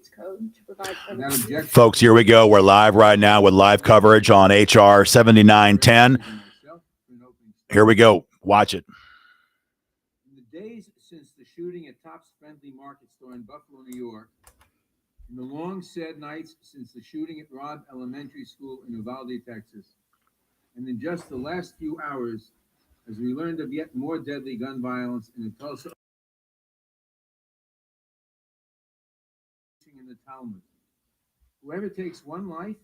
States Code to provide. Folks, here we go. We're live right now with live coverage on HR 7910. Here we go. Watch it. In the days since the shooting at Tops Friendly Market Store in Buffalo, New York, in the long sad nights since the shooting at Robb Elementary School in Uvalde, Texas, and in just the last few hours, as we learned of yet more deadly gun violence in the Tulsa in the Talmud. Whoever takes one life,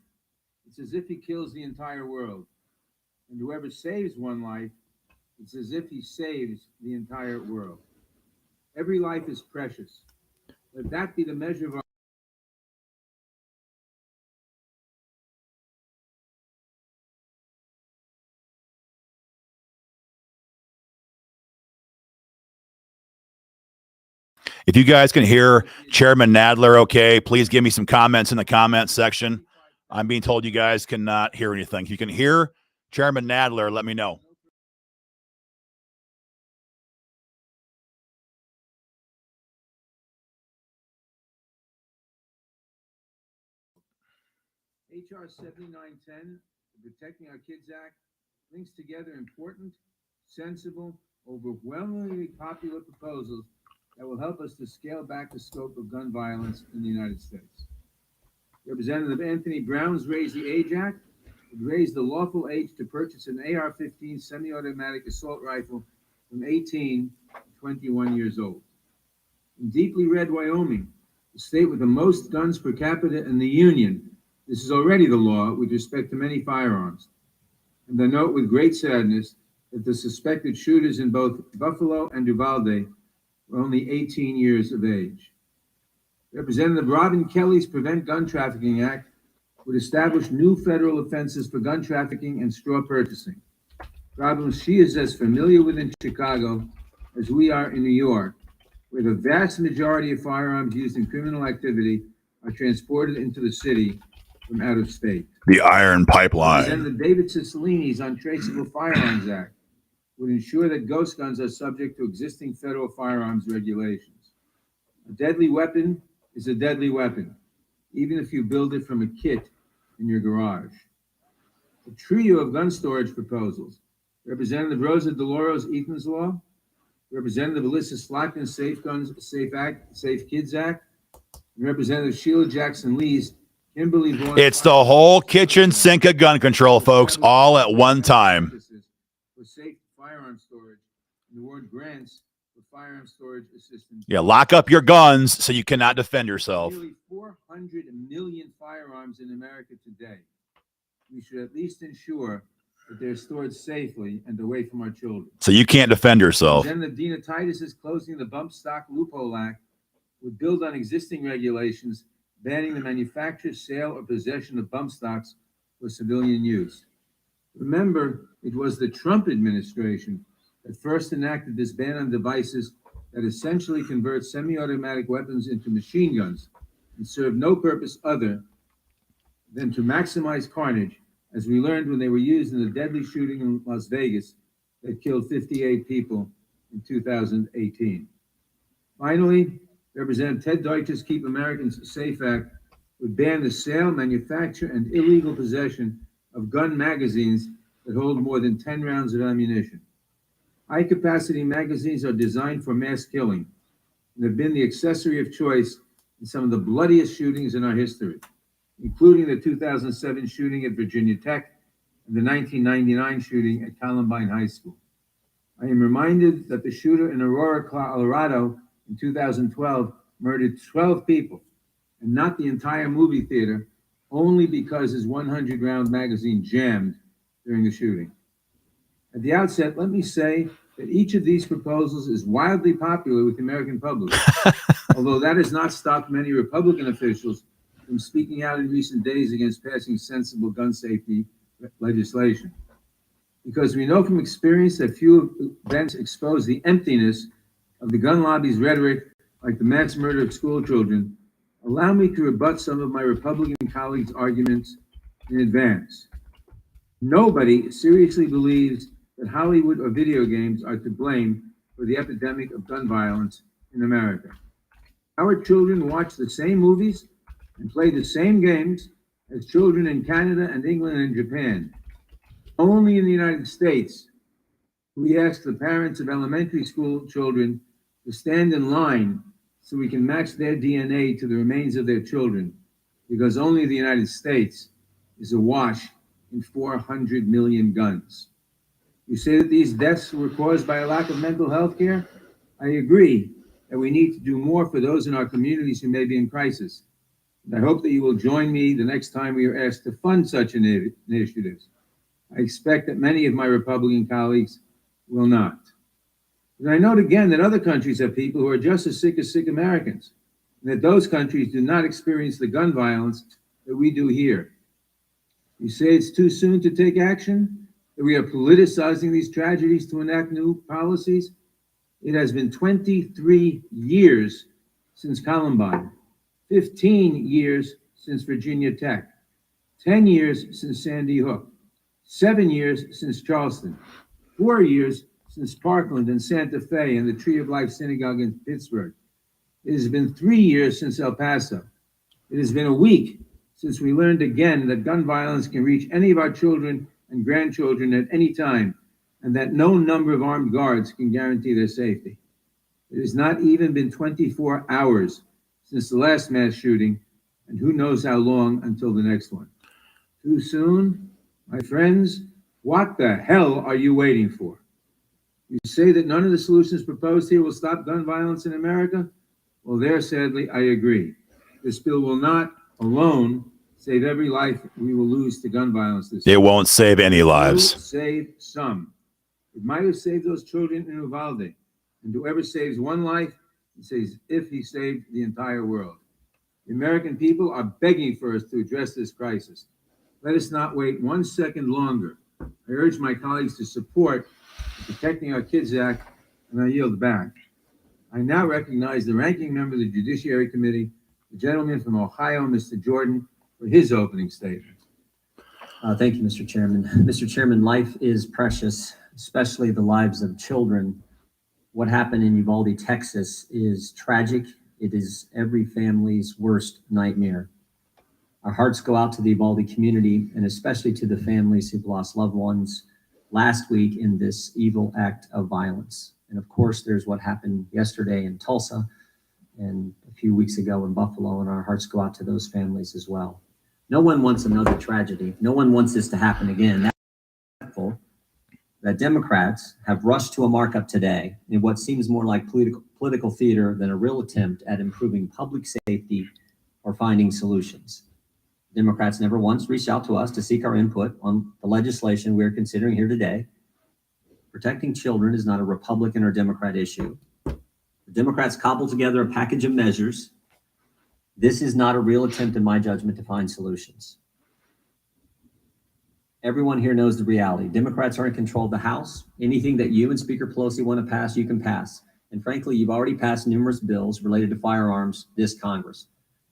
it's as if he kills the entire world. And whoever saves one life, it's as if he saves the entire world. Every life is precious. Let that be the measure of our If you guys can hear Chairman Nadler, okay, please give me some comments in the comments section. I'm being told you guys cannot hear anything. If you can hear Chairman Nadler, let me know. HR 7910, the Protecting Our Kids Act, links together important, sensible, overwhelmingly popular proposals that will help us to scale back the scope of gun violence in the United States. Representative Anthony Brown's Raise the Age Act would raise the lawful age to purchase an AR-15 semi-automatic assault rifle from 18 to 21 years old. In deeply red Wyoming, the state with the most guns per capita in the Union, this is already the law with respect to many firearms. And I note with great sadness that the suspected shooters in both Buffalo and Uvalde were only 18 years of age. Representative Robin Kelly's Prevent Gun Trafficking Act would establish new federal offenses for gun trafficking and straw purchasing, problems she is as familiar with in Chicago as we are in New York, where the vast majority of firearms used in criminal activity are transported into the city from out of state. The Iron Pipeline. Representative David Cicilline's Untraceable Firearms Act would ensure that ghost guns are subject to existing federal firearms regulations. A deadly weapon is a deadly weapon, even if you build it from a kit in your garage. A trio of gun storage proposals. Representative Rosa DeLauro's Ethan's Law, Representative Alyssa Slotkin's Safe Guns, Safe Kids Act, and Representative Sheila Jackson Lee's Kimberly Vaughan. It's the whole kitchen sink of gun control, folks, all at one time. For safe firearm storage, and the word grants for firearm storage assistance. Yeah, lock up your guns so you cannot defend yourself. Nearly 400 million firearms in America today. We should at least ensure that they're stored safely and away from our children. So you can't defend yourself. Representative Dina Titus's Closing the Bump Stock Loophole Act would build on existing regulations banning the manufacture, sale, or possession of bump stocks for civilian use. Remember, it was the Trump administration that first enacted this ban on devices that essentially convert semi-automatic weapons into machine guns and serve no purpose other than to maximize carnage, as we learned when they were used in the deadly shooting in Las Vegas that killed 58 people in 2018. Finally, Representative Ted Deutsch's Keep Americans Safe Act would ban the sale, manufacture, and illegal possession of gun magazines that hold more than 10 rounds of ammunition. High-capacity magazines are designed for mass killing and have been the accessory of choice in some of the bloodiest shootings in our history, including the 2007 shooting at Virginia Tech and the 1999 shooting at Columbine High School. I am reminded that the shooter in Aurora, Colorado in 2012 murdered 12 people and not the entire movie theater only because his 100-round magazine jammed during the shooting. At the outset, let me say that each of these proposals is wildly popular with the American public, although that has not stopped many Republican officials from speaking out in recent days against passing sensible gun safety legislation. Because we know from experience that few events expose the emptiness of the gun lobby's rhetoric, like the mass murder of school children. Allow me to rebut some of my Republican colleagues' arguments in advance. Nobody seriously believes that Hollywood or video games are to blame for the epidemic of gun violence in America. Our children watch the same movies, and play the same games as children in Canada and England and Japan. Only in the United States, we ask the parents of elementary school children to stand in line so we can match their DNA to the remains of their children, because only the United States is awash in 400 million guns. You say that these deaths were caused by a lack of mental health care? I agree that we need to do more for those in our communities who may be in crisis. And I hope that you will join me the next time we are asked to fund such initiatives. I expect that many of my Republican colleagues will not. And I note again that other countries have people who are just as sick Americans, and that those countries do not experience the gun violence that we do here. You say it's too soon to take action, that we are politicizing these tragedies to enact new policies? It has been 23 years since Columbine, 15 years since Virginia Tech, 10 years since Sandy Hook, 7 years since Charleston, 4 years since Parkland and Santa Fe and the Tree of Life Synagogue in Pittsburgh. It has been 3 years since El Paso. It has been a week since we learned again that gun violence can reach any of our children and grandchildren at any time, and that no number of armed guards can guarantee their safety. It has not even been 24 hours since the last mass shooting, and who knows how long until the next one. Too soon? My friends, what the hell are you waiting for? You say that none of the solutions proposed here will stop gun violence in America? Well, there, sadly, I agree. This bill will not alone save every life we will lose to gun violence this year. It won't save any lives. It will save some. It might have saved those children in Uvalde. And whoever saves one life, he says, if he saved the entire world. The American people are begging for us to address this crisis. Let us not wait 1 second longer. I urge my colleagues to support the Protecting Our Kids Act, and I yield back. I now recognize the ranking member of the Judiciary Committee, the gentleman from Ohio, Mr. Jordan, for his opening statement. Thank you, Mr. Chairman. Mr. Chairman, life is precious, especially the lives of children. What happened in Uvalde, Texas is tragic. It is every family's worst nightmare. Our hearts go out to the Uvalde community, and especially to the families who've lost loved ones last week in this evil act of violence. And of course, there's what happened yesterday in Tulsa and a few weeks ago in Buffalo, and our hearts go out to those families as well. No one wants another tragedy. No one wants this to happen again. That's regretful that Democrats have rushed to a markup today in what seems more like political theater than a real attempt at improving public safety or finding solutions. Democrats never once reached out to us to seek our input on the legislation we are considering here today. Protecting children is not a Republican or Democrat issue. The Democrats cobbled together a package of measures. This is not a real attempt, in my judgment, to find solutions. Everyone here knows the reality. Democrats are in control of the House. Anything that you and Speaker Pelosi want to pass, you can pass. And frankly, you've already passed numerous bills related to firearms this Congress.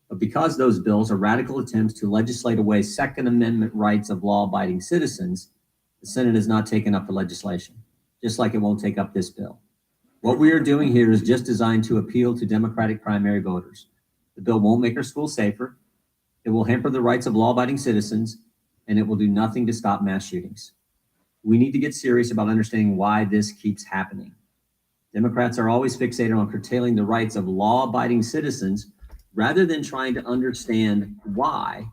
But because those bills are radical attempts to legislate away Second Amendment rights of law-abiding citizens, the Senate has not taken up the legislation, just like it won't take up this bill. What we are doing here is just designed to appeal to Democratic primary voters. The bill won't make our schools safer. It will hamper the rights of law-abiding citizens, and it will do nothing to stop mass shootings. We need to get serious about understanding why this keeps happening. Democrats are always fixated on curtailing the rights of law-abiding citizens rather than trying to understand why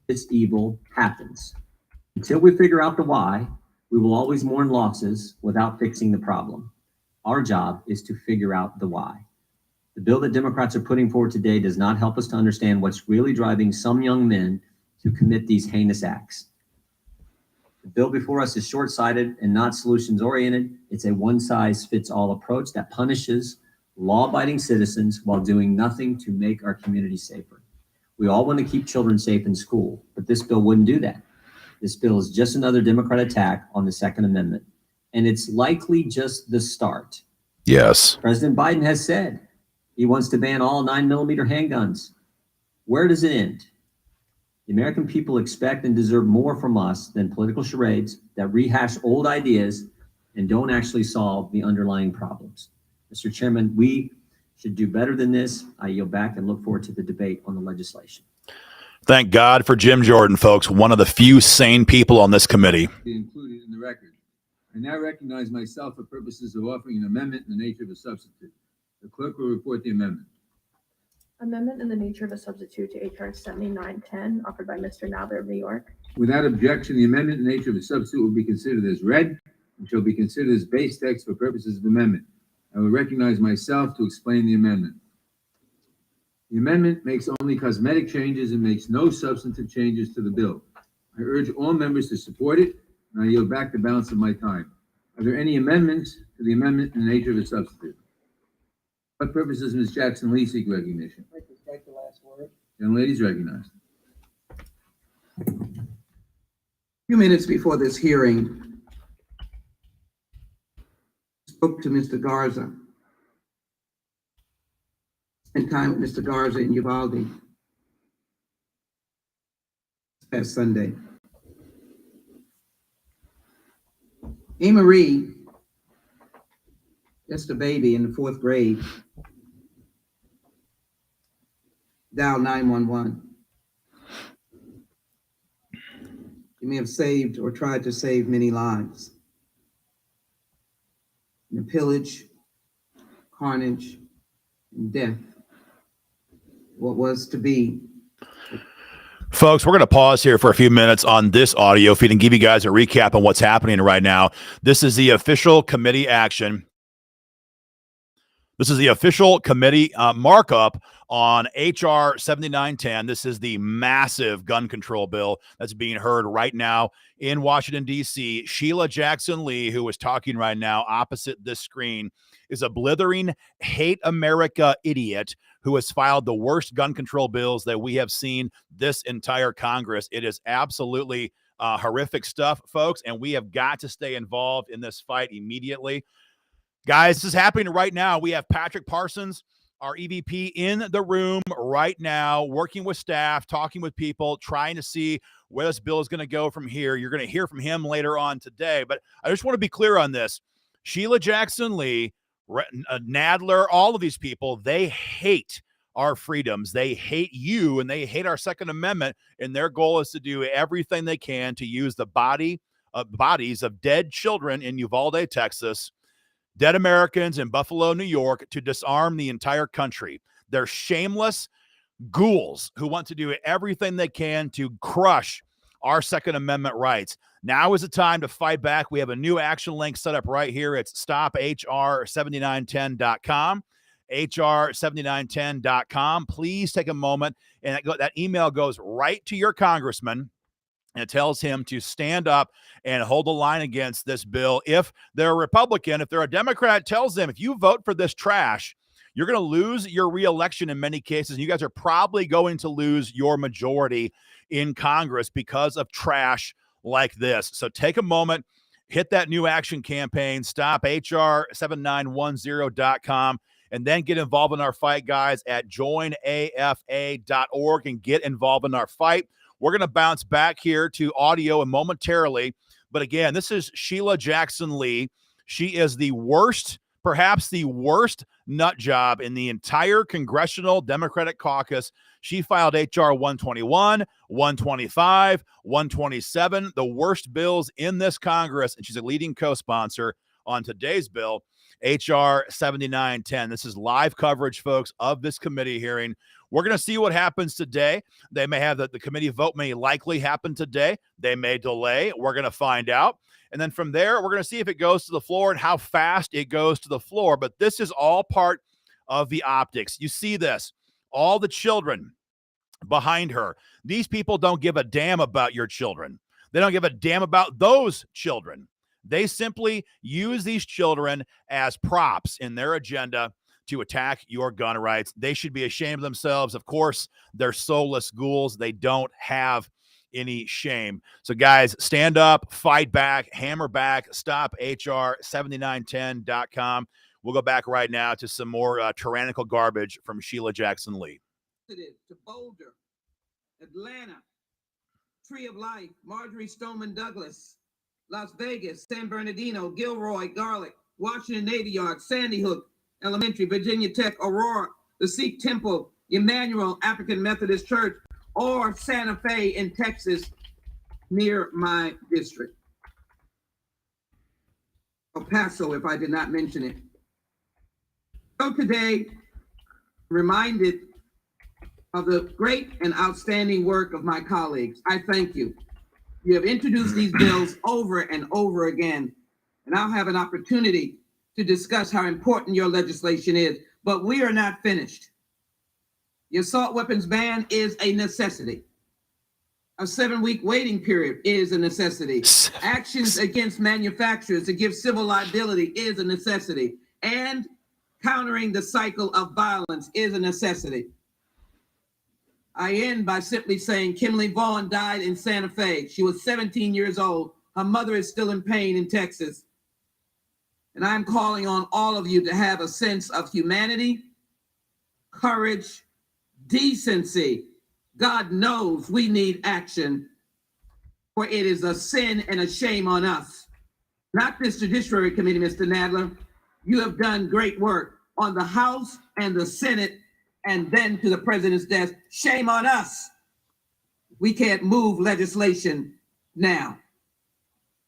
this evil happens. Until we figure out the why, we will always mourn losses without fixing the problem. Our job is to figure out the why. The bill that Democrats are putting forward today does not help us to understand what's really driving some young men to commit these heinous acts. The bill before us is short-sighted and not solutions-oriented. It's a one-size-fits-all approach that punishes law-abiding citizens while doing nothing to make our community safer. We all want to keep children safe in school, but this bill wouldn't do that. This bill is just another Democrat attack on the Second Amendment, and it's likely just the start. Yes. President Biden has said he wants to ban all 9mm handguns. Where does it end? The American people expect and deserve more from us than political charades that rehash old ideas and don't actually solve the underlying problems. Mr. Chairman, we should do better than this. I yield back and look forward to the debate on the legislation. Thank God for Jim Jordan, folks, one of the few sane people on this committee. Be included in the record. I now recognize myself for purposes of offering an amendment in the nature of a substitute. The clerk will report the amendment. Amendment in the nature of a substitute to H.R. 7910, offered by Mr. Nadler of New York. Without objection, the amendment in the nature of a substitute will be considered as read and shall be considered as base text for purposes of amendment. I will recognize myself to explain the amendment. The amendment makes only cosmetic changes and makes no substantive changes to the bill. I urge all members to support it, and I yield back the balance of my time. Are there any amendments to the amendment in the nature of a substitute? For what purposes Ms. Jackson Lee seek recognition? I'd like to strike the last word. Young ladies recognized. A few minutes before this hearing, I spoke to Mr. Garza. Spent time with Mr. Garza in Uvalde this past Sunday. A. Marie, just a baby in the 4th grade, dialed 911. You may have saved or tried to save many lives. In the pillage, carnage, and death, what was to be. Folks, we're going to pause here for a few minutes on this audio feed and give you guys a recap on what's happening right now. This is the official committee action. This is the official committee markup on H.R. 7910. This is the massive gun control bill that's being heard right now in Washington, D.C. Sheila Jackson Lee, who is talking right now opposite this screen, is a blithering hate America idiot who has filed the worst gun control bills that we have seen this entire Congress. It is absolutely horrific stuff, folks, and we have got to stay involved in this fight immediately. Guys, this is happening right now. We have Patrick Parsons, our EVP, in the room right now, working with staff, talking with people, trying to see where this bill is going to go from here. You're going to hear from him later on today. But I just want to be clear on this. Sheila Jackson Lee, Nadler, all of these people, they hate our freedoms. They hate you, and they hate our Second Amendment. And their goal is to do everything they can to use the bodies of dead children in Uvalde, Texas, dead Americans in Buffalo, New York, to disarm the entire country. They're shameless ghouls who want to do everything they can to crush our Second Amendment rights. Now is the time to fight back. We have a new action link set up right here. It's stophr7910.com, hr7910.com. Please take a moment, and that email goes right to your congressman. And it tells him to stand up and hold the line against this bill. If they're a Republican, if they're a Democrat, it tells them, if you vote for this trash, you're going to lose your reelection in many cases. You guys are probably going to lose your majority in Congress because of trash like this. So take a moment, hit that new action campaign, stop hr7910.com, and then get involved in our fight, guys, at joinafa.org and get involved in our fight. We're going to bounce back here to audio and momentarily. But again, this is Sheila Jackson Lee. She is the worst, perhaps the worst nut job in the entire Congressional Democratic Caucus. She filed H.R. 121, 125, 127, the worst bills in this Congress. And she's a leading co-sponsor on today's bill, H.R. 7910. This is live coverage, folks, of this committee hearing. We're going to see what happens today. They may have the committee vote may likely happen today. They may delay. We're going to find out. And then from there, we're going to see if it goes to the floor and how fast it goes to the floor. But this is all part of the optics. You see this, all the children behind her. These people don't give a damn about your children. They don't give a damn about those children. They simply use these children as props in their agenda to attack your gun rights. They should be ashamed of themselves. Of course, they're soulless ghouls. They don't have any shame. So guys, stand up, fight back, hammer back, stop hr7910.com. We'll go back right now to some more tyrannical garbage from Sheila Jackson Lee. To Boulder, Atlanta, Tree of Life, Marjorie Stoneman Douglas, Las Vegas, San Bernardino, Gilroy, Garlic, Washington Navy Yard, Sandy Hook Elementary, Virginia Tech, Aurora, the Sikh Temple, Emmanuel African Methodist Church, or Santa Fe in Texas, near my district. El Paso, if I did not mention it. So today, reminded of the great and outstanding work of my colleagues. I thank you. You have introduced these bills over and over again, and I'll have an opportunity to discuss how important your legislation is, but we are not finished. The assault weapons ban is a necessity. A 7-week waiting period is a necessity. Actions against manufacturers to give civil liability is a necessity. And countering the cycle of violence is a necessity. I end by simply saying Kimberly Vaughn died in Santa Fe. She was 17 years old. Her mother is still in pain in Texas. And I'm calling on all of you to have a sense of humanity, courage, decency. God knows we need action, for it is a sin and a shame on us. Not this Judiciary Committee, Mr. Nadler. You have done great work on the House and the Senate, and then to the President's desk. Shame on us. We can't move legislation now.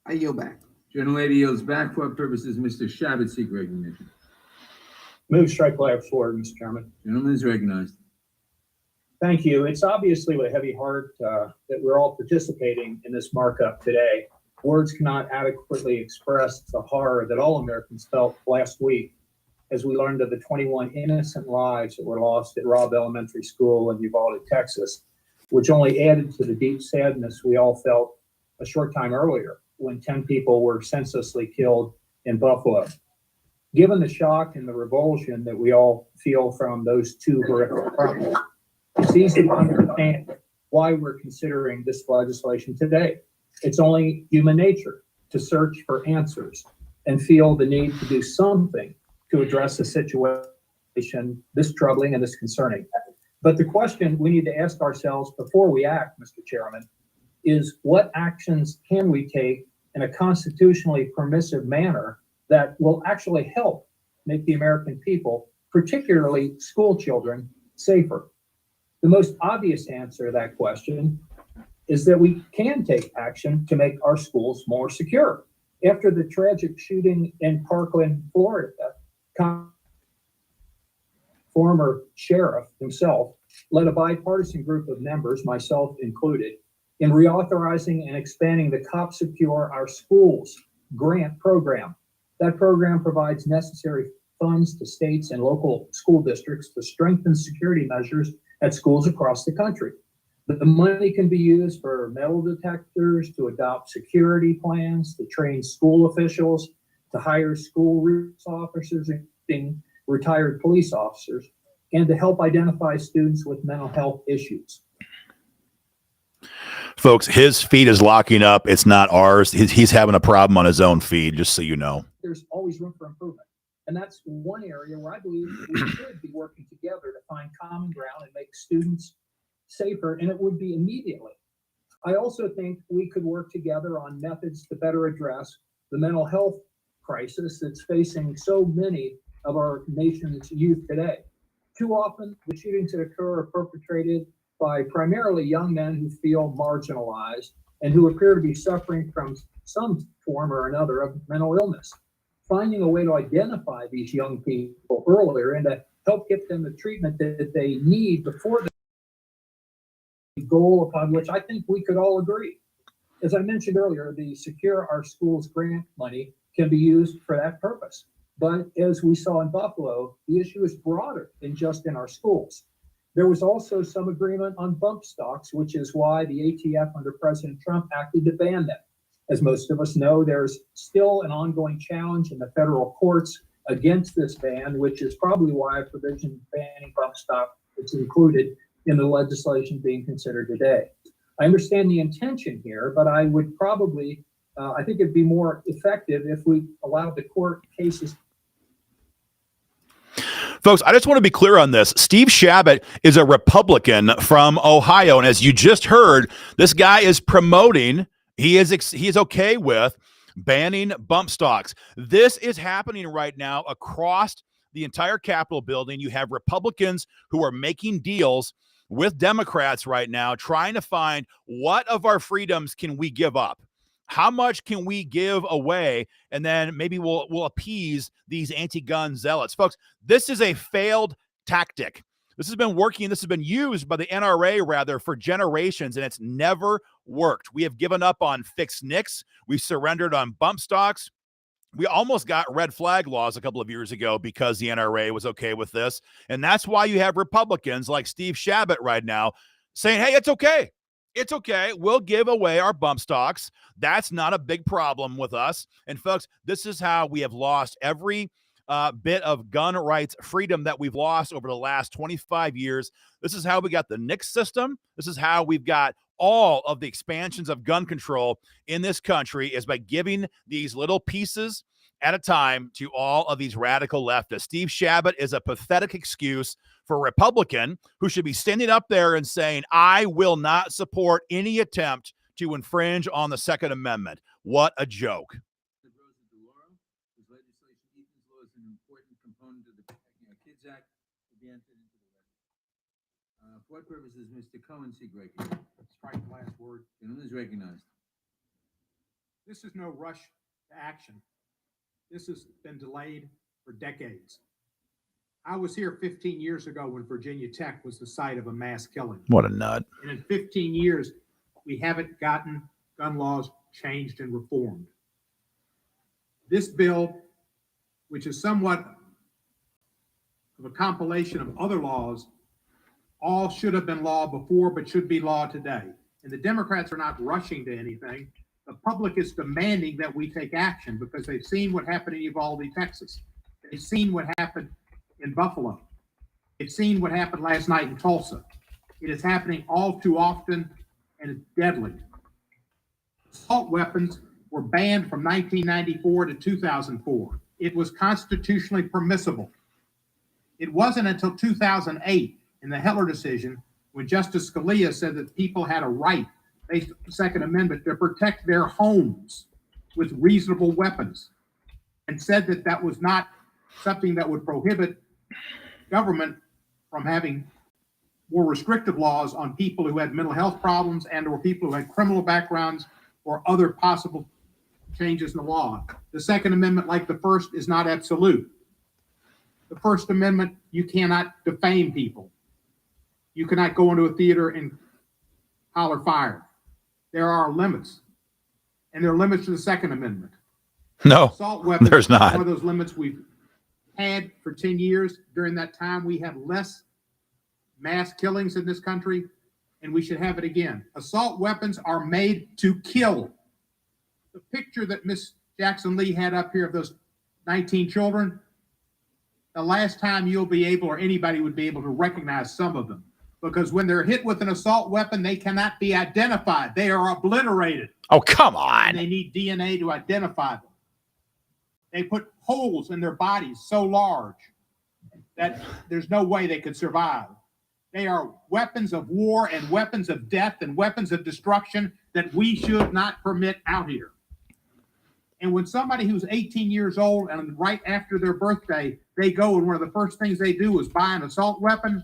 I yield back. Gentlelady yields back. For what purposes Mr. Shabbat seek recognition? Move strike life forward, Mr. Chairman. Gentleman is recognized. Thank you. It's obviously with a heavy heart that we're all participating in this markup today. Words cannot adequately express the horror that all Americans felt last week as we learned of the 21 innocent lives that were lost at Robb Elementary School in Uvalde, Texas, which only added to the deep sadness we all felt a short time earlier when 10 people were senselessly killed in Buffalo. Given the shock and the revulsion that we all feel from those two horrific crimes, it's easy to understand why we're considering this legislation today. It's only human nature to search for answers and feel the need to do something to address a situation this troubling and this concerning. But the question we need to ask ourselves before we act, Mr. Chairman, is what actions can we take in a constitutionally permissive manner that will actually help make the American people, particularly school children, safer? The most obvious answer to that question is that we can take action to make our schools more secure. After the tragic shooting in Parkland, Florida, former sheriff himself led a bipartisan group of members, myself included, in reauthorizing and expanding the Cop Secure Our Schools grant program. That program provides necessary funds to states and local school districts to strengthen security measures at schools across the country. But the money can be used for metal detectors, to adopt security plans, to train school officials, to hire school resource officers, including retired police officers, and to help identify students with mental health issues. Folks, his feed is locking up. It's not ours. He's having a problem on his own feed, just so you know. There's always room for improvement. And that's one area where I believe we should be working together to find common ground and make students safer, and it would be immediately. I also think we could work together on methods to better address the mental health crisis that's facing so many of our nation's youth today. Too often, the shootings that occur are perpetrated by primarily young men who feel marginalized and who appear to be suffering from some form or another of mental illness. Finding a way to identify these young people earlier and to help get them the treatment that they need before the goal upon which I think we could all agree. As I mentioned earlier, the Secure Our Schools grant money can be used for that purpose. But as we saw in Buffalo, the issue is broader than just in our schools. There was also some agreement on bump stocks, which is why the ATF under President Trump acted to ban them. As most of us know, there's still an ongoing challenge in the federal courts against this ban, which is probably why a provision banning bump stock is included in the legislation being considered today. I understand the intention here, but I would probably, I think it'd be more effective if we allowed the court cases. Folks, I just want to be clear on this. Steve Shabbat is a Republican from Ohio. And as you just heard, this guy is promoting, he is okay with banning bump stocks. This is happening right now across the entire Capitol building. You have Republicans who are making deals with Democrats right now, trying to find what of our freedoms can we give up? How much can we give away? And then maybe we'll appease these anti-gun zealots. Folks, this is a failed tactic. This has been working. This has been used by the NRA, rather, for generations, and it's never worked. We have given up on fixed NICS. We surrendered on bump stocks. We almost got red flag laws a couple of years ago because the NRA was okay with this. And that's why you have Republicans like Steve Chabot right now saying, hey, it's okay. It's okay. We'll give away our bump stocks. That's not a big problem with us. And folks, this is how we have lost every bit of gun rights freedom that we've lost over the last 25 years. This is how we got the NICS system. This is how we've got all of the expansions of gun control in this country, is by giving these little pieces at a time to all of these radical leftists. Steve Chabot is a pathetic excuse for a Republican who should be standing up there and saying, I will not support any attempt to infringe on the Second Amendment. What a joke. Kids Act will be entered into the record. For what purposes, Mr. Cohen seek recognition? Strike the last word. Gentleman is recognized. This is no rush to action. This has been delayed for decades. I was here 15 years ago when Virginia Tech was the site of a mass killing. What a nut. And in 15 years, we haven't gotten gun laws changed and reformed. This bill, which is somewhat of a compilation of other laws, all should have been law before, but should be law today. And the Democrats are not rushing to anything. The public is demanding that we take action because they've seen what happened in Uvalde, Texas. They've seen what happened in Buffalo. They've seen what happened last night in Tulsa. It is happening all too often, and it's deadly. Assault weapons were banned from 1994 to 2004. It was constitutionally permissible. It wasn't until 2008 in the Heller decision when Justice Scalia said that people had a right based on the Second Amendment to protect their homes with reasonable weapons, and said that that was not something that would prohibit government from having more restrictive laws on people who had mental health problems and or people who had criminal backgrounds or other possible changes in the law. The Second Amendment, like the First, is not absolute. The First Amendment, you cannot defame people. You cannot go into a theater and holler fire. There are limits, and there are limits to the Second Amendment. No, Assault weapons, there's not. One of those limits we've had for 10 years. During that time, we have less mass killings in this country, and we should have it again. Assault weapons are made to kill. The picture that Miss Jackson Lee had up here of those 19 children, the last time you'll be able, or anybody would be able to recognize some of them. Because when they're hit with an assault weapon, they cannot be identified. They are obliterated. Oh, come And on. they need DNA to identify them. They put holes in their bodies so large that there's no way they could survive. They are weapons of war and weapons of death and weapons of destruction that we should not permit out here. And when somebody who's 18 years old and right after their birthday, they go and one of the first things they do is buy an assault weapon,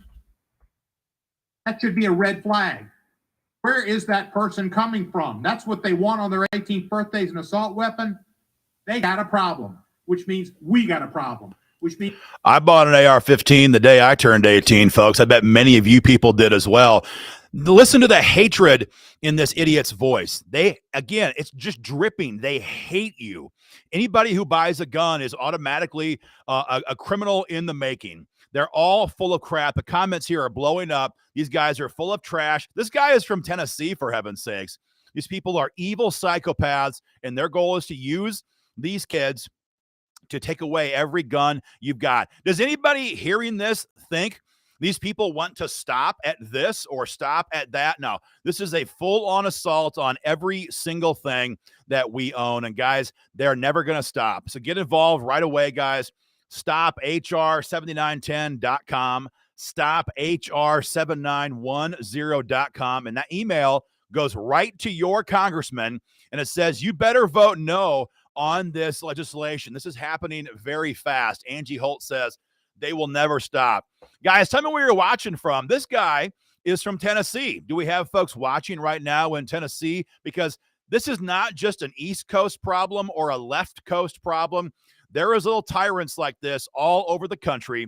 that should be a red flag. Where is that person coming from? That's what they want on their 18th birthday, is an assault weapon. They got a problem, which means we got a problem, which means I bought an AR-15 the day I turned 18, folks. I bet many of you people did as well. Listen to the hatred in this idiot's voice. Again, it's just dripping. They hate you. Anybody who buys a gun is automatically a criminal in the making. They're all full of crap. The comments here are blowing up. These guys are full of trash. This guy is from Tennessee, for heaven's sakes. These people are evil psychopaths, and their goal is to use these kids to take away every gun you've got. Does anybody hearing this think these people want to stop at this or stop at that? No, this is a full-on assault on every single thing that we own. And guys, they're never going to stop. So get involved right away, guys. StopHR7910.com. StopHR7910.com. And that email goes right to your congressman, and it says, you better vote no on this legislation. This is happening very fast. Angie Holt says they will never stop. Guys, tell me where you're watching from. This guy is from Tennessee. Do we have folks watching right now in Tennessee? Because this is not just an East Coast problem or a left coast problem. There is little tyrants like this all over the country.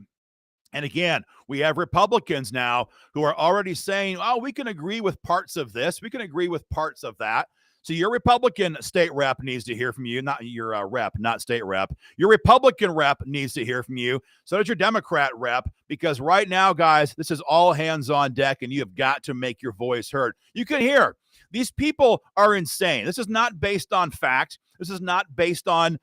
And again, we have Republicans now who are already saying, oh, we can agree with parts of this. We can agree with parts of that. So your Republican state rep needs to hear from you, not your rep, not state rep. Your Republican rep needs to hear from you. So does your Democrat rep, because right now, guys, this is all hands on deck, and you have got to make your voice heard. You can hear these people are insane. This is not based on fact. This is not based on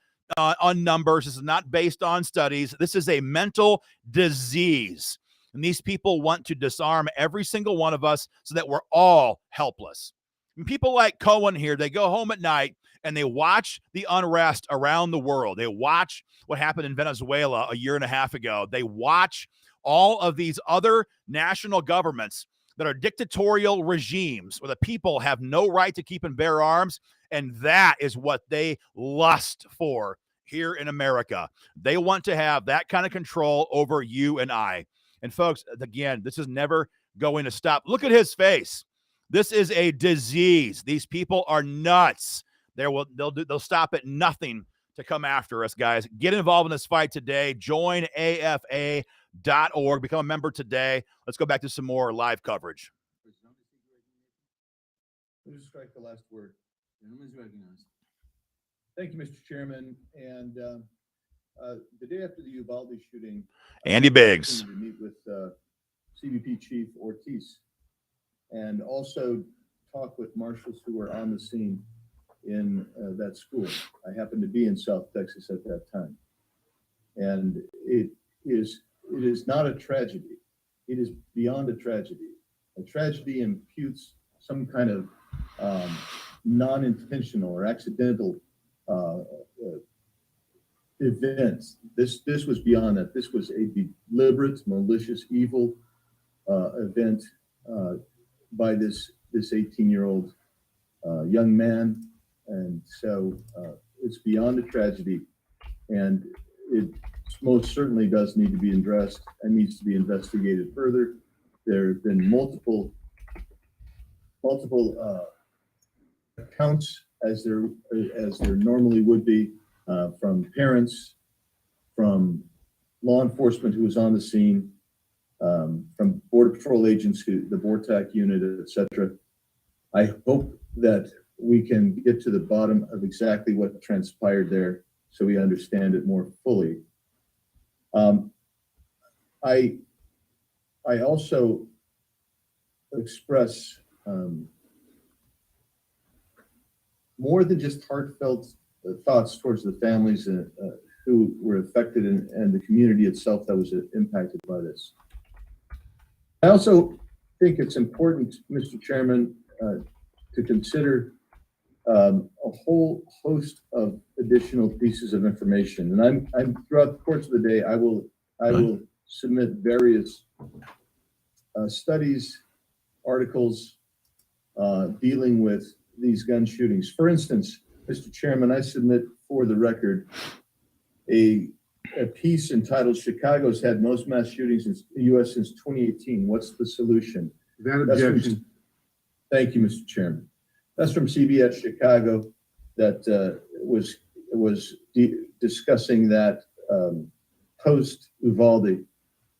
numbers. This is not based on studies. This is a mental disease. And these people want to disarm every single one of us so that we're all helpless. And people like Cohen here, they go home at night and they watch the unrest around the world. They watch what happened in Venezuela a year and a half ago. They watch all of these other national governments that are dictatorial regimes where the people have no right to keep and bear arms. And that is what they lust for here in America. They want to have that kind of control over you and I. And folks, again, this is never going to stop. Look at his face. This is a disease. These people are nuts. They'll stop at nothing to come after us, guys. Get involved in this fight today. Join AFA.org. Become a member today. Let's go back to some more live coverage. Please strike the last word. Gentleman is recognized. Thank you, Mr. Chairman. And the day after the Uvalde shooting, Andy Biggs. to meet with CBP Chief Ortiz and also talk with marshals who were on the scene in that school. I happened to be in South Texas at that time. And it is not a tragedy. It is beyond a tragedy. A tragedy imputes some kind of non-intentional or accidental events. This was beyond that. This was a deliberate, malicious, evil event by this 18-year-old young man, and so it's beyond a tragedy, and it most certainly does need to be addressed and needs to be investigated further. There have been multiple accounts, as there normally would be, from parents, from law enforcement who was on the scene, from Border Patrol agents, the BORTAC unit, etc. I hope that we can get to the bottom of exactly what transpired there so we understand it more fully. I also express more than just heartfelt thoughts towards the families who were affected and the community itself that was impacted by this. I also think it's important, Mr. Chairman, to consider a whole host of additional pieces of information. And I'm throughout the course of the day, I will submit various studies, articles dealing with these gun shootings. For instance, Mr. Chairman, I submit for the record a piece entitled "Chicago's had most mass shootings in the U.S. since 2018. What's the solution?" Without objection. Thank you, Mr. Chairman. That's from CBS Chicago that was discussing that post Uvalde.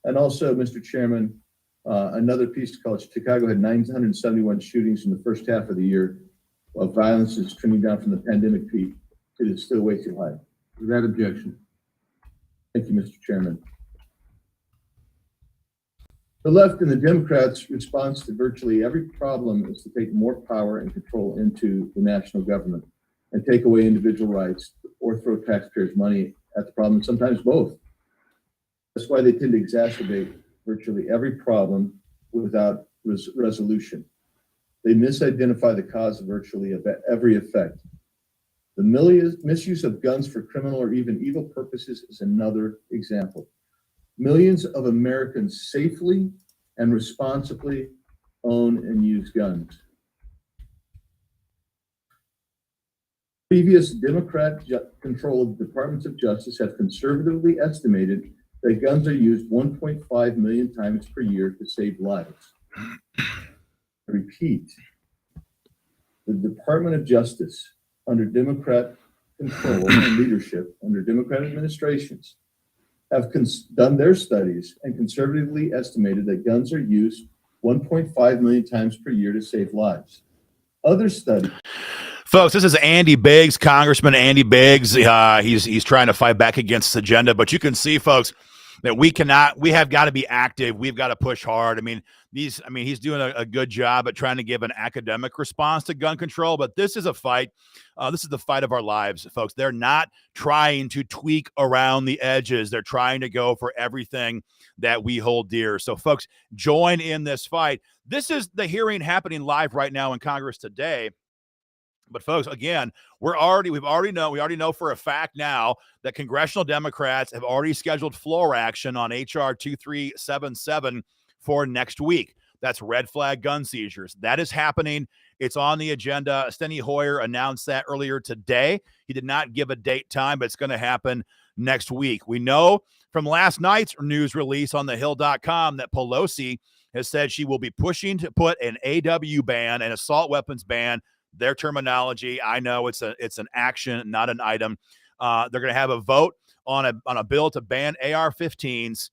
And also, Mr. Chairman, another piece called "Chicago had 971 shootings in the first half of the year, while violence is trending down from the pandemic peak. It is still way too high." Without objection. Thank you, Mr. Chairman. The left and the Democrats' response to virtually every problem is to take more power and control into the national government and take away individual rights or throw taxpayers' money at the problem, sometimes both. That's why they tend to exacerbate virtually every problem without resolution. They misidentify the cause of virtually every effect. The misuse of guns for criminal or even evil purposes is another example. Millions of Americans safely and responsibly own and use guns. Previous Democrat-controlled departments of justice have conservatively estimated that guns are used 1.5 million times per year to save lives. repeat, the Department of Justice, under Democrat control and leadership, under Democrat administrations, have done their studies and conservatively estimated that guns are used 1.5 million times per year to save lives. Other studies. Folks, this is Andy Biggs, Congressman Andy Biggs. He's trying to fight back against this agenda, but you can see, folks, that we have got to be active. We've got to push hard. He's doing a good job at trying to give an academic response to gun control, but this is a fight. This is the fight of our lives, folks. They're not trying to tweak around the edges. They're trying to go for everything that we hold dear. So, folks, join in this fight. This is the hearing happening live right now in Congress today. But folks, again, we already know for a fact now that congressional Democrats have already scheduled floor action on HR 2377 for next week. That's red flag gun seizures. That is happening. It's on the agenda. Steny Hoyer announced that earlier today. He did not give a date time, but it's going to happen next week. We know from last night's news release on thehill.com that Pelosi has said she will be pushing to put an AW ban, an assault weapons ban. Their terminology, I know it's an action, not an item. They're going to have a vote on a bill to ban AR-15s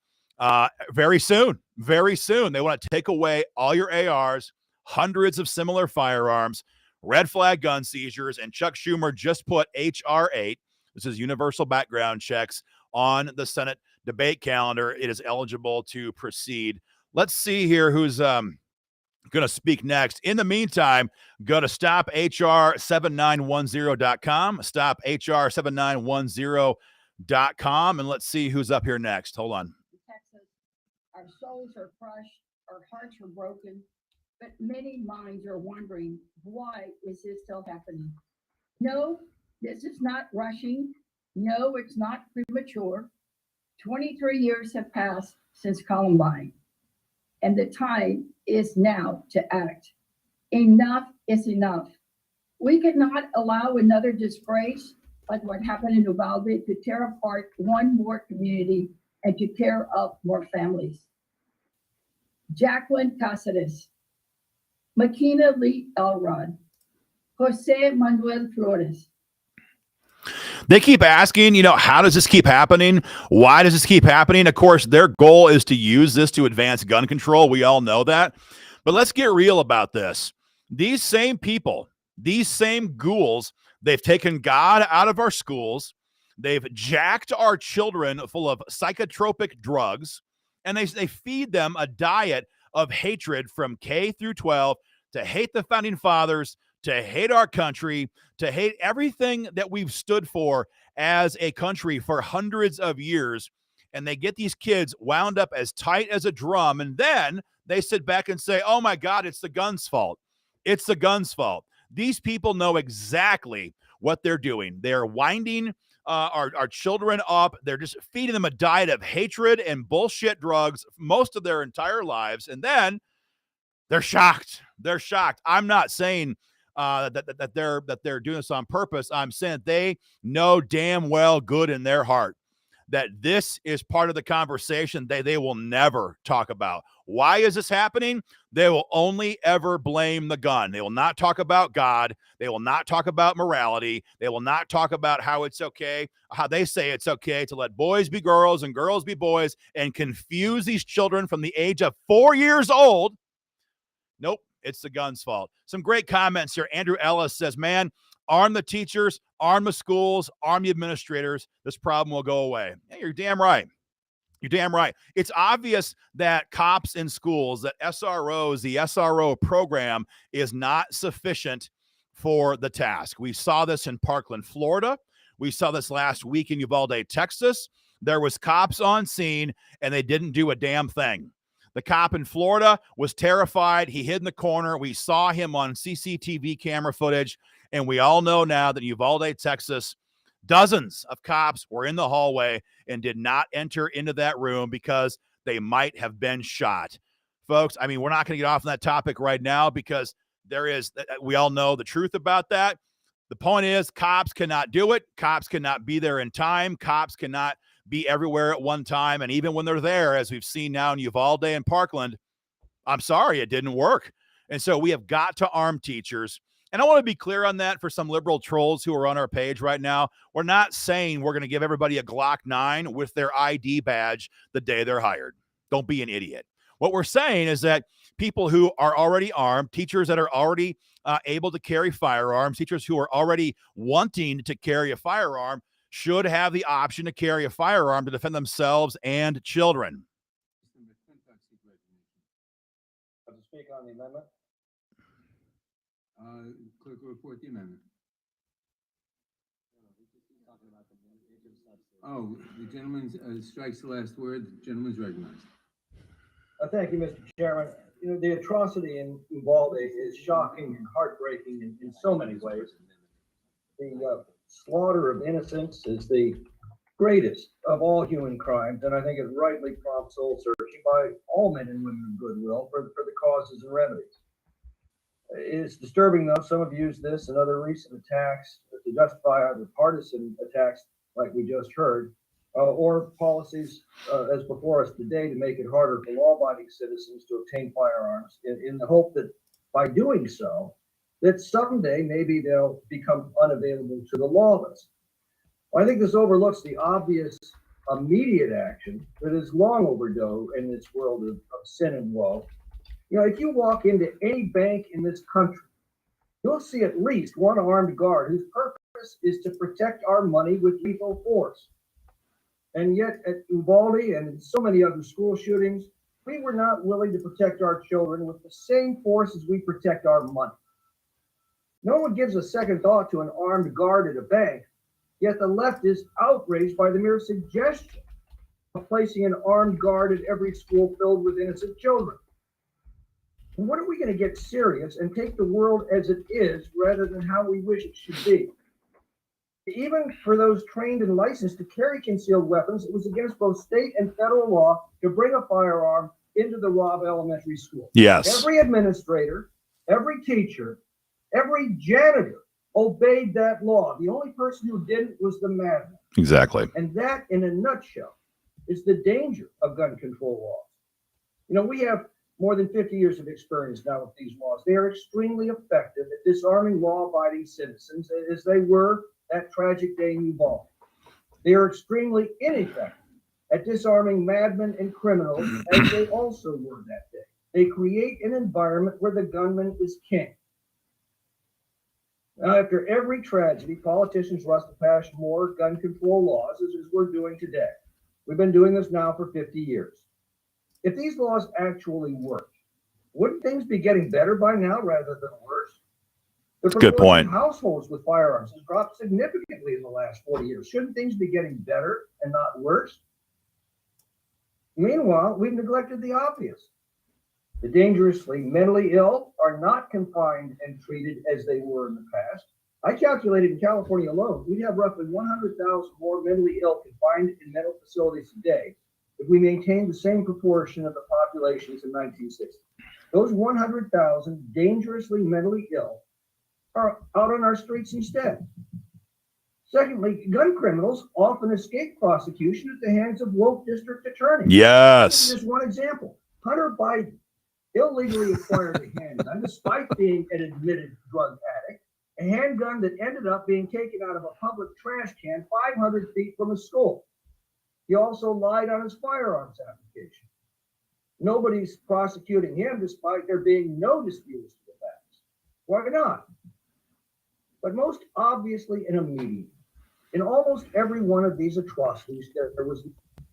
very soon. Very soon. They want to take away all your ARs, hundreds of similar firearms, red flag gun seizures, and Chuck Schumer just put HR 8. This is universal background checks on the Senate debate calendar. It is eligible to proceed. Let's see here who's going to speak next. In the meantime, go to stophr7910.com, stophr7910.com, and let's see who's up here next. Hold on. Texas, our souls are crushed, our hearts are broken, but many minds are wondering, why is this still happening? No, this is not rushing. No, it's not premature. 23 years have passed since Columbine, and the time is now to act. Enough is enough. We cannot allow another disgrace like what happened in Uvalde to tear apart one more community and to tear up more families. Jacqueline Cáceres, Makina Lee Elrod, Jose Manuel Flores. They keep asking, how does this keep happening? Why does this keep happening? Of course, their goal is to use this to advance gun control. We all know that. But let's get real about this. These same people, these same ghouls, they've taken God out of our schools. They've jacked our children full of psychotropic drugs, and they feed them a diet of hatred from K through 12 to hate the founding fathers, to hate our country, to hate everything that we've stood for as a country for hundreds of years. And they get these kids wound up as tight as a drum. And then they sit back and say, oh my God, it's the gun's fault. It's the gun's fault. These people know exactly what they're doing. They're winding our children up. They're just feeding them a diet of hatred and bullshit drugs most of their entire lives. And then they're shocked. They're shocked. I'm not saying that they're doing this on purpose. I'm saying they know damn well good in their heart that this is part of the conversation they will never talk about. Why is this happening? They will only ever blame the gun. They will not talk about God. They will not talk about morality. They will not talk about how it's okay, how they say it's okay to let boys be girls and girls be boys and confuse these children from the age of 4 years old. Nope. It's the gun's fault. Some great comments here. Andrew Ellis says, man, arm the teachers, arm the schools, arm the administrators. This problem will go away. Hey, you're damn right. You're damn right. It's obvious that cops in schools, that SROs, the SRO program is not sufficient for the task. We saw this in Parkland, Florida. We saw this last week in Uvalde, Texas. There was cops on scene and they didn't do a damn thing. The cop in Florida was terrified. He hid in the corner. We saw him on CCTV camera footage. And we all know now that in Uvalde, Texas, dozens of cops were in the hallway and did not enter into that room because they might have been shot. Folks, I mean, we're not going to get off on that topic right now because we all know the truth about that. The point is, cops cannot do it. Cops cannot be there in time. Cops cannot be everywhere at one time. And even when they're there, as we've seen now in Uvalde and Parkland, I'm sorry, it didn't work. And so we have got to arm teachers. And I want to be clear on that for some liberal trolls who are on our page right now. We're not saying we're going to give everybody a Glock 9 with their ID badge the day they're hired. Don't be an idiot. What we're saying is that people who are already armed, teachers that are already able to carry firearms, teachers who are already wanting to carry a firearm should have the option to carry a firearm to defend themselves and children. To speak on the amendment? Clerk will report the amendment. Oh, the gentleman strikes the last word. The gentleman's recognized. Thank you, Mr. Chairman. You know, the atrocity in Uvalde is shocking and heartbreaking in so many ways. The slaughter of innocents is the greatest of all human crimes, and I think it rightly prompts soul searching by all men and women of goodwill for the causes and remedies. It's disturbing, though, some have used this and other recent attacks to justify either partisan attacks like we just heard, or policies as before us today to make it harder for law-abiding citizens to obtain firearms in the hope that by doing so, that someday maybe they'll become unavailable to the lawless. Well, I think this overlooks the obvious immediate action that is long overdue in this world of sin and woe. You know, if you walk into any bank in this country, you'll see at least one armed guard whose purpose is to protect our money with lethal force. And yet at Uvalde and in so many other school shootings, we were not willing to protect our children with the same force as we protect our money. No one gives a second thought to an armed guard at a bank, yet the left is outraged by the mere suggestion of placing an armed guard at every school filled with innocent children. And when are we going to get serious and take the world as it is rather than how we wish it should be? Even for those trained and licensed to carry concealed weapons, it was against both state and federal law to bring a firearm into the Robb Elementary School. Yes. Every administrator, every teacher, every janitor obeyed that law. The only person who didn't was the madman. Exactly. And that, in a nutshell, is the danger of gun control laws. You know, we have more than 50 years of experience now with these laws. They are extremely effective at disarming law-abiding citizens, as they were that tragic day in Uvalde. They are extremely ineffective at disarming madmen and criminals, as they also were that day. They create an environment where the gunman is king. Now, after every tragedy, politicians rush to pass more gun control laws, as we're doing today. We've been doing this now for 50 years. If these laws actually worked, wouldn't things be getting better by now rather than worse? The Good point. proportion of households with firearms has dropped significantly in the last 40 years. Shouldn't things be getting better and not worse? Meanwhile, we've neglected the obvious. The dangerously mentally ill are not confined and treated as they were in the past. I calculated in California alone, we'd have roughly 100,000 more mentally ill confined in mental facilities today if we maintained the same proportion of the population as in 1960. Those 100,000 dangerously mentally ill are out on our streets instead. Secondly, gun criminals often escape prosecution at the hands of woke district attorneys. Yes. Just one example. Hunter Biden illegally acquired a handgun despite being an admitted drug addict, a handgun that ended up being taken out of a public trash can 500 feet from a school. He also lied on his firearms application. Nobody's prosecuting him despite there being no dispute as to the facts. Why not? But most obviously and immediately, in almost every one of these atrocities, there was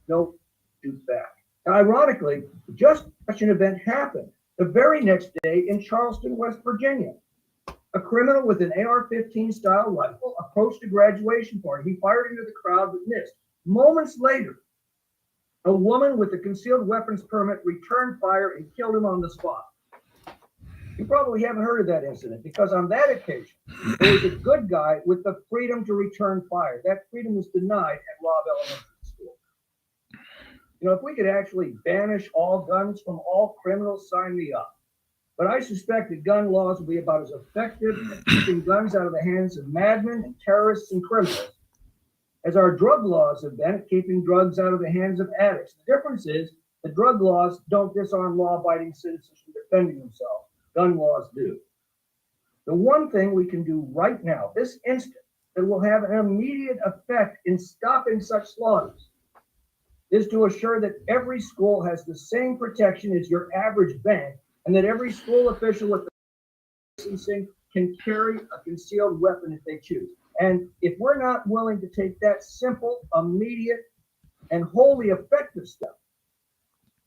no shoot back. Now, ironically, just such an event happened the very next day in Charleston, West Virginia. A criminal with an AR-15 style rifle approached a graduation party. He fired into the crowd but missed. Moments later, a woman with a concealed weapons permit returned fire and killed him on the spot. You probably haven't heard of that incident because on that occasion, there was a good guy with the freedom to return fire. That freedom was denied at Robb Elementary School. You know, if we could actually banish all guns from all criminals, sign me up. But I suspect that gun laws will be about as effective at keeping guns out of the hands of madmen and terrorists and criminals as our drug laws have been at keeping drugs out of the hands of addicts. The difference is The drug laws don't disarm law-abiding citizens from defending themselves. Gun laws do. The one thing we can do right now, this instant, that will have an immediate effect in stopping such slaughters is to assure that every school has the same protection as your average bank, and that every school official with licensing can carry a concealed weapon if they choose. And if we're not willing to take that simple, immediate, and wholly effective step,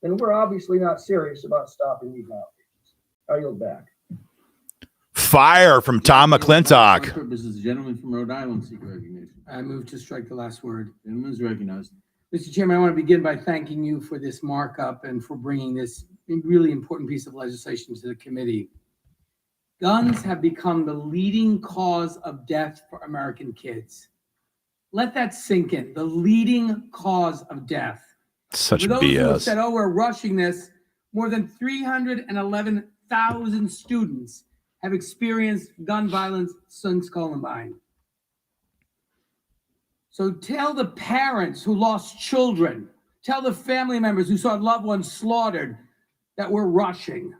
then we're obviously not serious about stopping these outrages. I yield back. Fire from Tom McClintock. For purposes, the gentleman from Rhode Island seek recognition. I move to strike the last word. Gentleman is recognized. Mr. Chairman, I want to begin by thanking you for this markup and for bringing this really important piece of legislation to the committee. Guns have become the leading cause of death for American kids. Let that sink in. The leading cause of death. Such For those who have BS. said, oh, we're rushing this, more than 311,000 students have experienced gun violence since Columbine. So tell the parents who lost children, tell the family members who saw loved ones slaughtered that we're rushing.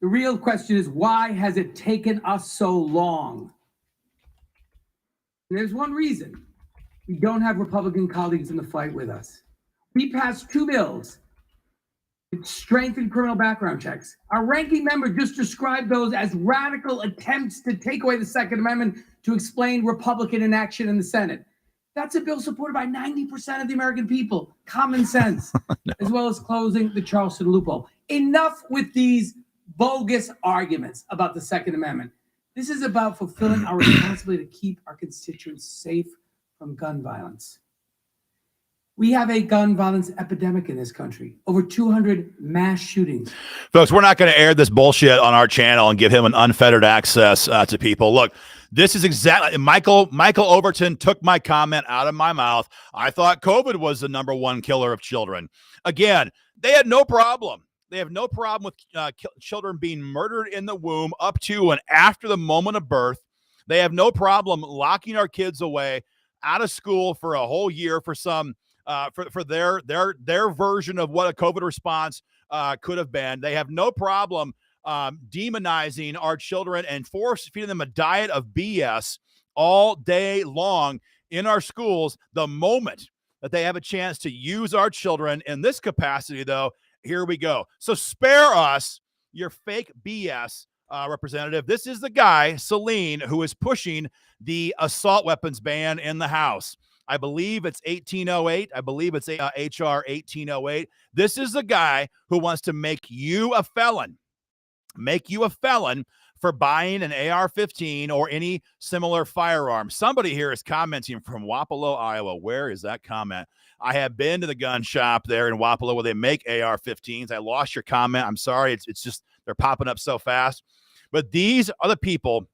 The real question is, why has it taken us so long? And there's one reason. We don't have Republican colleagues in the fight with us. We passed 2 bills to strengthen criminal background checks. Our ranking member just described those as radical attempts to take away the Second Amendment to explain Republican inaction in the Senate. That's a bill supported by 90% of the American people. Common sense, as well as closing the Charleston loophole. Enough with these bogus arguments about the Second Amendment. This is about fulfilling our responsibility to keep our constituents safe from gun violence. We have a gun violence epidemic in this country. Over 200 mass shootings. Folks, we're not going to air this bullshit on our channel and give him an unfettered access to people. Look, this is exactly Michael Overton took my comment out of my mouth. I thought COVID was the #1 killer of children. Again, they had no problem. They have no problem with children being murdered in the womb up to and after the moment of birth. They have no problem locking our kids away out of school for a whole year for some for their version of what a COVID response could have been. They have no problem demonizing our children and force feeding them a diet of BS all day long in our schools. The moment that they have a chance to use our children in this capacity, though, here we go. So spare us your fake BS, Representative. This is the guy, Celine, who is pushing the assault weapons ban in the House. I believe it's 1808. I believe it's HR 1808. This is the guy who wants to make you a felon. Make you a felon for buying an AR-15 or any similar firearm. Somebody here is commenting from Wapello, Iowa. Where is that comment? I have been to the gun shop there in Wapello where they make AR-15s. I lost your comment. I'm sorry. It's just they're popping up so fast. But these are the people.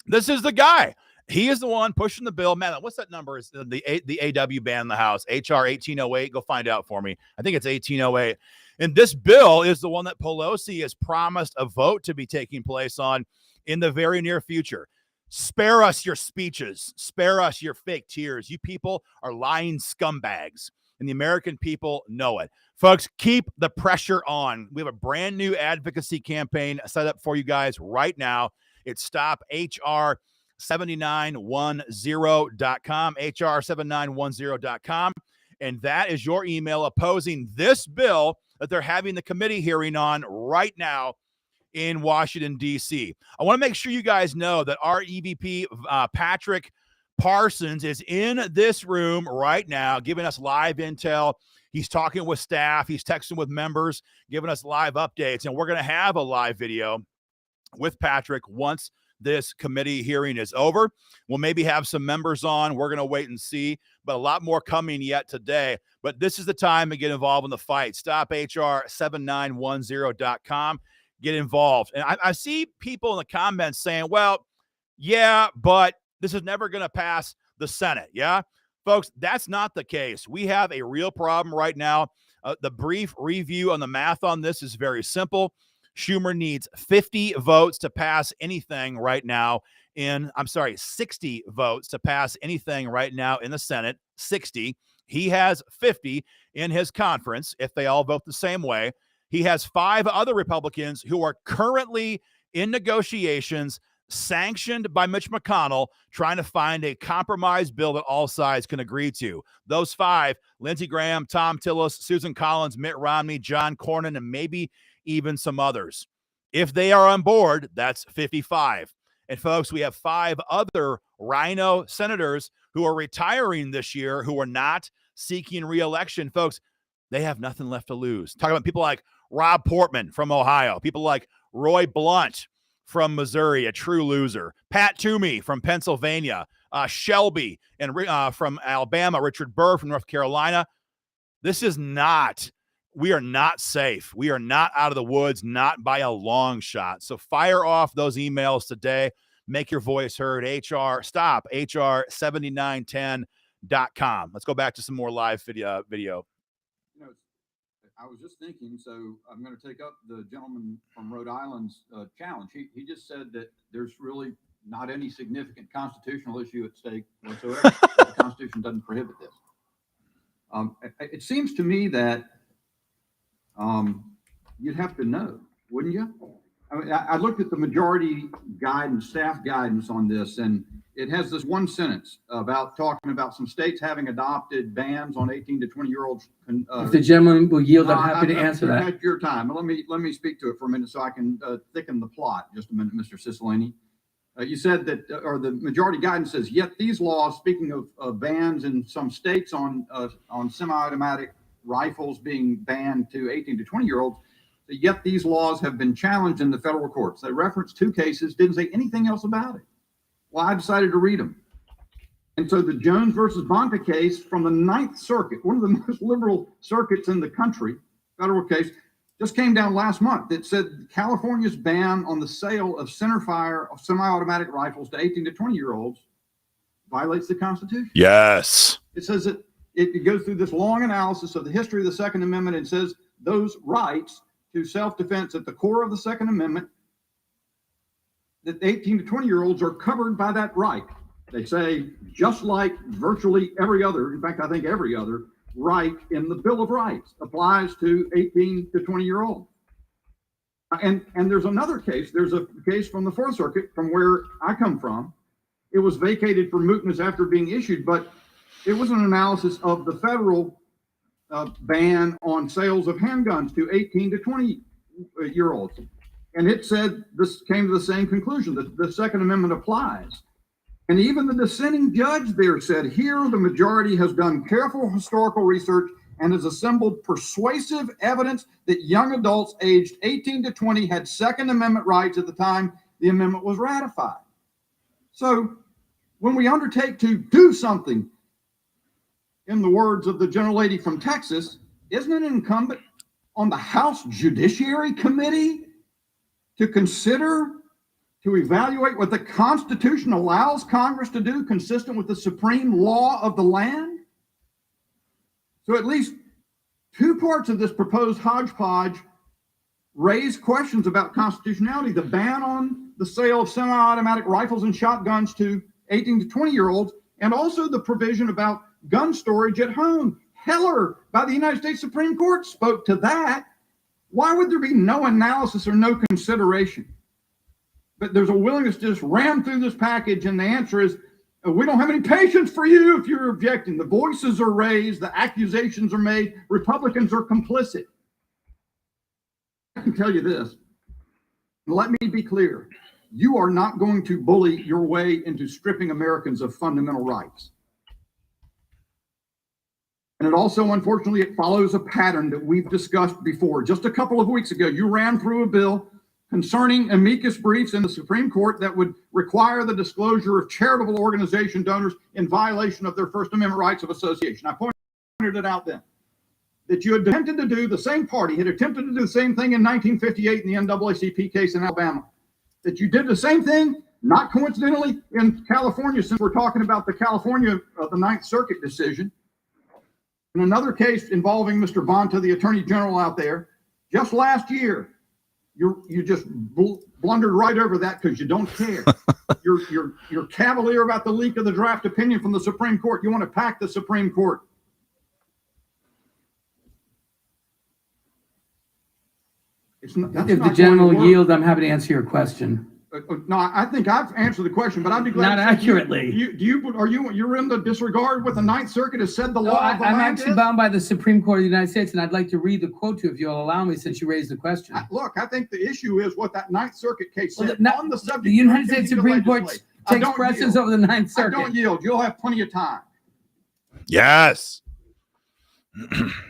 This is the guy. He is the one pushing the bill. Man, what's that number? Is the AW ban in the House? HR 1808. Go find out for me. I think it's 1808. And this bill is the one that Pelosi has promised a vote to be taking place on in the very near future. Spare us your speeches. Spare us your fake tears. You people are lying scumbags, and the American people know it. Folks, keep the pressure on. We have a brand new advocacy campaign set up for you guys right now. It's stophr7910.com, hr7910.com. And that is your email opposing this bill that they're having the committee hearing on right now in Washington, D.C. I want to make sure you guys know that our EVP, Patrick Parsons, is in this room right now, giving us live intel. He's talking with staff. He's texting with members, giving us live updates. And we're going to have a live video with Patrick once this committee hearing is over. We'll maybe have some members on. We're going to wait and see, but a lot more coming yet today. But this is the time to get involved in the fight. StopHR7910.com. Get involved. And I see people in the comments saying, well, yeah, but this is never going to pass the Senate. Yeah, folks, that's not the case. We have a real problem right now. The brief review on the math on this is very simple. Schumer needs 50 votes to pass anything right now 60 votes to pass anything right now in the Senate, 60. He has 50 in his conference if they all vote the same way. He has 5 other Republicans who are currently in negotiations, sanctioned by Mitch McConnell, trying to find a compromise bill that all sides can agree to. Those 5, Lindsey Graham, Tom Tillis, Susan Collins, Mitt Romney, John Cornyn, and maybe even some others. If they are on board, that's 55. And folks, we have 5 other rhino senators who are retiring this year who are not seeking re-election. Folks, they have nothing left to lose. Talk about people like Rob Portman from Ohio, people like Roy Blunt from Missouri, a true loser, Pat Toomey from Pennsylvania, Shelby and from Alabama, Richard Burr from North Carolina. This is not, we are not safe. We are not out of the woods, not by a long shot. So fire off those emails today. Make your voice heard. Stop, HR7910.com. Let's go back to some more live video. You know, I was just thinking, so I'm going to take up the gentleman from Rhode Island's challenge. He just said that there's really not any significant constitutional issue at stake whatsoever. The Constitution doesn't prohibit this. It seems to me that you'd have to know, wouldn't you? I mean, I looked at the majority guidance, staff guidance on this, and it has this one sentence about talking about some states having adopted bans on 18 to 20-year-olds. If the gentleman will yield, I'm happy to answer that. At your time. Let me speak to it for a minute so I can thicken the plot. Just a minute, Mr. Cicilline. You said that, or the majority guidance says, yet these laws, speaking of bans in some states on semi-automatic rifles being banned to 18 to 20-year-olds, yet these laws have been challenged in the federal courts. They referenced 2 cases, didn't say anything else about it. Well, I decided to read them. And so the Jones versus Bonta case from the 9th Circuit, one of the most liberal circuits in the country, federal case, just came down last month. That said California's ban on the sale of centerfire of semi-automatic rifles to 18 to 20-year-olds violates the Constitution. Yes. It says that it goes through this long analysis of the history of the Second Amendment and says those rights to self-defense at the core of the Second Amendment, that 18 to 20-year-olds are covered by that right. They say, just like virtually every other, in fact, I think every other right in the Bill of Rights applies to 18 to 20-year-olds. And there's another case. There's a case from the 4th Circuit from where I come from. It was vacated for mootness after being issued, but it was an analysis of the federal ban on sales of handguns to 18 to 20-year-olds. And it said, this came to the same conclusion, that the Second Amendment applies. And even the dissenting judge there said, here the majority has done careful historical research and has assembled persuasive evidence that young adults aged 18 to 20 had Second Amendment rights at the time the amendment was ratified. So when we undertake to do something, in the words of the gentle lady from Texas, isn't it incumbent on the House Judiciary Committee to consider, to evaluate what the Constitution allows Congress to do consistent with the supreme law of the land? So at least 2 parts of this proposed hodgepodge raise questions about constitutionality. The ban on the sale of semi-automatic rifles and shotguns to 18 to 20-year-olds, and also the provision about gun storage at home. Heller, by the United States Supreme Court, spoke to that. Why would there be no analysis or no consideration? But there's a willingness to just ram through this package, and the answer is, we don't have any patience for you if you're objecting. The voices are raised, the accusations are made, Republicans are complicit. I can tell you this, let me be clear, you are not going to bully your way into stripping Americans of fundamental rights. And it also, unfortunately, it follows a pattern that we've discussed before. Just a couple of weeks ago, you ran through a bill concerning amicus briefs in the Supreme Court that would require the disclosure of charitable organization donors in violation of their First Amendment rights of association. I pointed it out then, that you had attempted to do, the same party had attempted to do the same thing in 1958 in the NAACP case in Alabama. That you did the same thing, not coincidentally, in California, since we're talking about the California, the 9th Circuit decision. In another case involving Mr. Bonta, the Attorney General out there, just last year, you just blundered right over that because you don't care. You're cavalier about the leak of the draft opinion from the Supreme Court. You want to pack the Supreme Court. That's If not the going gentleman to will work. yield, I'm happy to answer your question. No, I think I've answered the question, but I'd be glad. Not to say, accurately. You're in the disregard what the Ninth Circuit has said the No, law of the I'm land actually is? bound by the Supreme Court of the United States, and I'd like to read the quote to you if you'll allow me, since you raised the question. Look, I think the issue is what that Ninth Circuit case Well, said the- on the subject. The United of States refusing to Supreme Court legislate. I takes don't precedence yield. over the Ninth I don't Circuit. yield. You'll have plenty of time. Yes.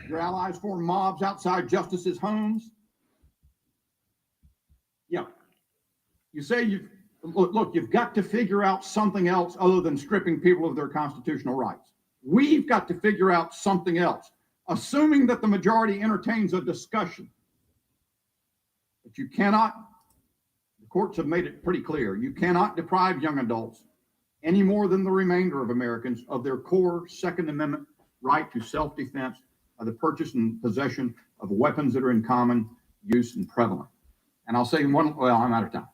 Your allies form mobs outside justices' homes. Yeah. You say look, you've got to figure out something else other than stripping people of their constitutional rights. We've got to figure out something else, assuming that the majority entertains a discussion. But you cannot, the courts have made it pretty clear, you cannot deprive young adults any more than the remainder of Americans of their core Second Amendment right to self-defense by the purchase and possession of weapons that are in common use and prevalent. And I'll say I'm out of time.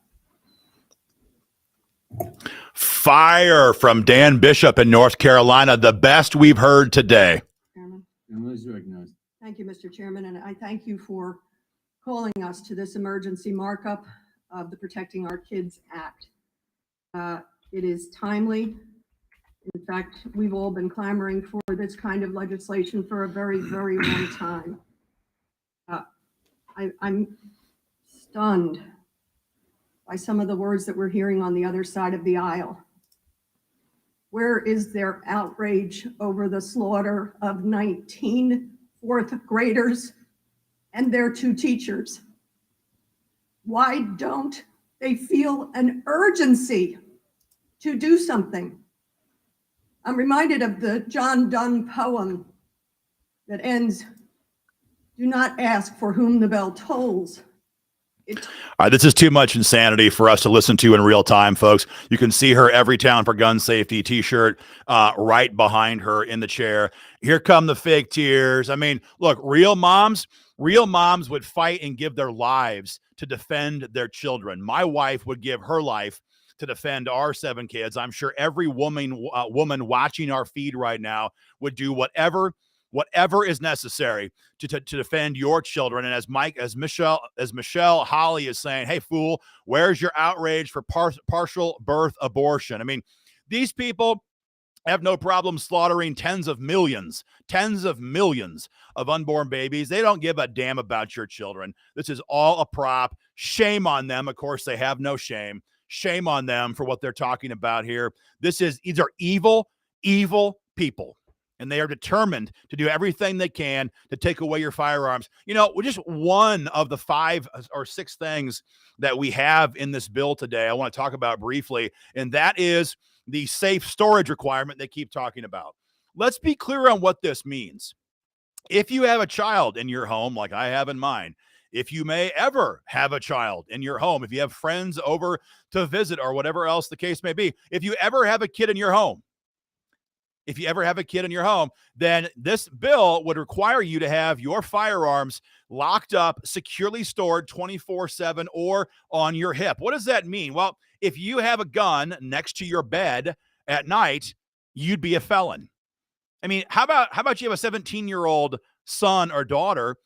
Fire from Dan Bishop in North Carolina, the best we've heard today. Chairman. And Liz recognized. Thank you, Mr. Chairman, and I thank you for calling us to this emergency markup of the Protecting Our Kids Act. It is timely. In fact, we've all been clamoring for this kind of legislation for a very, very long time. I'm stunned by some of the words that we're hearing on the other side of the aisle. Where is their outrage over the slaughter of 19 fourth graders and their 2 teachers? Why don't they feel an urgency to do something? I'm reminded of the John Donne poem that ends, "Do not ask for whom the bell tolls." All right, this is too much insanity for us to listen to in real time, folks. You can see her Every Town for Gun Safety t-shirt right behind her in the chair. Here come the fake tears. I mean, look, real moms would fight and give their lives to defend their children. My wife would give her life to defend our 7 kids. I'm sure every woman watching our feed right now would do whatever is necessary to defend your children. And as Michelle Holly is saying, hey, fool, where's your outrage for partial birth abortion? I mean, these people have no problem slaughtering tens of millions of unborn babies. They don't give a damn about your children. This is all a prop. Shame on them. Of course, they have no shame. Shame on them for what they're talking about here. These are evil people. And they are determined to do everything they can to take away your firearms. You know, we're just one of the 5 or 6 things that we have in this bill today I want to talk about briefly, and that is the safe storage requirement they keep talking about. Let's be clear on what this means. If you have a child in your home, like I have in mine, if you may ever have a child in your home, if you have friends over to visit or whatever else the case may be, if you ever have a kid in your home, then this bill would require you to have your firearms locked up, securely stored 24/7 or on your hip. What does that mean? Well, if you have a gun next to your bed at night, you'd be a felon. I mean, how about you have a 17-year-old son or daughter?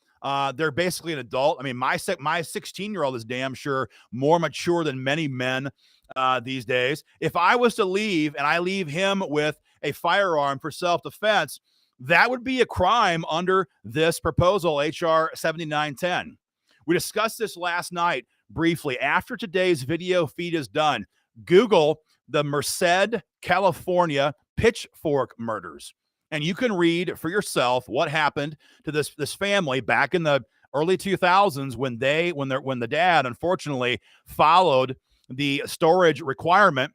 They're basically an adult. I mean, my 16-year-old is damn sure more mature than many men these days. If I was to leave and I leave him with a firearm for self-defense, that would be a crime under this proposal, HR 7910. We discussed this last night briefly. After today's video feed is done, Google the Merced, California pitchfork murders, and you can read for yourself what happened to this family back in the early 2000s when the dad unfortunately followed the storage requirement.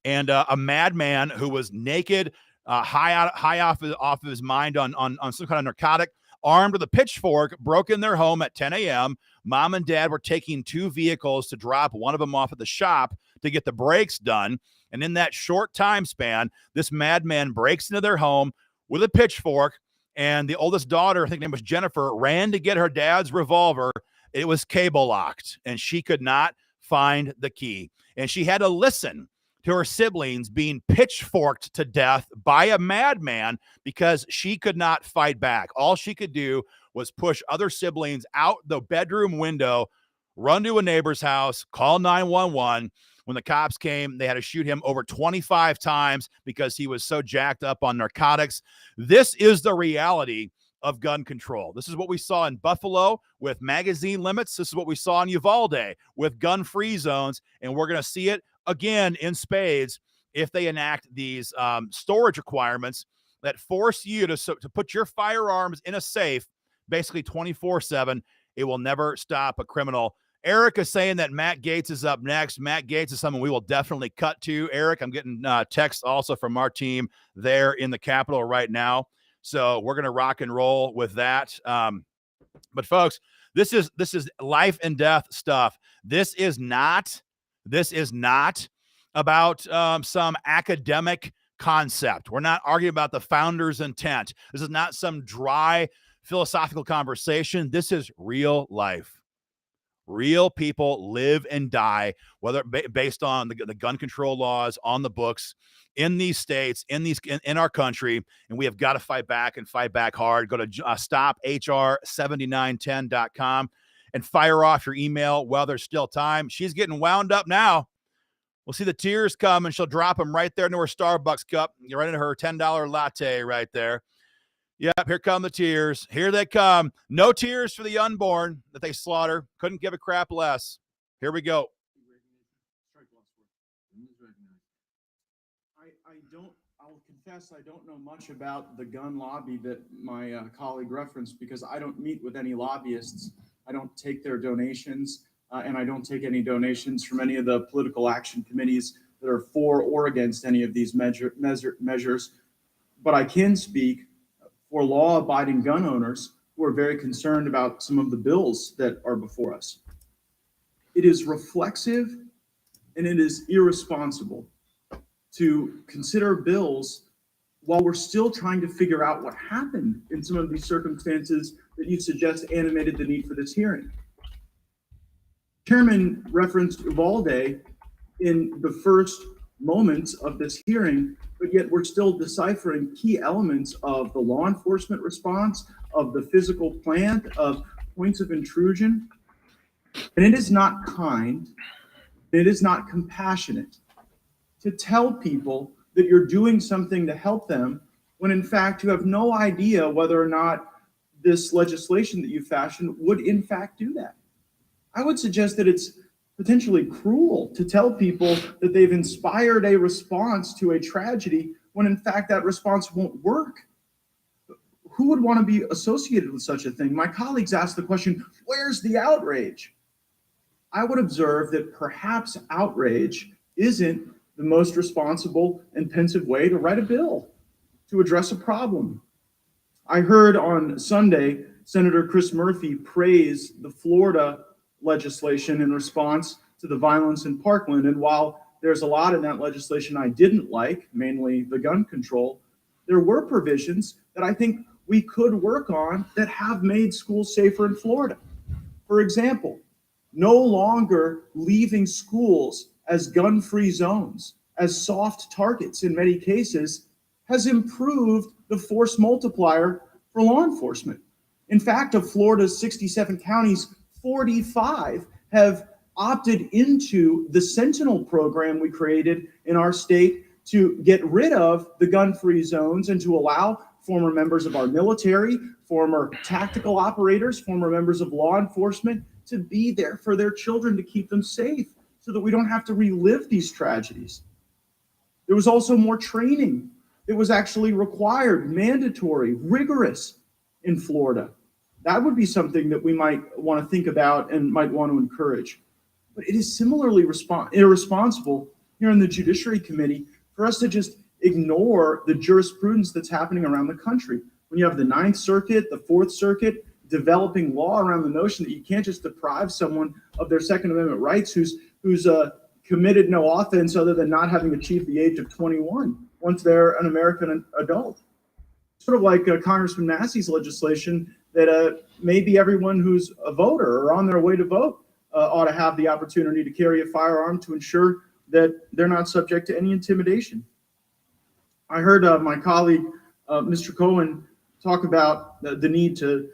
And a madman who was naked, high off of his mind on some kind of narcotic, armed with a pitchfork, broke in their home at 10 a.m. Mom and dad were taking 2 vehicles to drop one of them off at the shop to get the brakes done. And in that short time span, this madman breaks into their home with a pitchfork. And the oldest daughter, I think her name was Jennifer, ran to get her dad's revolver. It was cable locked, and she could not find the key. And she had to listen to her siblings being pitchforked to death by a madman because she could not fight back. All she could do was push other siblings out the bedroom window, run to a neighbor's house, call 911. When the cops came, they had to shoot him over 25 times because he was so jacked up on narcotics. This is the reality of gun control. This is what we saw in Buffalo with magazine limits. This is what we saw in Uvalde with gun-free zones, and we're going to see it again in spades if they enact these storage requirements that force you to put your firearms in a safe basically 24/7. It will never stop a criminal. Eric is saying that Matt Gaetz is up next. Matt Gaetz is someone we will definitely cut to. Eric, I'm getting texts also from our team there in the Capitol right now. So we're going to rock and roll with that. But folks, this is life and death stuff. This is not about some academic concept. We're not arguing about the founder's intent. This is not some dry philosophical conversation. This is real life. Real people live and die, whether based on the gun control laws on the books in these states, in our country, and we have got to fight back and fight back hard. Go to stophr7910.com and fire off your email while there's still time. She's getting wound up now. We'll see the tears come, and she'll drop them right there into her Starbucks cup. You're right into her $10 latte right there. Yep, here come the tears. Here they come. No tears for the unborn that they slaughter. Couldn't give a crap less. Here we go. I'll confess I don't know much about the gun lobby that my colleague referenced because I don't meet with any lobbyists. I don't take their donations, and I don't take any donations from any of the political action committees that are for or against any of these measures. But I can speak for law-abiding gun owners who are very concerned about some of the bills that are before us. It is reflexive and it is irresponsible to consider bills while we're still trying to figure out what happened in some of these circumstances that you suggest animated the need for this hearing. Chairman referenced Uvalde in the first moments of this hearing, but yet we're still deciphering key elements of the law enforcement response, of the physical plant, of points of intrusion. And it is not kind, it is not compassionate to tell people that you're doing something to help them when in fact you have no idea whether or not this legislation that you fashioned would in fact do that. I would suggest that it's potentially cruel to tell people that they've inspired a response to a tragedy when in fact that response won't work. Who would want to be associated with such a thing? My colleagues asked the question, where's the outrage? I would observe that perhaps outrage isn't the most responsible and pensive way to write a bill to address a problem. I heard on Sunday, Senator Chris Murphy praise the Florida legislation in response to the violence in Parkland. And while there's a lot in that legislation I didn't like, mainly the gun control, there were provisions that I think we could work on that have made schools safer in Florida. For example, no longer leaving schools as gun-free zones, as soft targets in many cases, has improved the force multiplier for law enforcement. In fact, of Florida's 67 counties, 45 have opted into the Sentinel program we created in our state to get rid of the gun-free zones and to allow former members of our military, former tactical operators, former members of law enforcement to be there for their children to keep them safe so that we don't have to relive these tragedies. There was also more training. It was actually required, mandatory, rigorous in Florida. That would be something that we might want to think about and might want to encourage. But it is similarly irresponsible here in the Judiciary Committee for us to just ignore the jurisprudence that's happening around the country. When you have the Ninth Circuit, the Fourth Circuit, developing law around the notion that you can't just deprive someone of their Second Amendment rights who's committed no offense other than not having achieved the age of 21 once they're an American adult. Sort of like Congressman Massey's legislation that maybe everyone who's a voter or on their way to vote ought to have the opportunity to carry a firearm to ensure that they're not subject to any intimidation. I heard my colleague, Mr. Cohen, talk about the need to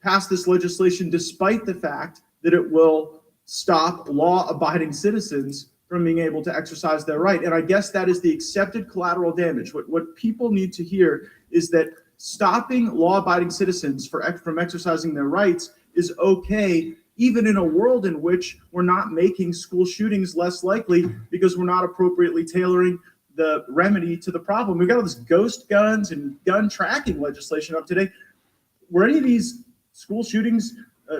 pass this legislation despite the fact that it will stop law-abiding citizens from being able to exercise their right. And I guess that is the accepted collateral damage. What people need to hear is that stopping law-abiding citizens from exercising their rights is okay, even in a world in which we're not making school shootings less likely because we're not appropriately tailoring the remedy to the problem. We've got all this ghost guns and gun tracking legislation up today. Were any of these school shootings,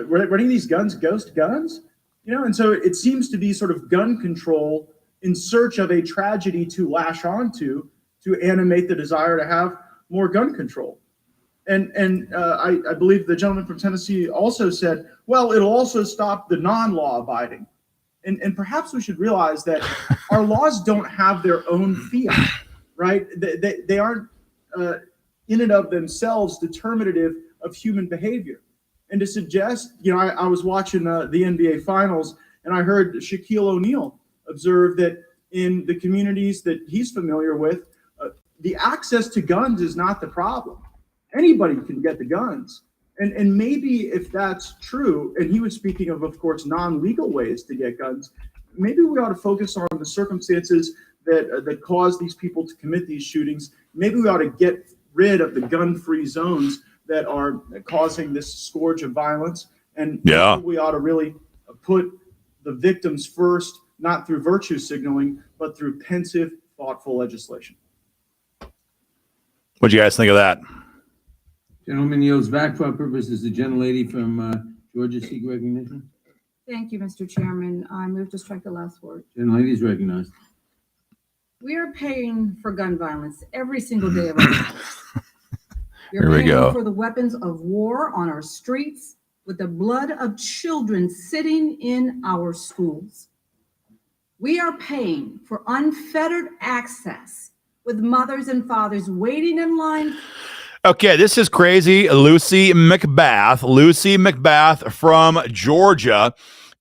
were any of these guns ghost guns? You know, and so it seems to be sort of gun control in search of a tragedy to lash onto to animate the desire to have more gun control. And I believe the gentleman from Tennessee also said, well, it'll also stop the non-law abiding. And perhaps we should realize that our laws don't have their own fiat, right? They aren't in and of themselves determinative of human behavior. And to suggest, you know, I was watching the NBA Finals, and I heard Shaquille O'Neal observe that in the communities that he's familiar with, the access to guns is not the problem. Anybody can get the guns. And maybe if that's true, and he was speaking of course, non-legal ways to get guns, maybe we ought to focus on the circumstances that cause these people to commit these shootings. Maybe we ought to get rid of the gun-free zones that are causing this scourge of violence. And we ought to really put the victims first, not through virtue signaling, but through pensive, thoughtful legislation. What do you guys think of that? Gentleman yields back for our purposes. The gentlelady from Georgia seek recognition. Thank you, Mr. Chairman. I move to strike the last word. Gentlelady is recognized. We are paying for gun violence every single day of our lives. Here we go. For the weapons of war on our streets, with the blood of children sitting in our schools. We are paying for unfettered access, with mothers and fathers waiting in line. Okay, this is crazy. Lucy McBath from Georgia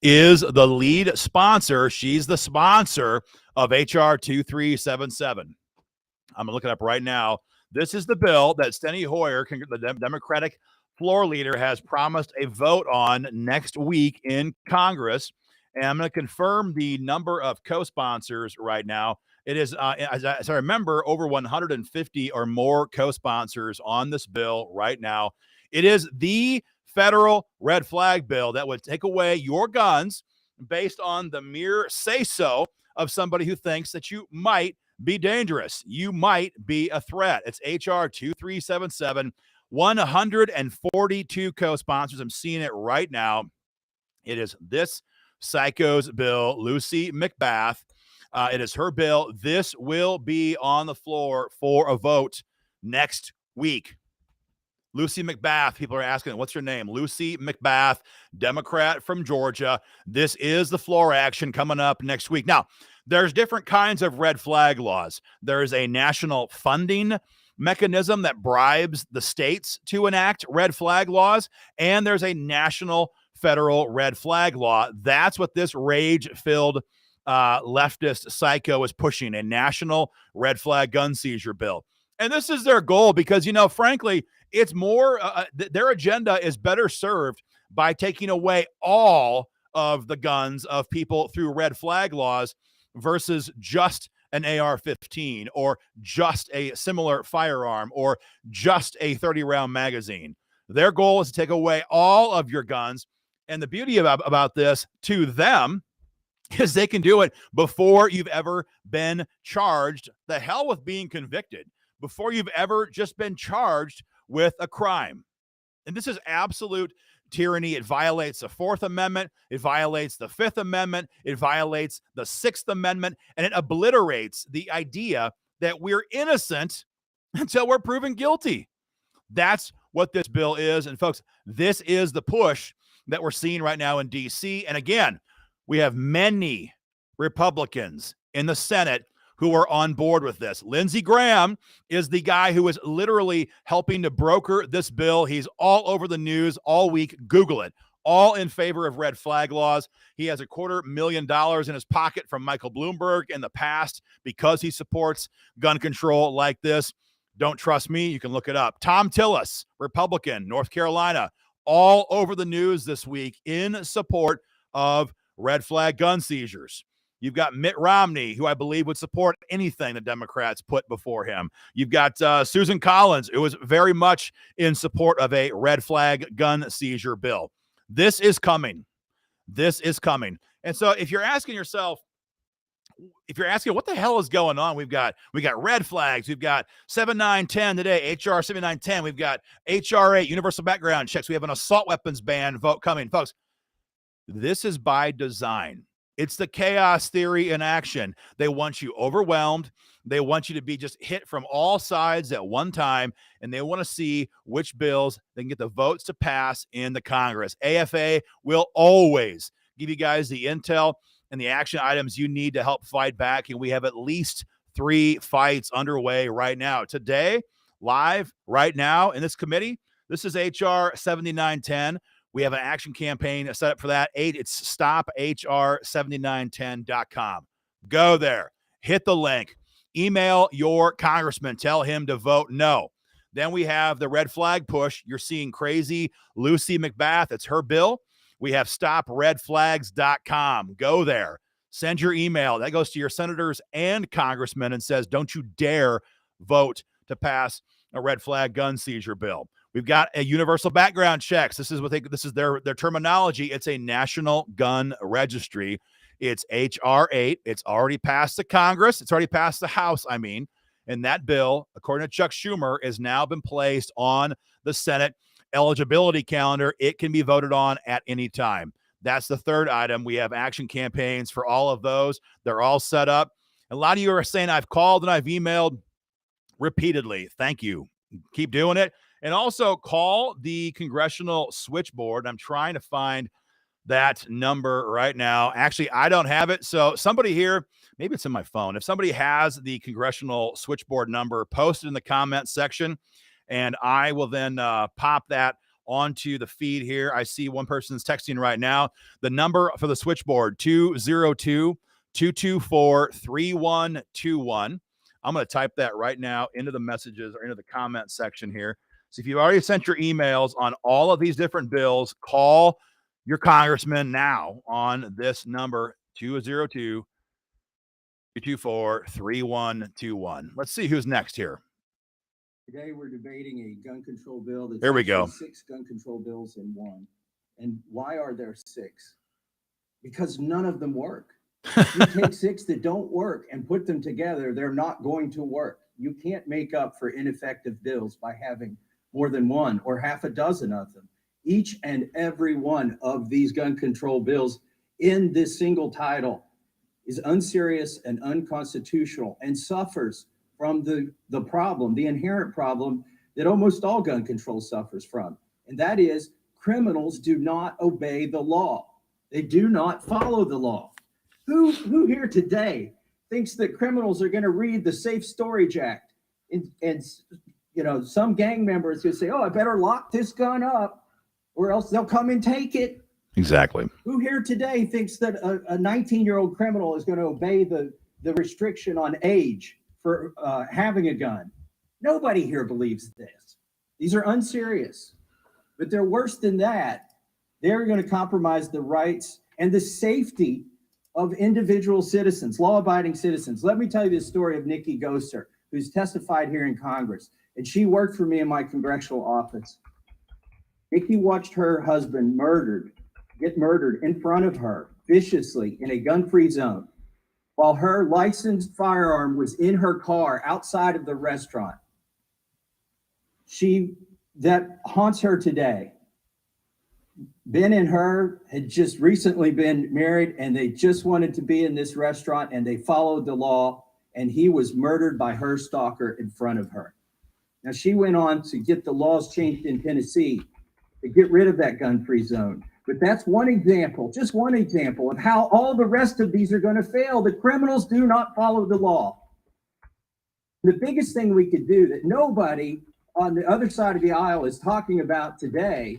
is the lead sponsor. She's the sponsor of HR 2377. I'm going to look it up right now. This is the bill that Steny Hoyer, the Democratic floor leader, has promised a vote on next week in Congress. And I'm going to confirm the number of co-sponsors right now. It is, as I remember, over 150 or more co-sponsors on this bill right now. It is the federal red flag bill that would take away your guns based on the mere say-so of somebody who thinks that you might be dangerous. You might be a threat. It's HR 2377, 142 co-sponsors. I'm seeing it right now. It is this psycho's bill, Lucy McBath. It is her bill. This will be on the floor for a vote next week. Lucy McBath, people are asking, what's her name? Lucy McBath, Democrat from Georgia. This is the floor action coming up next week. Now, there's different kinds of red flag laws. There's a national funding mechanism that bribes the states to enact red flag laws, and there's a national federal red flag law. That's what this rage-filled leftist psycho is pushing, a national red flag gun seizure bill. And this is their goal because, you know, frankly, it's more, their agenda is better served by taking away all of the guns of people through red flag laws versus just an AR-15 or just a similar firearm or just a 30-round magazine. Their goal is to take away all of your guns. And the beauty about this to them is they can do it before you've ever been charged. The hell with being convicted. Before you've ever just been charged with a crime. And this is absolute tyranny. It violates the Fourth Amendment. It violates the Fifth Amendment. It violates the Sixth Amendment. And it obliterates the idea that we're innocent until we're proven guilty. That's what this bill is. And folks, this is the push that we're seeing right now in D.C. And again, we have many Republicans in the Senate who are on board with this. Lindsey Graham is the guy who is literally helping to broker this bill. He's all over the news all week. Google it. All in favor of red flag laws. He has $250,000 in his pocket from Michael Bloomberg in the past because he supports gun control like this. Don't trust me? You can look it up. Tom Tillis, Republican, North Carolina, all over the news this week in support of red flag gun seizures. You've got Mitt Romney, who I believe would support anything the Democrats put before him. You've got Susan Collins, who was very much in support of a red flag gun seizure bill. This is coming. This is coming. And so if you're asking yourself, what the hell is going on? We got red flags. We've got 7910 today, HR 7910. We've got HR 8, universal background checks. We have an assault weapons ban vote coming. Folks, this is by design. It's the chaos theory in action. They want you overwhelmed. They want you to be just hit from all sides at one time, and they want to see which bills they can get the votes to pass in the Congress. AFA will always give you guys the intel and the action items you need to help fight back, and we have at least 3 fights underway right now. Today, live right now in this committee, this is HR 7910. We have an action campaign set up for that. It's stophr7910.com. Go there. Hit the link. Email your congressman. Tell him to vote no. Then we have the red flag push. You're seeing crazy Lucy McBath. It's her bill. We have stopredflags.com. Go there. Send your email. That goes to your senators and congressmen and says, don't you dare vote to pass a red flag gun seizure bill. We've got a universal background checks. This is their terminology. It's a national gun registry. It's HR 8. It's already passed the Congress. It's already passed the House, and that bill, according to Chuck Schumer, has now been placed on the Senate eligibility calendar. It can be voted on at any time. That's the third item. We have action campaigns for all of those. They're all set up. A lot of you are saying I've called and I've emailed repeatedly. Thank you. Keep doing it. And also call the congressional switchboard. I'm trying to find that number right now. Actually, I don't have it. So somebody here, maybe it's in my phone. If somebody has the congressional switchboard number, post it in the comment section, and I will then pop that onto the feed here. I see one person's texting right now. The number for the switchboard, 202-224-3121. I'm going to type that right now into the messages or into the comment section here. So if you've already sent your emails on all of these different bills, call your congressman now on this number, 202-224-3121. Let's see who's next here. Today, we're debating a gun control bill. That's Here we go. 6 gun control bills in one. And why are there 6? Because none of them work. You take 6 that don't work and put them together, they're not going to work. You can't make up for ineffective bills by having more than one or half a dozen of them. Each and every one of these gun control bills in this single title is unserious and unconstitutional and suffers from the problem, the inherent problem that almost all gun control suffers from. And that is criminals do not obey the law. They do not follow the law. Who here today thinks that criminals are going to read the Safe Storage Act and some gang members will say, oh, I better lock this gun up or else they'll come and take it. Exactly. Who here today thinks that a 19-year-old criminal is going to obey the restriction on age for having a gun? Nobody here believes this. These are unserious, but they're worse than that. They're going to compromise the rights and the safety of individual citizens, law-abiding citizens. Let me tell you the story of Nikki Gosser, who's testified here in Congress, and she worked for me in my congressional office. Nikki watched her husband get murdered in front of her viciously in a gun-free zone while her licensed firearm was in her car outside of the restaurant. That haunts her today. Ben and her had just recently been married and they just wanted to be in this restaurant and they followed the law, and he was murdered by her stalker in front of her. Now, she went on to get the laws changed in Tennessee to get rid of that gun-free zone. But that's one example, just one example of how all the rest of these are going to fail. The criminals do not follow the law. The biggest thing we could do that nobody on the other side of the aisle is talking about today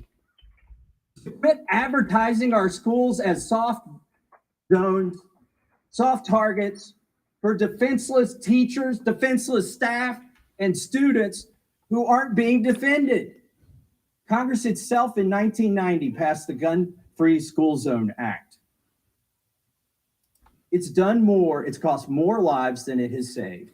is quit advertising our schools as soft zones, soft targets for defenseless teachers, defenseless staff, and students who aren't being defended. Congress itself in 1990 passed the Gun-Free School Zone Act. It's done more, it's cost more lives than it has saved.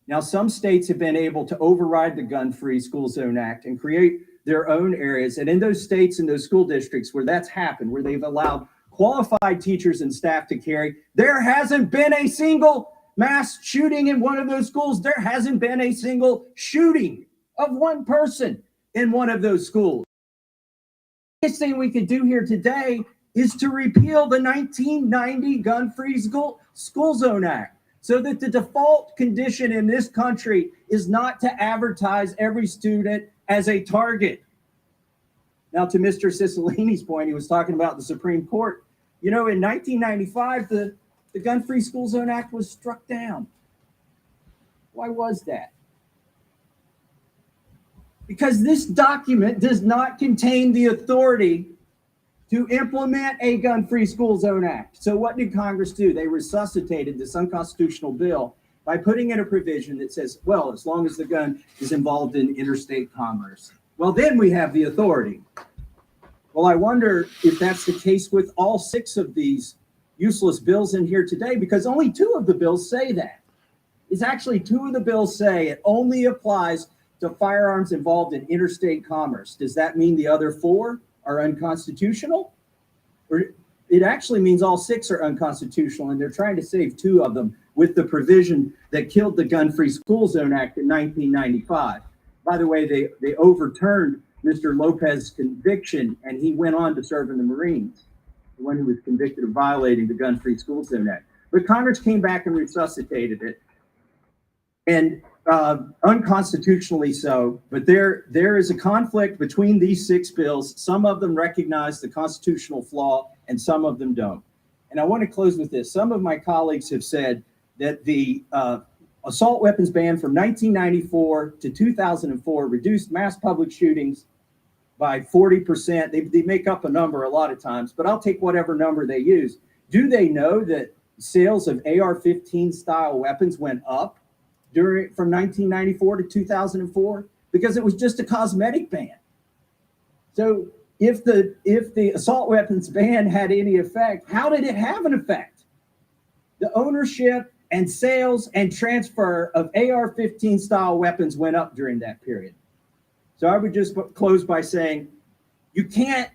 Now, some states have been able to override the Gun-Free School Zone Act and create their own areas. And in those states and those school districts where that's happened, where they've allowed qualified teachers and staff to carry, there hasn't been a single mass shooting in one of those schools. There hasn't been a single shooting of one person in one of those schools. The biggest thing we could do here today is to repeal the 1990 Gun-Free School Zone Act so that the default condition in this country is not to advertise every student as a target. Now, to Mr. Cicilline's point, he was talking about the Supreme Court. You know, in 1995, the Gun-Free School Zone Act was struck down. Why was that? Because this document does not contain the authority to implement a Gun-Free School Zone Act. So what did Congress do? They resuscitated this unconstitutional bill by putting in a provision that says, well, as long as the gun is involved in interstate commerce, well, then we have the authority. Well, I wonder if that's the case with all 6 of these useless bills in here today, because only 2 of the bills say that. It's actually 2 of the bills say it only applies to firearms involved in interstate commerce. Does that mean the other 4 are unconstitutional? Or it actually means all 6 are unconstitutional, and they're trying to save 2 of them with the provision that killed the Gun-Free School Zone Act in 1995. By the way, they overturned Mr. Lopez's conviction, and he went on to serve in the Marines, the one who was convicted of violating the Gun-Free School Zone Act. But Congress came back and resuscitated it, and unconstitutionally so. But there is a conflict between these 6 bills. Some of them recognize the constitutional flaw, and some of them don't. And I want to close with this. Some of my colleagues have said that the assault weapons ban from 1994 to 2004 reduced mass public shootings by 40%. They make up a number a lot of times, but I'll take whatever number they use. Do they know that sales of AR-15 style weapons went up from 1994 to 2004? Because it was just a cosmetic ban. So if the assault weapons ban had any effect, how did it have an effect? The ownership and sales and transfer of AR-15 style weapons went up during that period. So I would just close by saying, you can't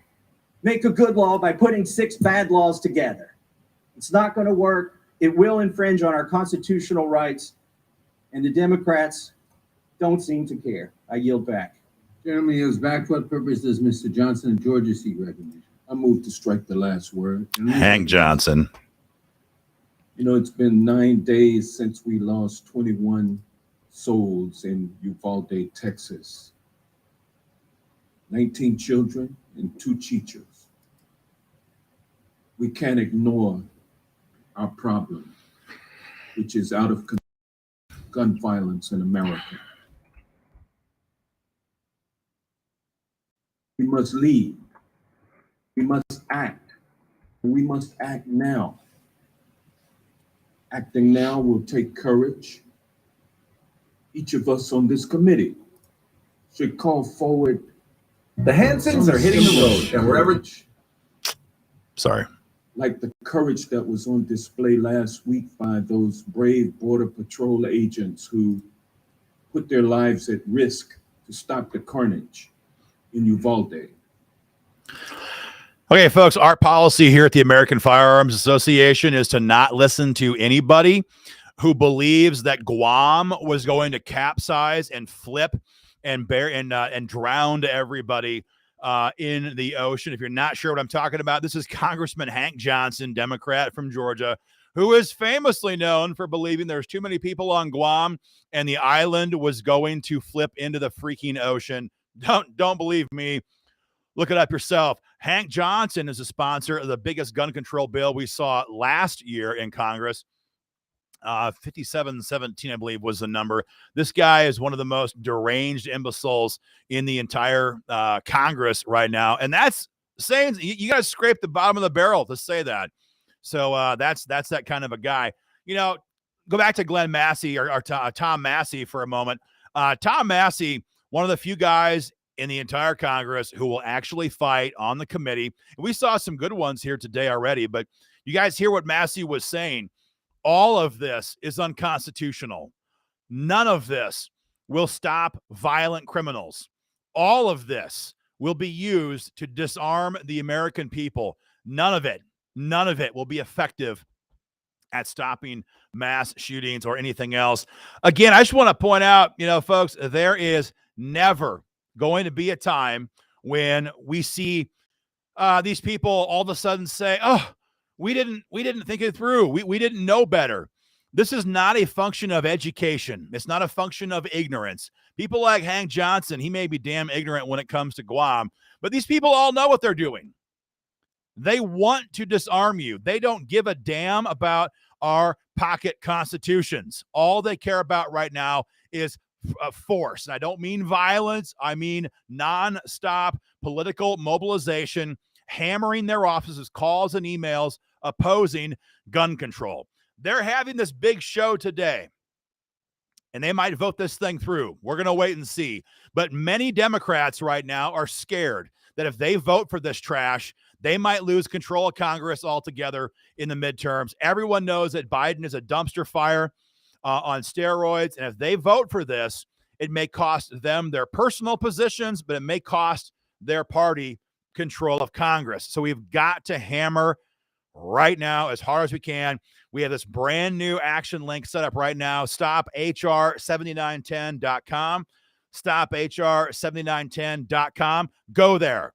make a good law by putting 6 bad laws together. It's not going to work. It will infringe on our constitutional rights, and the Democrats don't seem to care. I yield back. Gentleman yields back. For what purpose does Mr. Johnson of Georgia seek recognition? I move to strike the last word. Hank Johnson. You know, it's been 9 days since we lost 21 souls in Uvalde, Texas. 19 children and 2 teachers. We can't ignore our problem, which is out of control, gun violence in America. We must lead. We must act. And we must act now. Acting now will take courage. Each of us on this committee should call forward. The Hansons are hitting the road, and wherever. Sorry. Like the courage that was on display last week by those brave Border Patrol agents who put their lives at risk to stop the carnage in Uvalde. Okay, folks, our policy here at the American Firearms Association is to not listen to anybody who believes that Guam was going to capsize and flip and drown everybody in the ocean. If you're not sure what I'm talking about, this is Congressman Hank Johnson, Democrat from Georgia, who is famously known for believing there's too many people on Guam and the island was going to flip into the freaking ocean. Don't believe me. Look it up yourself. Hank Johnson is a sponsor of the biggest gun control bill we saw last year in Congress. 5717, I believe, was the number. This guy is one of the most deranged imbeciles in the entire Congress right now. And that's saying you got to scrape the bottom of the barrel to say that. So that's that kind of a guy. You know, go back to Glenn Massey or Tom Massey for a moment. Tom Massey, one of the few guys in the entire Congress who will actually fight on the committee. We saw some good ones here today already, but you guys hear what Massey was saying. All of this is unconstitutional. None of this will stop violent criminals. All of this will be used to disarm the American people. None of it will be effective at stopping mass shootings or anything else. Again, I just want to point out, folks, there is never going to be a time when we see these people all of a sudden say, oh, we didn't think it through. We didn't know better. This is not a function of education. It's not a function of ignorance. People like Hank Johnson, he may be damn ignorant when it comes to Guam, but these people all know what they're doing. They want to disarm you. They don't give a damn about our pocket constitutions. All they care about right now is force. And I don't mean violence. I mean nonstop political mobilization, hammering their offices, calls and emails, opposing gun control. They're having this big show today, and they might vote this thing through. We're going to wait and see. But many Democrats right now are scared that if they vote for this trash, they might lose control of Congress altogether in the midterms. Everyone knows that Biden is a dumpster fire on steroids, and if they vote for this, it may cost them their personal positions, but it may cost their party control of Congress. So we've got to hammer right now as hard as we can. We have this brand new action link set up right now. StopHR7910.com. StopHR7910.com. Go there.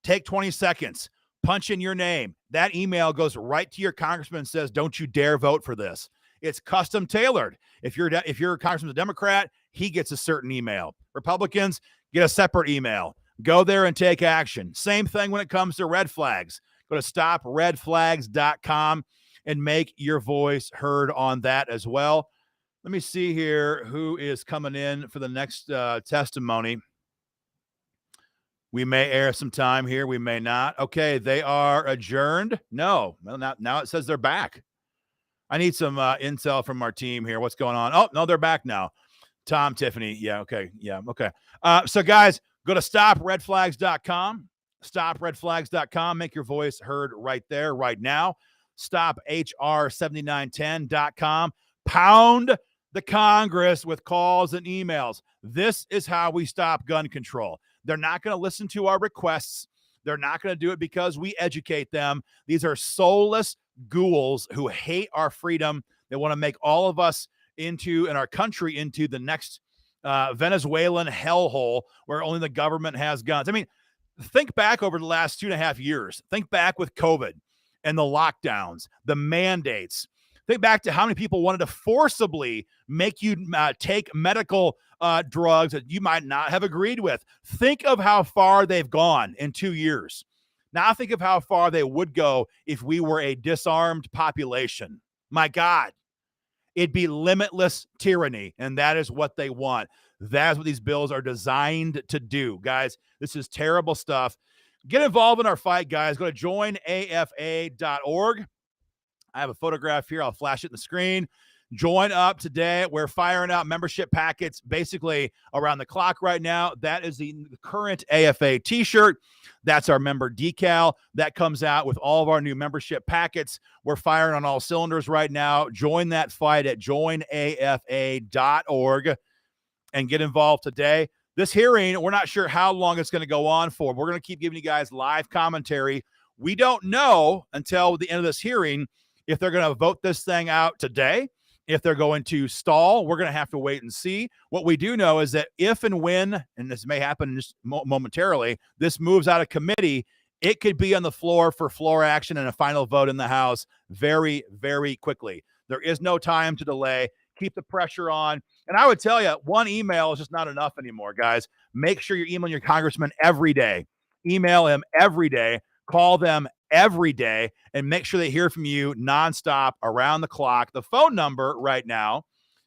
Take 20 seconds. Punch in your name. That email goes right to your congressman and says, don't you dare vote for this. It's custom tailored. If you're a congressman, a Democrat, he gets a certain email. Republicans get a separate email. Go there and take action. Same thing when it comes to red flags. Go to stopredflags.com and make your voice heard on that as well. Let me see here who is coming in for the next testimony. We may air some time here. We may not. Okay, they are adjourned. No, now it says they're back. I need some intel from our team here. What's going on? Oh, no, they're back now. Tom, Tiffany. Yeah, okay. So, guys, go to stopredflags.com. StopRedFlags.com. Make your voice heard right there, right now. StopHR7910.com. Pound the Congress with calls and emails. This is how we stop gun control. They're not going to listen to our requests. They're not going to do it because we educate them. These are soulless ghouls who hate our freedom. They want to make all of us and our country into the next Venezuelan hellhole where only the government has guns. I mean, think back over the last 2.5 years. Think back with COVID and the lockdowns, the mandates. Think back to how many people wanted to forcibly make you take medical drugs that you might not have agreed with. Think of how far they've gone in 2 years. Now think of how far they would go if we were a disarmed population. My God, it'd be limitless tyranny, and that is what they want. That's what these bills are designed to do. Guys, this is terrible stuff. Get involved in our fight, guys. Go to joinafa.org. I have a photograph here. I'll flash it in the screen. Join up today. We're firing out membership packets basically around the clock right now. That is the current AFA t-shirt. That's our member decal. That comes out with all of our new membership packets. We're firing on all cylinders right now. Join that fight at joinafa.org and get involved today. This hearing, we're not sure how long it's going to go on for. We're going to keep giving you guys live commentary. We don't know until the end of this hearing if they're going to vote this thing out today, if they're going to stall. We're going to have to wait and see. What we do know is that if and when, and this may happen just momentarily, this moves out of committee, it could be on the floor for floor action and a final vote in the House very, very quickly. There is no time to delay. Keep the pressure on. And I would tell you, one email is just not enough anymore, guys. Make sure you're emailing your congressman every day. Email him every day. Call them every day and make sure they hear from you nonstop around the clock. The phone number right now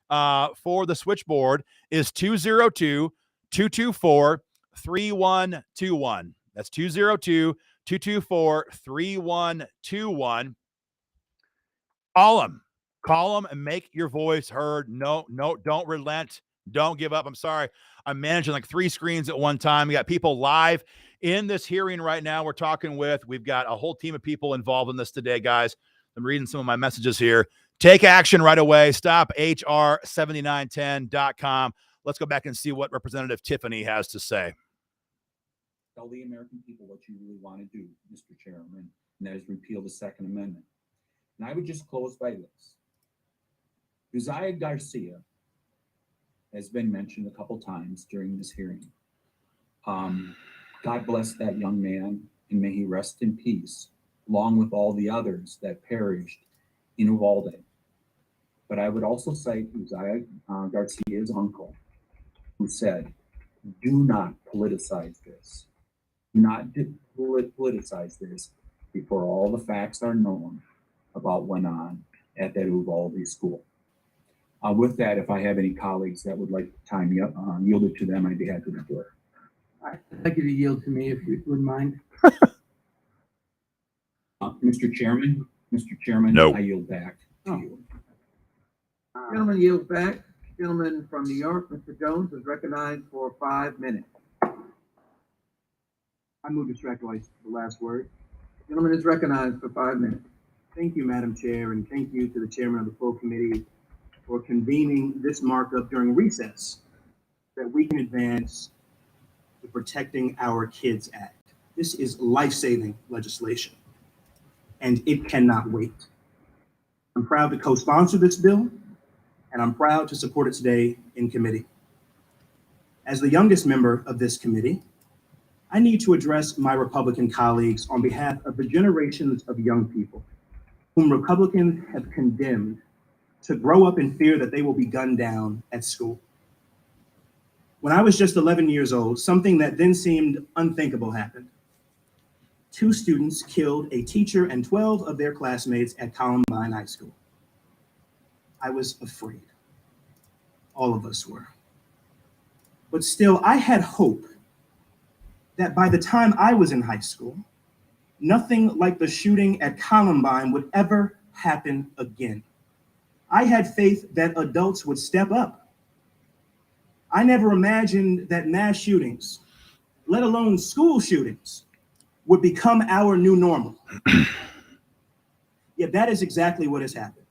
for the switchboard is 202-224-3121. That's 202-224-3121. Call them and make your voice heard. No, don't relent. Don't give up. I'm sorry. I'm managing like 3 screens at one time. We got people live in this hearing right now we've got a whole team of people involved in this today, guys. I'm reading some of my messages here. Take action right away. Stop HR7910.com. Let's go back and see what Representative Tiffany has to say. Tell the American people what you really want to do, Mr. Chairman, and that is repeal the Second Amendment. And I would just close by this. Uzziah Garcia has been mentioned a couple times during this hearing. God bless that young man, and may he rest in peace, along with all the others that perished in Uvalde. But I would also cite Uzziah Garcia's uncle, who said, do not politicize this. Do not politicize this before all the facts are known about what went on at that Uvalde school. With that, if I have any colleagues that would like time yield it to them, I'd be happy to do it. I'd like you to yield to me if you wouldn't mind. Mr. Chairman, No. I yield back to you. Gentleman yields back. Gentleman from New York, Mr. Jones, is recognized for 5 minutes. I move to strike twice, the last word. Gentleman is recognized for 5 minutes. Thank you, Madam Chair, and thank you to the chairman of the full committee for convening this markup during recess that we can advance the Protecting Our Kids Act. This is life-saving legislation, and it cannot wait. I'm proud to co-sponsor this bill, and I'm proud to support it today in committee. As the youngest member of this committee, I need to address my Republican colleagues on behalf of the generations of young people whom Republicans have condemned to grow up in fear that they will be gunned down at school. When I was just 11 years old, something that then seemed unthinkable happened. 2 students killed a teacher and 12 of their classmates at Columbine High School. I was afraid. All of us were. But still, I had hope that by the time I was in high school, nothing like the shooting at Columbine would ever happen again. I had faith that adults would step up. I never imagined that mass shootings, let alone school shootings, would become our new normal. Yet that is exactly what has happened.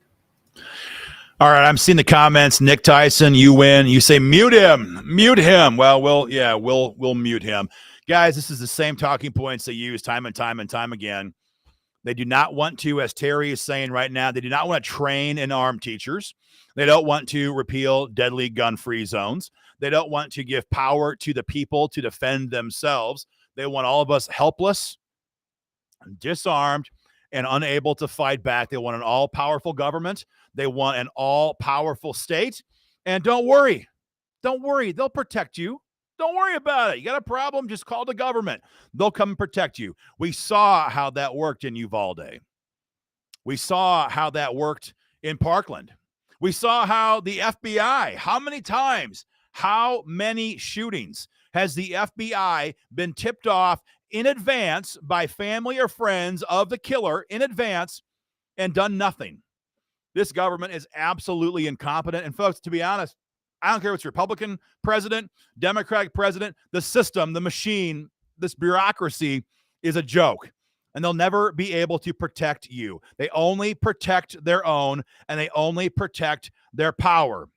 All right, I'm seeing the comments. Nick Tyson, you win. You say mute him. Mute him. Well, we'll mute him. Guys, this is the same talking points they use time and time and time again. They do not want to, as Terry is saying right now, they do not want to train and arm teachers. They don't want to repeal deadly gun-free zones. They don't want to give power to the people to defend themselves. They want all of us helpless, disarmed, and unable to fight back. They want an all-powerful government. They want an all-powerful state. And don't worry. They'll protect you. Don't worry about it. You got a problem, just call the government. They'll come and protect you. We saw how that worked in Uvalde. We saw how that worked in Parkland. We saw how the FBI, how many times, how many shootings has the FBI been tipped off in advance by family or friends of the killer in advance and done nothing? This government is absolutely incompetent. And folks, to be honest, I don't care if it's Republican president, Democratic president, the system, the machine, this bureaucracy is a joke. And they'll never be able to protect you. They only protect their own, and they only protect their power.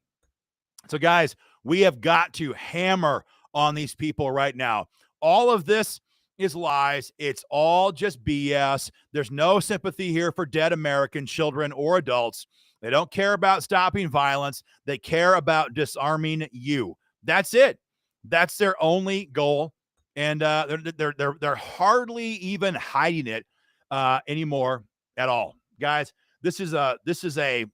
So, guys, we have got to hammer on these people right now. All of this is lies. It's all just BS. There's no sympathy here for dead American children or adults. They don't care about stopping violence. They care about disarming you. That's it. That's their only goal. And they're hardly even hiding it anymore at all. Guys, this is a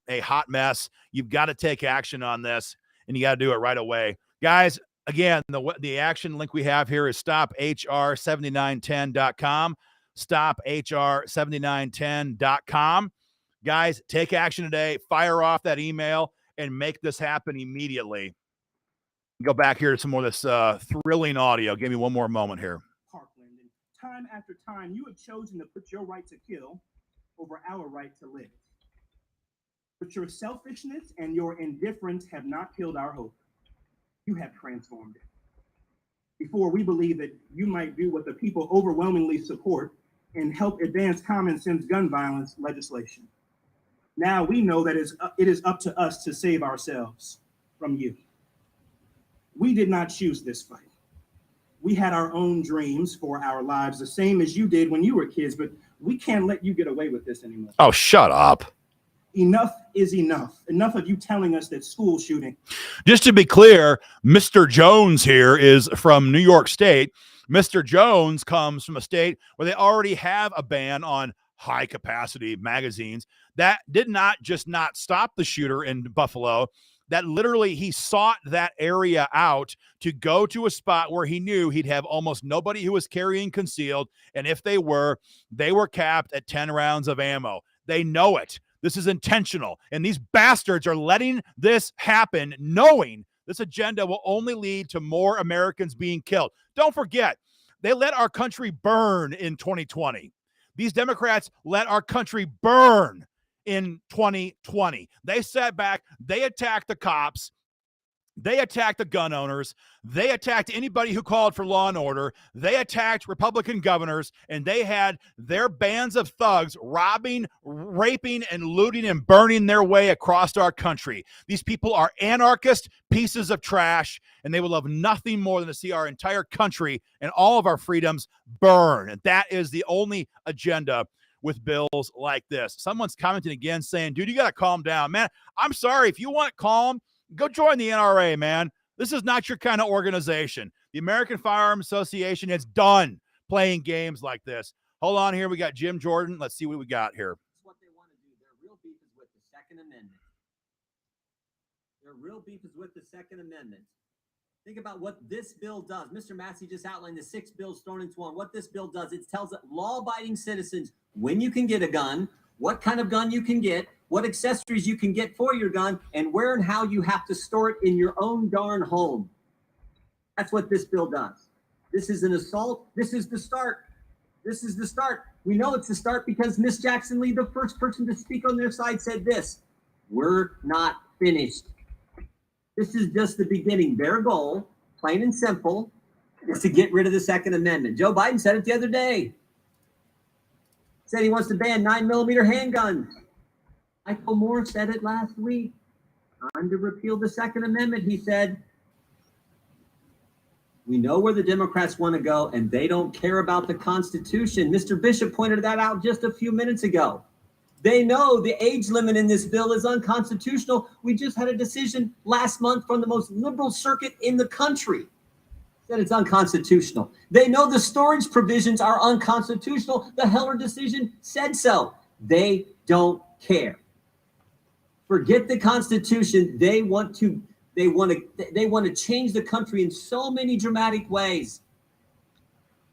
hot mess. You've got to take action on this, and you got to do it right away. Guys, again, the action link we have here is stophr7910.com. Stophr7910.com. Guys, take action today. Fire off that email and make this happen immediately. Go back here to some more of this thrilling audio. Give me one more moment here. Parkland, and time after time, you have chosen to put your right to kill over our right to live. But your selfishness and your indifference have not killed our hope. you have transformed it. Before, we believed that you might do what the people overwhelmingly support and help advance common sense gun violence legislation. Now we know that it is up to us to save ourselves from you. We did not choose this fight. We had our own dreams for our lives, the same as you did when you were kids, but we can't let you get away with this anymore. Oh, shut up. Enough is enough. Enough of you telling us that school shooting. Just to be clear, Mr. Jones here is from New York State. Mr. Jones comes from a state where they already have a ban on high capacity magazines. That did not just not stop the shooter in Buffalo. That literally he sought that area out to go to a spot where he knew he'd have almost nobody who was carrying concealed. And if they were capped at 10 rounds of ammo. They know it. This is intentional. And these bastards are letting this happen, knowing this agenda will only lead to more Americans being killed. Don't forget, they let our country burn in 2020. These Democrats let our country burn in 2020. They sat back, they attacked the cops, they attacked the gun owners, they attacked anybody who called for law and order, they attacked Republican governors, and they had their bands of thugs robbing, raping, and looting and burning their way across our country. These people are anarchist pieces of trash, and they will love nothing more than to see our entire country and all of our freedoms burn. And that is the only agenda with bills like this. Someone's commenting again saying, dude, you got to calm down. Man, I'm sorry. If you want calm, go join the NRA, man. This is not your kind of organization. The American Firearms Association is done playing games like this. Hold on here. We got Jim Jordan. Let's see what we got here. What they want to do. Their real beef is with the Second Amendment. Their real beef is with the Second Amendment. Think about what this bill does. Mr. Massey just outlined the 6 bills thrown into one. What this bill does, it tells law-abiding citizens when you can get a gun, what kind of gun you can get, what accessories you can get for your gun, and where and how you have to store it in your own darn home. That's what this bill does. This is an assault. This is the start. This is the start. We know it's the start because Miss Jackson Lee, the first person to speak on their side, said this: we're not finished. This is just the beginning. Their goal, plain and simple, is to get rid of the Second Amendment. Joe Biden said it the other day. Said he wants to ban 9mm handguns. Michael Moore said it last week. Time to repeal the Second Amendment, he said. We know where the Democrats want to go, and they don't care about the Constitution. Mr. Bishop pointed that out just a few minutes ago. They know the age limit in this bill is unconstitutional. We just had a decision last month from the most liberal circuit in the country that it's unconstitutional. They know the storage provisions are unconstitutional. The Heller decision said so. They don't care. Forget the Constitution. They want to change the country in so many dramatic ways.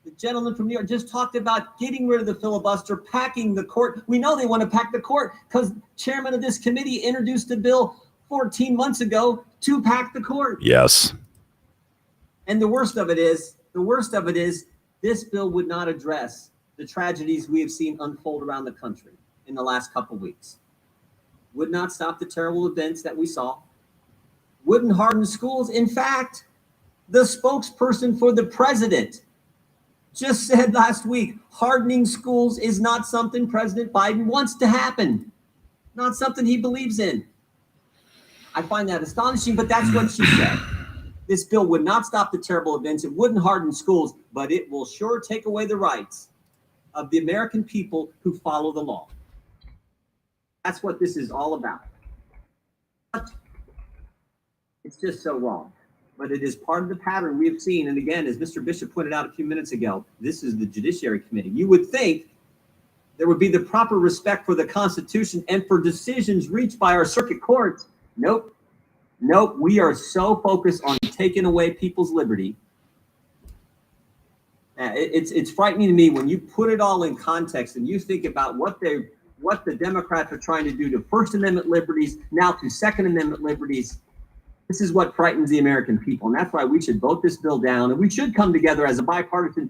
The gentleman from New York just talked about getting rid of the filibuster, packing the court. We know they want to pack the court because chairman of this committee introduced a bill 14 months ago to pack the court. Yes. And the worst of it is, this bill would not address the tragedies we have seen unfold around the country in the last couple of weeks. Would not stop the terrible events that we saw. Wouldn't harden schools. In fact, the spokesperson for the president just said last week, hardening schools is not something President Biden wants to happen. Not something he believes in. I find that astonishing, but that's what she said. This bill would not stop the terrible events. It wouldn't harden schools, but it will sure take away the rights of the American people who follow the law. That's what this is all about. But it's just so wrong. But it is part of the pattern we have seen. And again, as Mr. Bishop pointed out a few minutes ago, this is the Judiciary Committee. You would think there would be the proper respect for the Constitution and for decisions reached by our circuit courts. Nope. We are so focused on taking away people's liberty. It's frightening to me when you put it all in context and you think about what the Democrats are trying to do to First Amendment liberties, now to Second Amendment liberties. This is what frightens the American people, and that's why we should vote this bill down, and we should come together as a bipartisan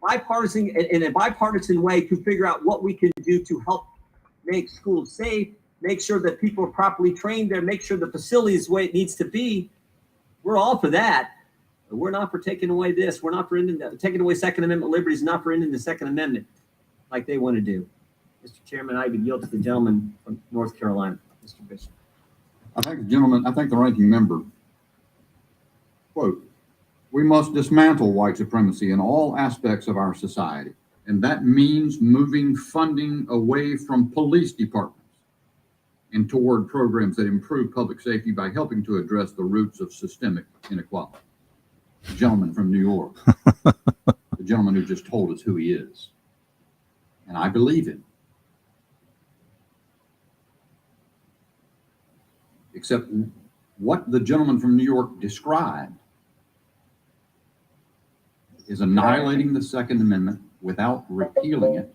in a bipartisan way to figure out what we can do to help make schools safe, make sure that people are properly trained there, make sure the facility is the way it needs to be. We're all for that. But we're not for taking away this. We're not for taking away Second Amendment liberties, not for ending the Second Amendment like they want to do. Mr. Chairman, I would yield to the gentleman from North Carolina, Mr. Bishop. I think the ranking member, quote, "We must dismantle white supremacy in all aspects of our society. And that means moving funding away from police departments and toward programs that improve public safety by helping to address the roots of systemic inequality." The gentleman from New York, the gentleman who just told us who he is. And I believe him. Except what the gentleman from New York described is annihilating the Second Amendment without repealing it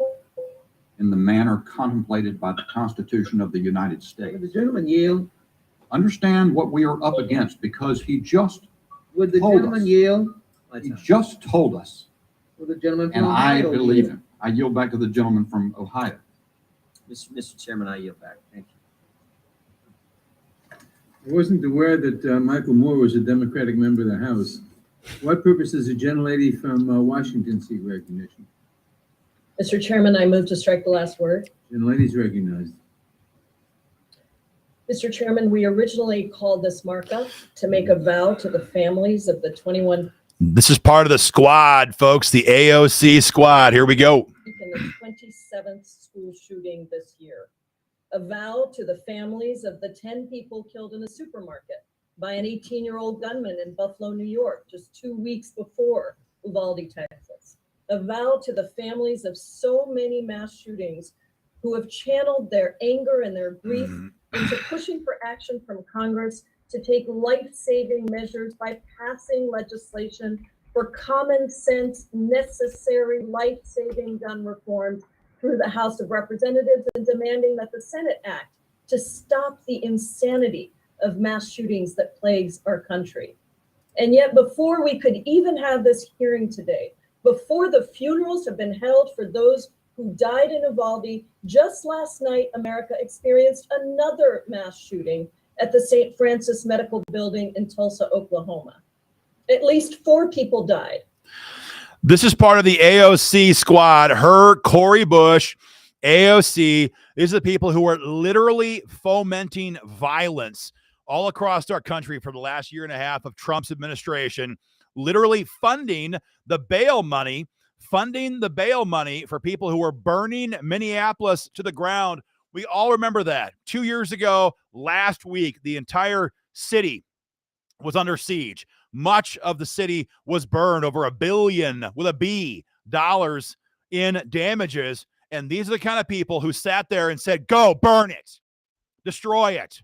in the manner contemplated by the Constitution of the United States. Would the gentleman yield? Understand what we are up against, because he just Would the told gentleman us. yield? He just told us, Would the gentleman from and I Ohio believe yield? him. I yield back to the gentleman from Ohio. Mr. Chairman, I yield back. Thank you. I wasn't aware that Michael Moore was a Democratic member of the House. What purpose does the gentlelady from Washington seek recognition? Mr. Chairman, I move to strike the last word. Gentlelady's recognized. Mr. Chairman, we originally called this markup to make a vow to the families of the 21 This is part of the squad, folks, the AOC squad. Here we go. in the 27th school shooting this year. A vow to the families of the 10 people killed in a supermarket by an 18-year-old gunman in Buffalo, New York, just 2 weeks before Uvalde, Texas. A vow to the families of so many mass shootings who have channeled their anger and their grief into pushing for action from Congress to take life-saving measures by passing legislation for common sense, necessary, life-saving gun reform through the House of Representatives, and demanding that the Senate act to stop the insanity of mass shootings that plagues our country. And yet, before we could even have this hearing today, before the funerals have been held for those who died in Uvalde, just last night, America experienced another mass shooting at the St. Francis Medical Building in Tulsa, Oklahoma. At least 4 people died. This is part of the AOC squad. Her, Cori Bush, AOC. These are the people who are literally fomenting violence all across our country for the last year and a half of Trump's administration, literally funding the bail money for people who are burning Minneapolis to the ground. We all remember that. 2 years ago, last week, the entire city was under siege. Much of the city was burned, over $1 billion with a B dollars in damages. And these are the kind of people who sat there and said, go burn it, destroy it,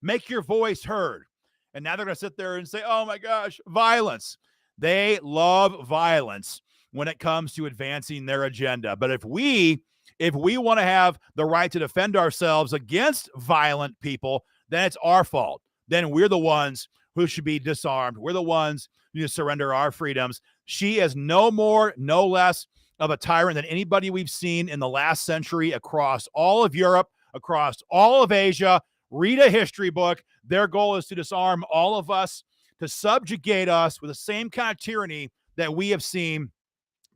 make your voice heard. And now they're going to sit there and say, oh my gosh, violence. They love violence when it comes to advancing their agenda. But if we want to have the right to defend ourselves against violent people, then it's our fault. Then we're the ones who should be disarmed. We're the ones who need to surrender our freedoms. She is no more, no less of a tyrant than anybody we've seen in the last century across all of Europe, across all of Asia. Read a history book. Their goal is to disarm all of us, to subjugate us with the same kind of tyranny that we have seen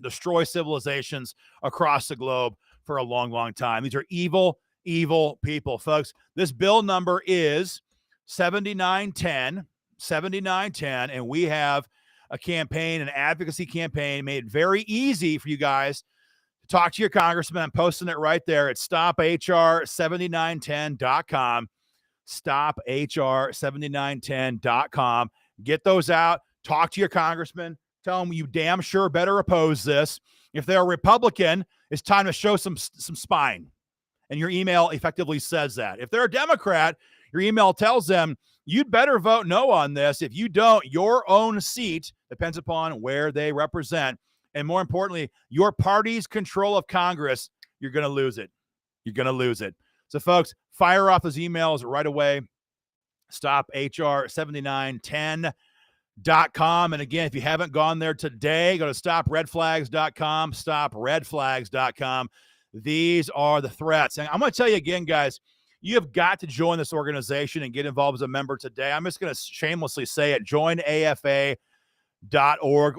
destroy civilizations across the globe for a long, long time. These are evil, evil people, folks. This bill number is 7910, and we have a campaign, an advocacy campaign, made it very easy for you guys to talk to your congressman. I'm posting it right there at stophr7910.com, stophr7910.com. Get those out. Talk to your congressman. Tell them you damn sure better oppose this. If they're a Republican, it's time to show some spine. And your email effectively says that. If they're a Democrat, your email tells them you'd better vote no on this. If you don't, your own seat depends upon where they represent. And more importantly, your party's control of Congress, you're going to lose it. You're going to lose it. So, folks, fire off those emails right away. StopHR7910.com. And again, if you haven't gone there today, go to StopRedFlags.com, StopRedFlags.com. These are the threats. And I'm going to tell you again, guys, You have got to join this organization and get involved as a member today. I'm just going to shamelessly say it. JoinAFA.org.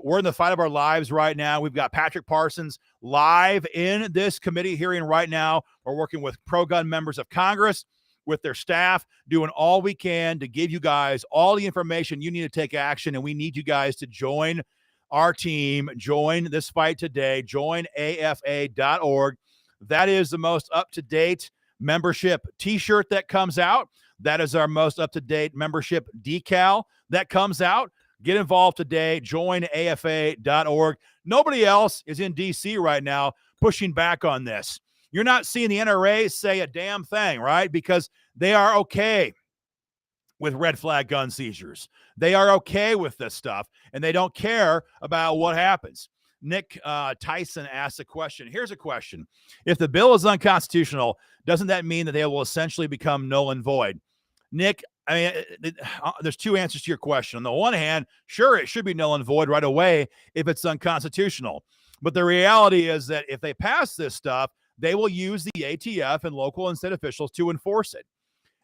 We're in the fight of our lives right now. We've got Patrick Parsons live in this committee hearing right now. We're working with pro-gun members of Congress, with their staff, doing all we can to give you guys all the information you need to take action. And we need you guys to join our team, join this fight today, joinafa.org. That is the most up-to-date membership t-shirt that comes out. That is our most up-to-date membership decal that comes out. Get involved today. JoinAFA.org. Nobody else is in D.C. right now pushing back on this. You're not seeing the NRA say a damn thing, right? Because they are okay with red flag gun seizures. They are okay with this stuff, and they don't care about what happens. Nick Tyson asked a question. Here's a question. If the bill is unconstitutional, doesn't that mean that they will essentially become null and void? Nick, I mean, there's two answers to your question. On the one hand, sure, it should be null and void right away if it's unconstitutional. But the reality is that if they pass this stuff, they will use the ATF and local and state officials to enforce it.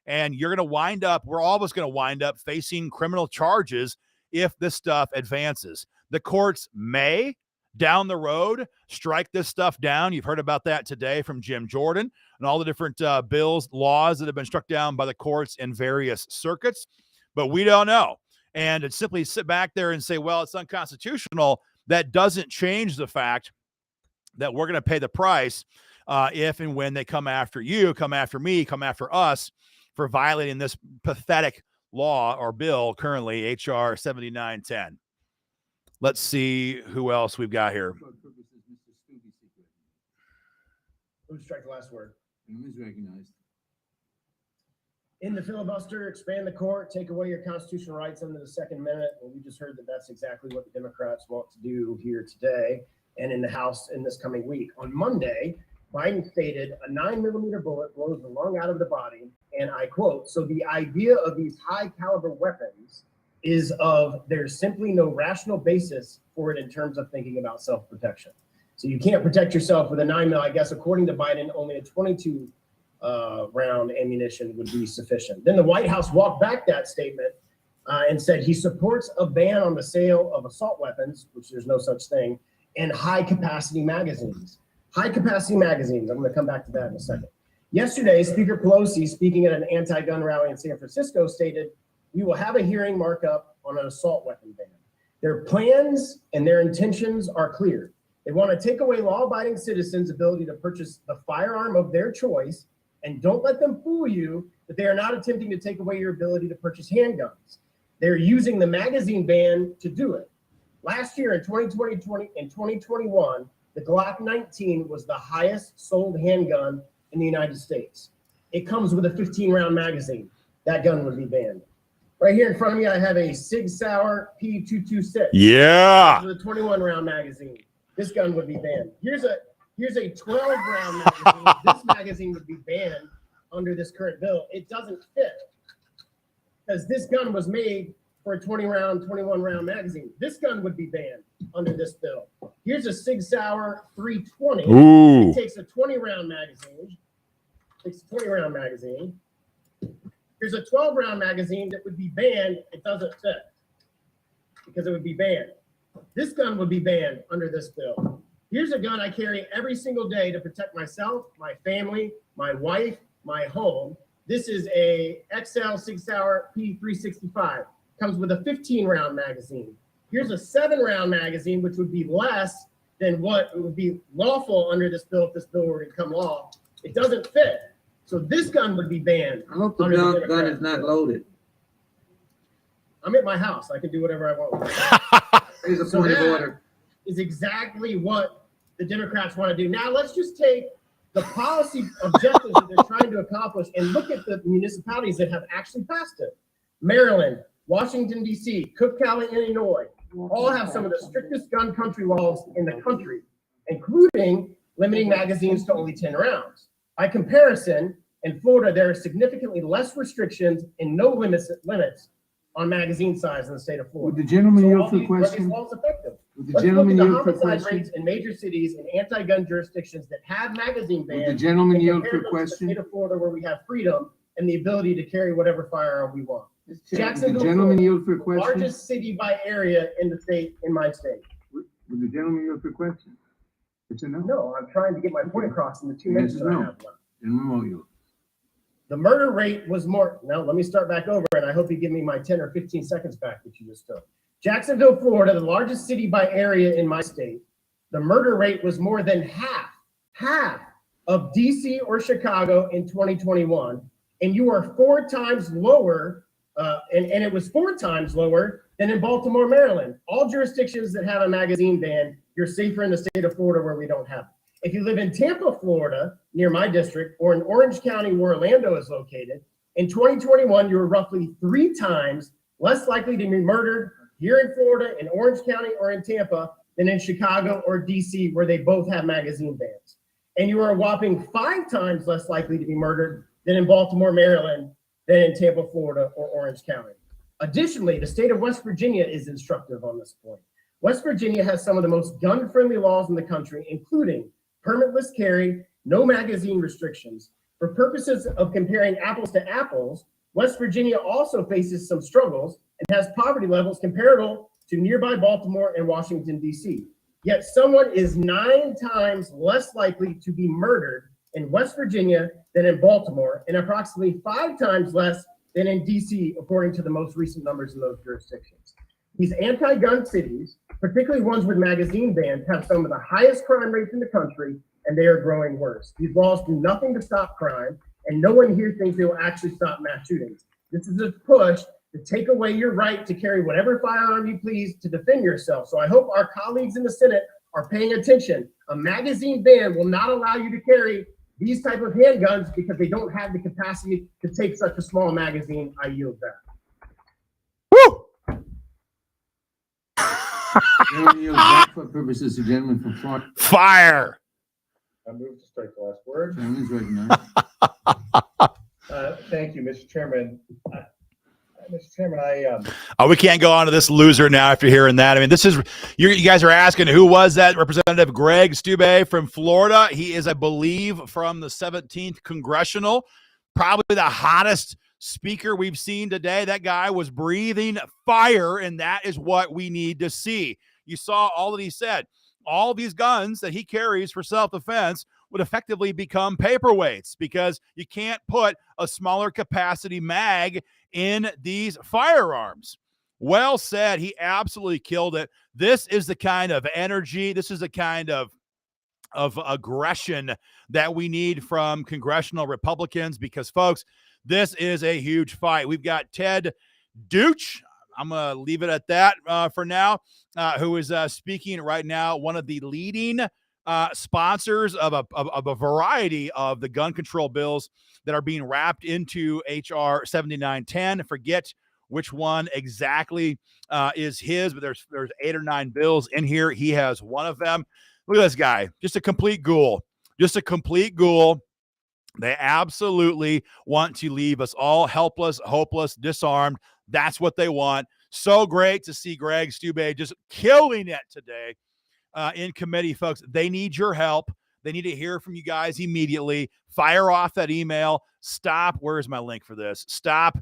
And you're going to wind up, we're always going to wind up facing criminal charges if this stuff advances. The courts may, down the road, strike this stuff down. You've heard about that today from Jim Jordan and all the different bills, laws that have been struck down by the courts in various circuits. But we don't know. And to simply sit back there and say, well, it's unconstitutional, that doesn't change the fact that we're going to pay the price if and when they come after you, come after me, come after us for violating this pathetic law or bill, currently H.R. 7910. Let's see who else we've got here. Who strike the last word? Who is recognized? In the filibuster, expand the court, take away your constitutional rights under the Second Amendment. And we just heard that that's exactly what the Democrats want to do here today and in the House in this coming week. On Monday, Biden stated a 9mm bullet blows the lung out of the body, and I quote, "So the idea of these high caliber weapons is of there's simply no rational basis for it in terms of thinking about self-protection." So you can't protect yourself with a 9mm. I guess according to Biden, only a 22 round ammunition would be sufficient. Then the White House walked back that statement and said he supports a ban on the sale of assault weapons, which there's no such thing, and high capacity magazines. High capacity magazines. I'm going to come back to that in a second. Yesterday, Speaker Pelosi, speaking at an anti-gun rally in San Francisco, stated, "We will have a hearing markup on an assault weapon ban." Their plans and their intentions are clear. They want to take away law-abiding citizens' ability to purchase the firearm of their choice, and don't let them fool you that they are not attempting to take away your ability to purchase handguns. They're using the magazine ban to do it. Last year in 2020 and 2021, the Glock 19 was the highest sold handgun in the United States. It comes with a 15-round magazine. That gun would be banned. Right here in front of me, I have a Sig Sauer P226. Yeah. With a 21-round magazine. This gun would be banned. Here's a 12-round magazine. This magazine would be banned under this current bill. It doesn't fit because this gun was made for a 20-round, 21-round magazine. This gun would be banned under this bill. Here's a Sig Sauer 320. Ooh. It takes a 20-round magazine. Here's a 12-round magazine that would be banned. It doesn't fit because it would be banned. This gun would be banned under this bill. Here's a gun I carry every single day to protect myself, my family, my wife, my home. This is a XL Sig Sauer P365. Comes with a 15-round magazine. Here's a 7-round magazine, which would be less than what it would be lawful under this bill if this bill were to become law. It doesn't fit. So this gun would be banned. I hope the gun is not loaded. I'm at my house. I can do whatever I want with it. Here's a point of order. Is exactly what the Democrats want to do. Now let's just take the policy objectives that they're trying to accomplish and look at the municipalities that have actually passed it. Maryland, Washington, D.C., Cook County, Illinois, all have some of the strictest gun country laws in the country, including limiting magazines to only 10 rounds. By comparison, in Florida, there are significantly less restrictions and no limits on magazine size in the state of Florida. Would the gentleman So yield are for these question? laws effective? Would the Let's look at gentleman the yield for homicide question? rates in major cities and anti-gun jurisdictions that have magazine bans. Would the gentleman and yield compare for them to the question? State of Florida, where we have freedom and the ability to carry whatever firearm we want. The Jacksonville, gentleman Florida, yield for the question? largest city by area in the state, in my state. Would the gentleman yield for question? Yes or no? No, I'm trying to get my point across in the 2 The minutes answer that is I no. have left. Gentleman won't yield. The murder rate was more, now let me start back over, and I hope you give me my 10 or 15 seconds back that you just took. Jacksonville, Florida, the largest city by area in my state, the murder rate was more than half of DC or Chicago in 2021, and you are 4 times lower, and it was 4 times lower than in Baltimore, Maryland. All jurisdictions that have a magazine ban, you're safer in the state of Florida where we don't have it. If you live in Tampa, Florida, near my district, or in Orange County where Orlando is located, in 2021, you were roughly 3 times less likely to be murdered here in Florida, in Orange County, or in Tampa than in Chicago or DC, where they both have magazine bans. And you are a whopping 5 times less likely to be murdered than in Baltimore, Maryland, than in Tampa, Florida, or Orange County. Additionally, the state of West Virginia is instructive on this point. West Virginia has some of the most gun-friendly laws in the country, including permitless carry, no magazine restrictions. For purposes of comparing apples to apples, West Virginia also faces some struggles and has poverty levels comparable to nearby Baltimore and Washington, D.C. Yet someone is 9 times less likely to be murdered in West Virginia than in Baltimore, and approximately 5 times less than in D.C., according to the most recent numbers in those jurisdictions. These anti-gun cities, particularly ones with magazine bans, have some of the highest crime rates in the country, and they are growing worse. These laws do nothing to stop crime, and no one here thinks they will actually stop mass shootings. This is a push to take away your right to carry whatever firearm you please to defend yourself. So I hope our colleagues in the Senate are paying attention. A magazine ban will not allow you to carry these type of handguns because they don't have the capacity to take such a small magazine. I yield back. Woo! Gentleman yield back for purposes, the gentleman from Florida. Fire! I move to strike the last word. Gentleman's recognized. Thank you, Mr. Chairman. Mr. Chairman, We can't go on to this loser now after hearing that. I mean, this is, you guys are asking, who was that Representative Greg Stube from Florida? He is, I believe, from the 17th Congressional, probably the hottest speaker we've seen today. That guy was breathing fire, and that is what we need to see. You saw all that he said. All these guns that he carries for self-defense would effectively become paperweights because you can't put a smaller capacity mag in these firearms. Well said. He absolutely killed it. This is the kind of energy, this is the kind of aggression that we need from congressional Republicans because, folks, this is a huge fight. We've got Ted Deutsch. I'm going to leave it at that for now, who is speaking right now, one of the leading sponsors of a variety of the gun control bills that are being wrapped into H.R. 7910. Forget which one exactly is his, but there's 8 or 9 bills in here. He has one of them. Look at this guy, just a complete ghoul, They absolutely want to leave us all helpless, hopeless, disarmed. That's what they want. So great to see Greg Stube just killing it today in committee, folks. They need your help. They need to hear from you guys immediately. Fire off that email. Stop. Where's my link for this? Stop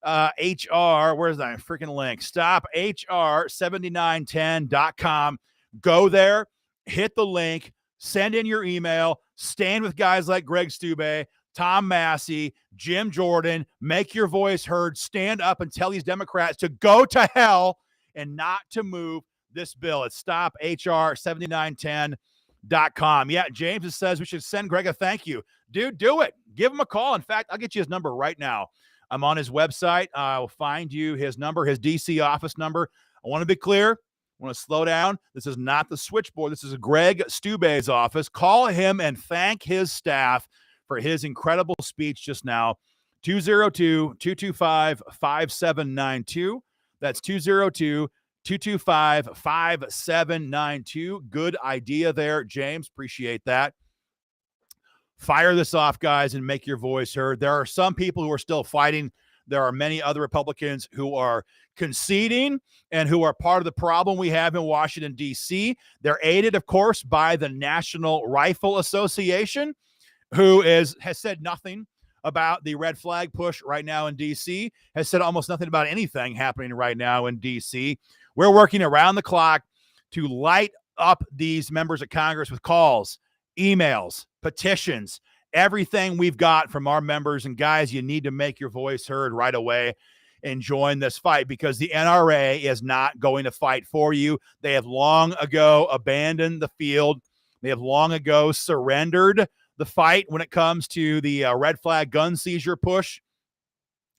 HR. Where's that freaking link? Stop HR7910.com. Go there, hit the link, send in your email, stand with guys like Greg Stube, Tom Massey, Jim Jordan, make your voice heard, stand up and tell these Democrats to go to hell and not to move this bill. It's stophr7910.com. Yeah, James says we should send Greg a thank you. Dude, do it. Give him a call. In fact, I'll get you his number right now. I'm on his website. I'll find you his number, his DC office number. I want to be clear. I want to slow down. This is not the switchboard. This is Greg Stube's office. Call him and thank his staff for his incredible speech just now. 202-225-5792. That's 202-225-5792. Good idea there, James. Appreciate that. Fire this off, guys, and make your voice heard. There are some people who are still fighting. There are many other Republicans who are conceding and who are part of the problem we have in Washington, D.C. They're aided, of course, by the National Rifle Association, who has said nothing about the red flag push right now in D.C., has said almost nothing about anything happening right now in D.C. We're working around the clock to light up these members of Congress with calls, emails, petitions, everything we've got from our members. And guys, you need to make your voice heard right away and join this fight, because the NRA is not going to fight for you. They have long ago abandoned the field. They have long ago surrendered the fight when it comes to the red flag gun seizure push.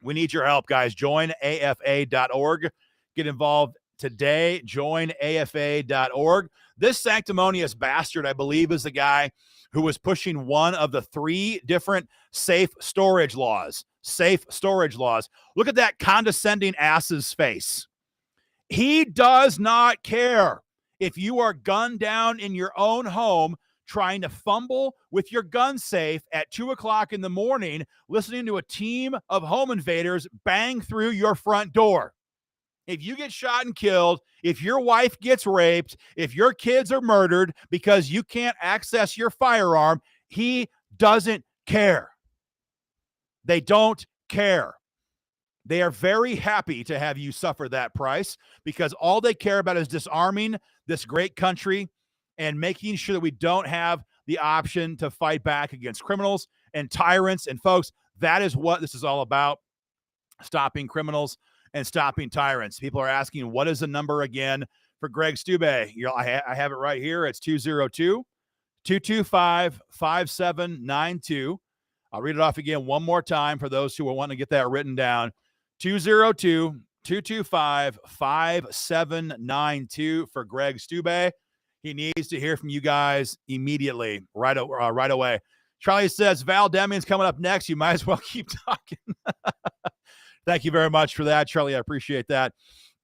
We need your help, guys. Join AFA.org. Get involved today. Join AFA.org. This sanctimonious bastard, I believe, is the guy who was pushing one of the 3 different safe storage laws. Safe storage laws. Look at that condescending ass's face. He does not care if you are gunned down in your own home trying to fumble with your gun safe at 2 o'clock in the morning, listening to a team of home invaders bang through your front door. If you get shot and killed, if your wife gets raped, if your kids are murdered because you can't access your firearm, he doesn't care. They don't care. They are very happy to have you suffer that price, because all they care about is disarming this great country and making sure that we don't have the option to fight back against criminals and tyrants. And folks, that is what this is all about: stopping criminals and stopping tyrants. People are asking, what is the number again for Greg Stube? I have it right here. It's 202-225-5792. I'll read it off again one more time for those who are wanting to get that written down. 202-225-5792 for Greg Stube. He needs to hear from you guys immediately, right away. Charlie says, Val Deming's coming up next. You might as well keep talking. Thank you very much for that, Charlie. I appreciate that.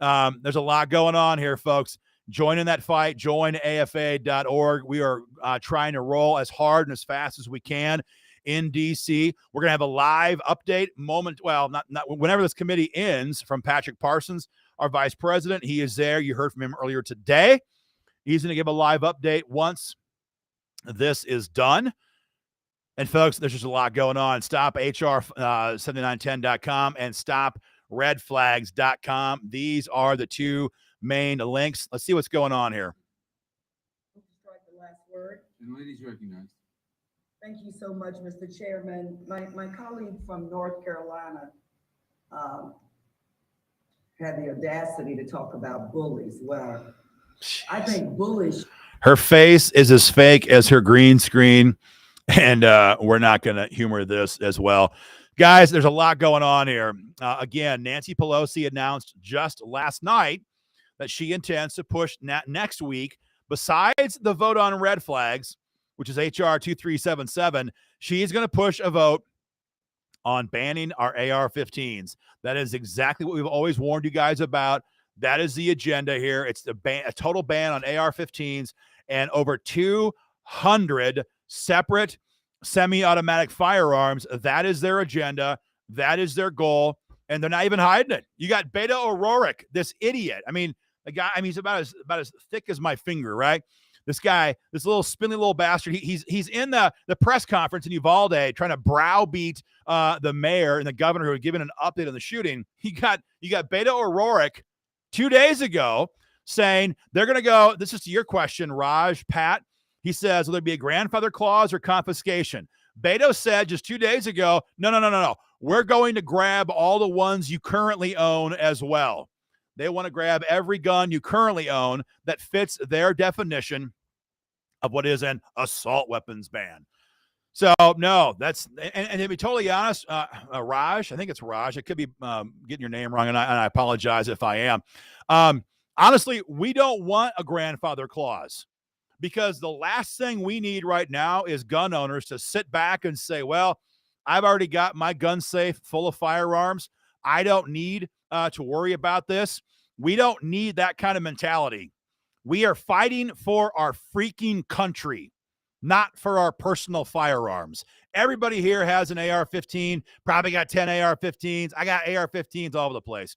There's a lot going on here, folks. Join in that fight. Join AFA.org. We are trying to roll as hard and as fast as we can in D.C. We're going to have a live update moment. Well, not whenever this committee ends, from Patrick Parsons, our vice president. He is there. You heard from him earlier today. He's going to give a live update once this is done. And folks, there's just a lot going on. Stop HR7910.com and stopredflags.com. These are the 2 main links. Let's see what's going on here. Strike the last word. And ladies recognized. Thank you so much, Mr. Chairman. My colleague from North Carolina had the audacity to talk about bullies. Well, I think bullies. Her face is as fake as her green screen, and we're not going to humor this as well. Guys, there's a lot going on here. Again, Nancy Pelosi announced just last night that she intends to push next week, besides the vote on red flags, which is HR 2377, she's going to push a vote on banning our AR-15s. That is exactly what we've always warned you guys about. That is the agenda here. It's a total ban on AR-15s and over 200 separate semi-automatic firearms. That is their agenda. That is their goal. And they're not even hiding it. You got Beto O'Rourke, this idiot. I mean, the guy, he's about as thick as my finger, right? This guy, this little spindly little bastard, he's in the press conference in Uvalde trying to browbeat the mayor and the governor who had given an update on the shooting. You got Beto O'Rourke 2 days ago saying they're going to go, this is to your question, Raj, Pat. He says, will there be a grandfather clause or confiscation? Beto said just 2 days ago, no. We're going to grab all the ones you currently own as well. They want to grab every gun you currently own that fits their definition of what is an assault weapons ban. So, no, that's, and to be totally honest, Raj, I think it's Raj. I could be getting your name wrong, and I apologize if I am. Honestly, we don't want a grandfather clause, because the last thing we need right now is gun owners to sit back and say, well, I've already got my gun safe full of firearms. I don't need to worry about this. We don't need that kind of mentality. We are fighting for our freaking country, not for our personal firearms. Everybody here has an AR-15, probably got 10 AR-15s. I got AR-15s all over the place.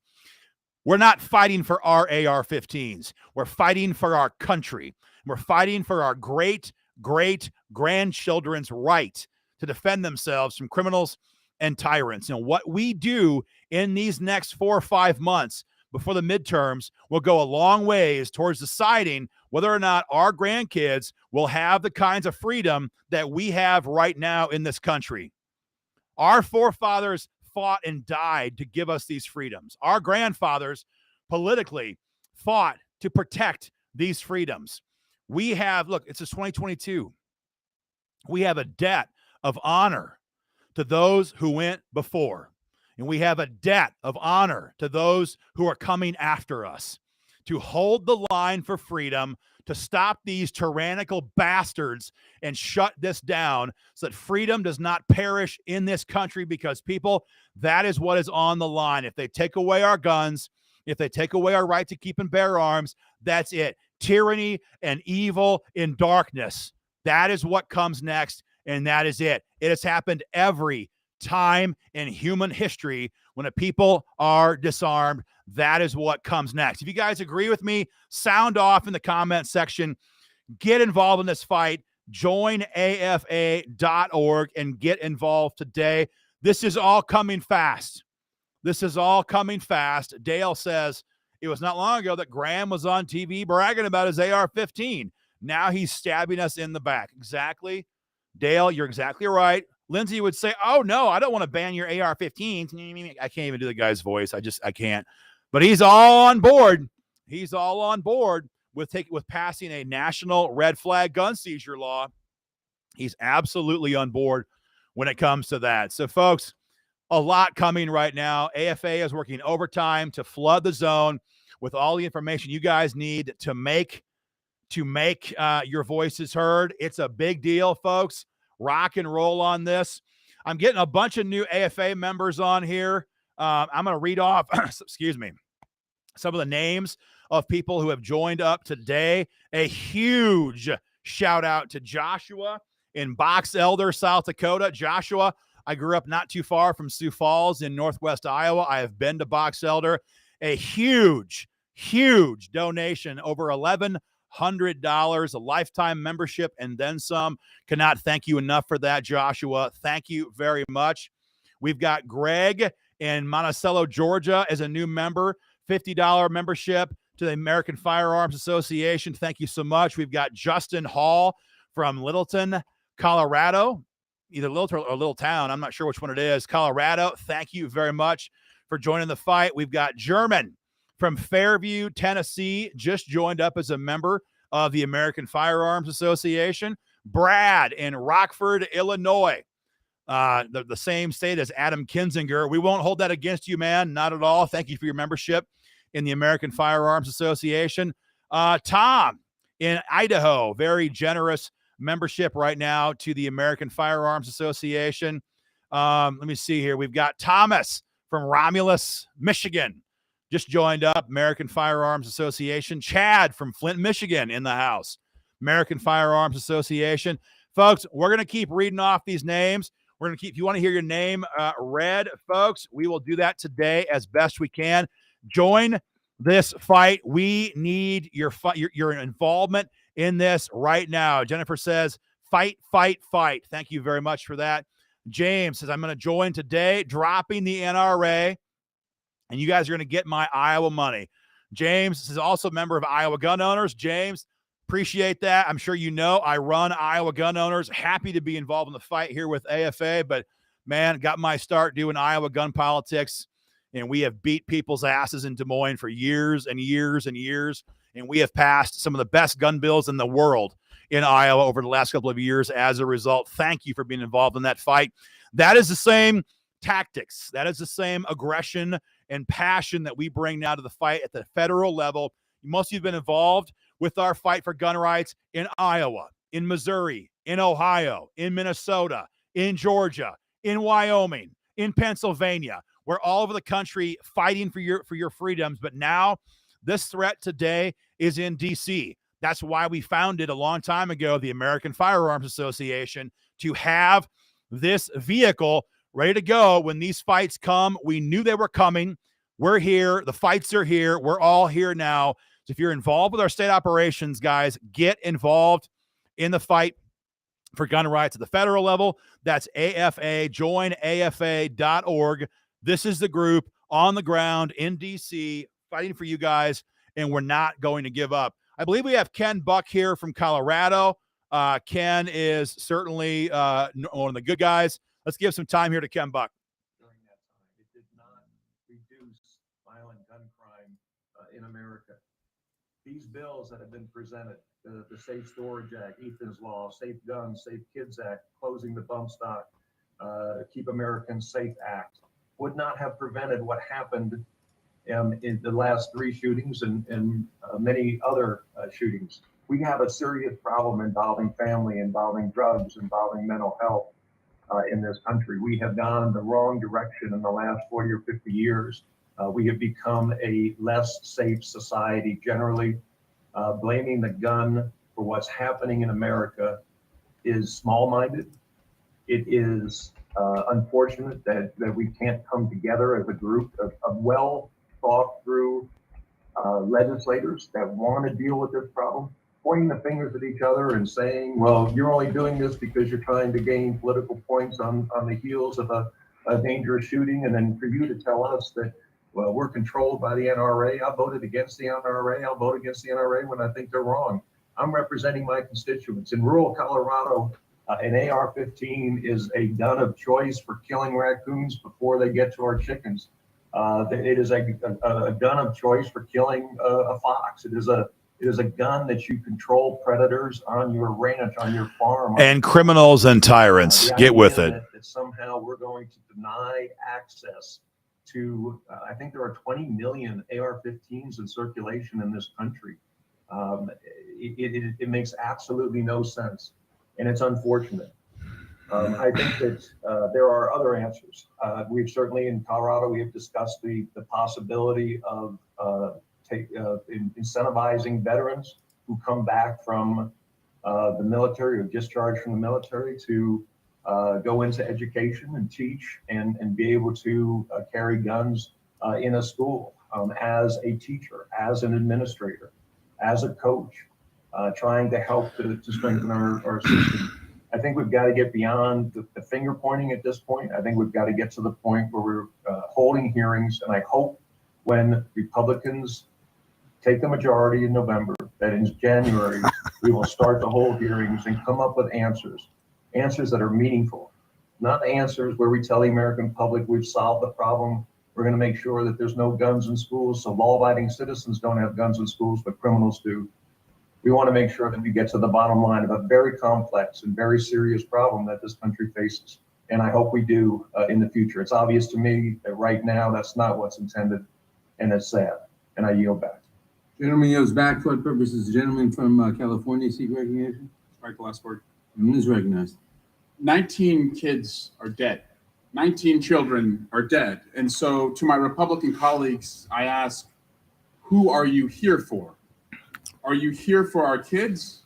We're not fighting for our AR-15s. We're fighting for our country. We're fighting for our great-great-grandchildren's right to defend themselves from criminals and tyrants. And what we do in these next 4 or 5 months before the midterms will go a long ways towards deciding whether or not our grandkids will have the kinds of freedom that we have right now in this country. Our forefathers fought and died to give us these freedoms. Our grandfathers politically fought to protect these freedoms. We have, look, it's just 2022. We have a debt of honor to those who went before. And we have a debt of honor to those who are coming after us, to hold the line for freedom, to stop these tyrannical bastards and shut this down so that freedom does not perish in this country, because, people, that is what is on the line. If they take away our guns, if they take away our right to keep and bear arms, that's it. Tyranny and evil in darkness. That is what comes next, and that is it. It has happened every time in human history. When a people are disarmed, that is what comes next. If you guys agree with me, sound off in the comment section. Get involved in this fight. Join AFA.org and get involved today. This is all coming fast. This is all coming fast. Dale says it was not long ago that Graham was on TV bragging about his AR-15. Now he's stabbing us in the back. Exactly. Dale, you're exactly right. Lindsay would say, oh, no, I don't want to ban your AR-15. I can't even do the guy's voice. I can't. But he's all on board. He's all on board with passing a national red flag gun seizure law. He's absolutely on board when it comes to that. So, folks, a lot coming right now. AFA is working overtime to flood the zone with all the information you guys need to make your voices heard. It's a big deal, folks. Rock and roll on this. I'm getting a bunch of new AFA members on here. I'm going to read off, excuse me, some of the names of people who have joined up today. A huge shout out to Joshua in Box Elder, South Dakota. Joshua, I grew up not too far from Sioux Falls in Northwest Iowa. I have been to Box Elder. A huge donation, over $1,100, a lifetime membership, and then some. Cannot thank you enough for that, Joshua. Thank you very much. We've got Greg in Monticello, Georgia, as a new member, $50 membership to the American Firearms Association. Thank you so much. We've got Justin Hall from Littleton, Colorado, either Littleton or Little Town. I'm not sure which one it is. Colorado, thank you very much for joining the fight. We've got German from Fairview, Tennessee, just joined up as a member of the American Firearms Association. Brad in Rockford, Illinois, the same state as Adam Kinzinger. We won't hold that against you, man. Not at all. Thank you for your membership in the American Firearms Association. Tom in Idaho, very generous membership right now to the American Firearms Association. Let me see here. We've got Thomas from Romulus, Michigan, just joined up, American Firearms Association. Chad from Flint, Michigan in the house, American Firearms Association. Folks, we're going to keep reading off these names. We're going to keep, if you want to hear your name read, folks, we will do that today as best we can. Join this fight. We need your involvement in this right now. Jennifer says, fight, fight, fight. Thank you very much for that. James says, I'm going to join today, dropping the NRA, and you guys are going to get my Iowa money. James is also a member of Iowa Gun Owners. James, appreciate that. I'm sure you know I run Iowa Gun Owners. Happy to be involved in the fight here with AFA, but man, got my start doing Iowa gun politics, and we have beat people's asses in Des Moines for years and years and years, and we have passed some of the best gun bills in the world in Iowa over the last couple of years as a result. Thank you for being involved in that fight. That is the same tactics. That is the same aggression and passion that we bring now to the fight at the federal level. Most of you have been involved with our fight for gun rights in Iowa, in Missouri, in Ohio, in Minnesota, in Georgia, in Wyoming, in Pennsylvania. We're all over the country fighting for your freedoms. But now this threat today is in DC. That's why we founded a long time ago the American Firearms Association, to have this vehicle ready to go when these fights come. We knew they were coming. We're here. The fights are here. We're all here now. So if you're involved with our state operations, guys, get involved in the fight for gun rights at the federal level. That's AFA, joinafa.org. This is the group on the ground in D.C. fighting for you guys, and we're not going to give up. I believe we have Ken Buck here from Colorado. Ken is certainly one of the good guys. Let's give some time here to Ken Buck. During that time, it did not reduce violent gun crime in America. These bills that have been presented, the Safe Storage Act, Ethan's Law, Safe Guns, Safe Kids Act, closing the bump stock, Keep Americans Safe Act, would not have prevented what happened in the last 3 shootings and many other shootings. We have a serious problem involving family, involving drugs, involving mental health in this country. We have gone in the wrong direction in the last 40 or 50 years. We have become a less safe society generally. Blaming the gun for what's happening in America is small-minded. It is unfortunate that we can't come together as a group of well thought through legislators that want to deal with this problem, pointing the fingers at each other and saying, well, you're only doing this because you're trying to gain political points on the heels of a dangerous shooting. And then for you to tell us that, well, we're controlled by the NRA. I voted against the NRA. I'll vote against the NRA when I think they're wrong. I'm representing my constituents. In rural Colorado, an AR-15 is a gun of choice for killing raccoons before they get to our chickens. It is a gun of choice for killing a fox. It is a gun that you control predators on your ranch, on your farm. And criminals and tyrants. Get with it. That somehow we're going to deny access to, I think there are 20 million AR-15s in circulation in this country. It makes absolutely no sense, and it's unfortunate. I think that there are other answers. We've certainly in Colorado, we have discussed the possibility of incentivizing veterans who come back from the military or discharged from the military to go into education and teach and be able to carry guns in a school as a teacher, as an administrator, as a coach, trying to help to strengthen our system. I think we've got to get beyond the finger pointing at this point. I think we've got to get to the point where we're holding hearings. And I hope when Republicans take the majority in November, that in January, we will start to hold hearings and come up with answers that are meaningful, not answers where we tell the American public we've solved the problem. We're going to make sure that there's no guns in schools, so law-abiding citizens don't have guns in schools, but criminals do. We want to make sure that we get to the bottom line of a very complex and very serious problem that this country faces. And I hope we do in the future. It's obvious to me that right now that's not what's intended, and it's sad. And I yield back. Gentleman yields back for what purposes? The gentleman from California seek recognition. Right, the last word. Is recognized. 19 kids are dead. 19 children are dead. And so to my Republican colleagues, I ask, who are you here for? Are you here for our kids?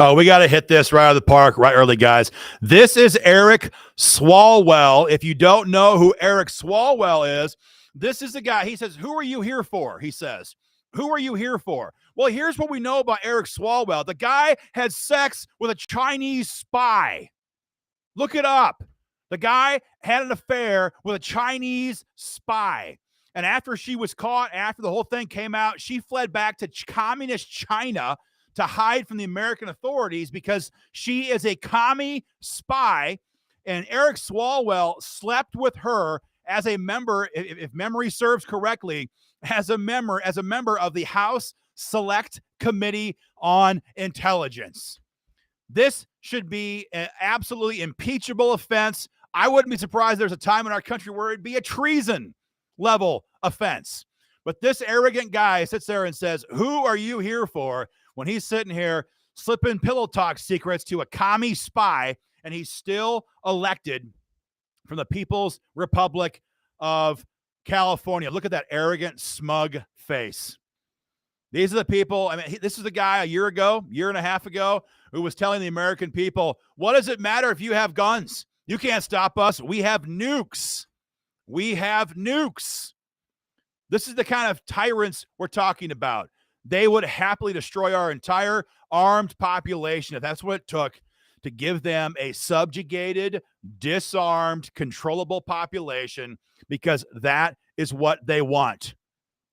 Oh, we got to hit this right out of the park right early, guys. This is Eric Swalwell. If you don't know who Eric Swalwell is, this is the guy. He says, who are you here for? He says, who are you here for? Well, here's what we know about Eric Swalwell. The guy had sex with a Chinese spy. Look it up. The guy had an affair with a Chinese spy. And after she was caught, after the whole thing came out, she fled back to communist China to hide from the American authorities because she is a commie spy. And Eric Swalwell slept with her as a member, if memory serves correctly, as a member of the House Select Committee on Intelligence. This should be an absolutely impeachable offense. I wouldn't be surprised there's a time in our country where it'd be a treason level offense. But this arrogant guy sits there and says, who are you here for, when he's sitting here slipping pillow talk secrets to a commie spy, and he's still elected from the People's Republic of California. Look at that arrogant, smug face. These are the people. I mean, this is the guy a year and a half ago, who was telling the American people, what does it matter if you have guns? You can't stop us. We have nukes. We have nukes. This is the kind of tyrants we're talking about. They would happily destroy our entire armed population if that's what it took to give them a subjugated, disarmed, controllable population, because that is what they want.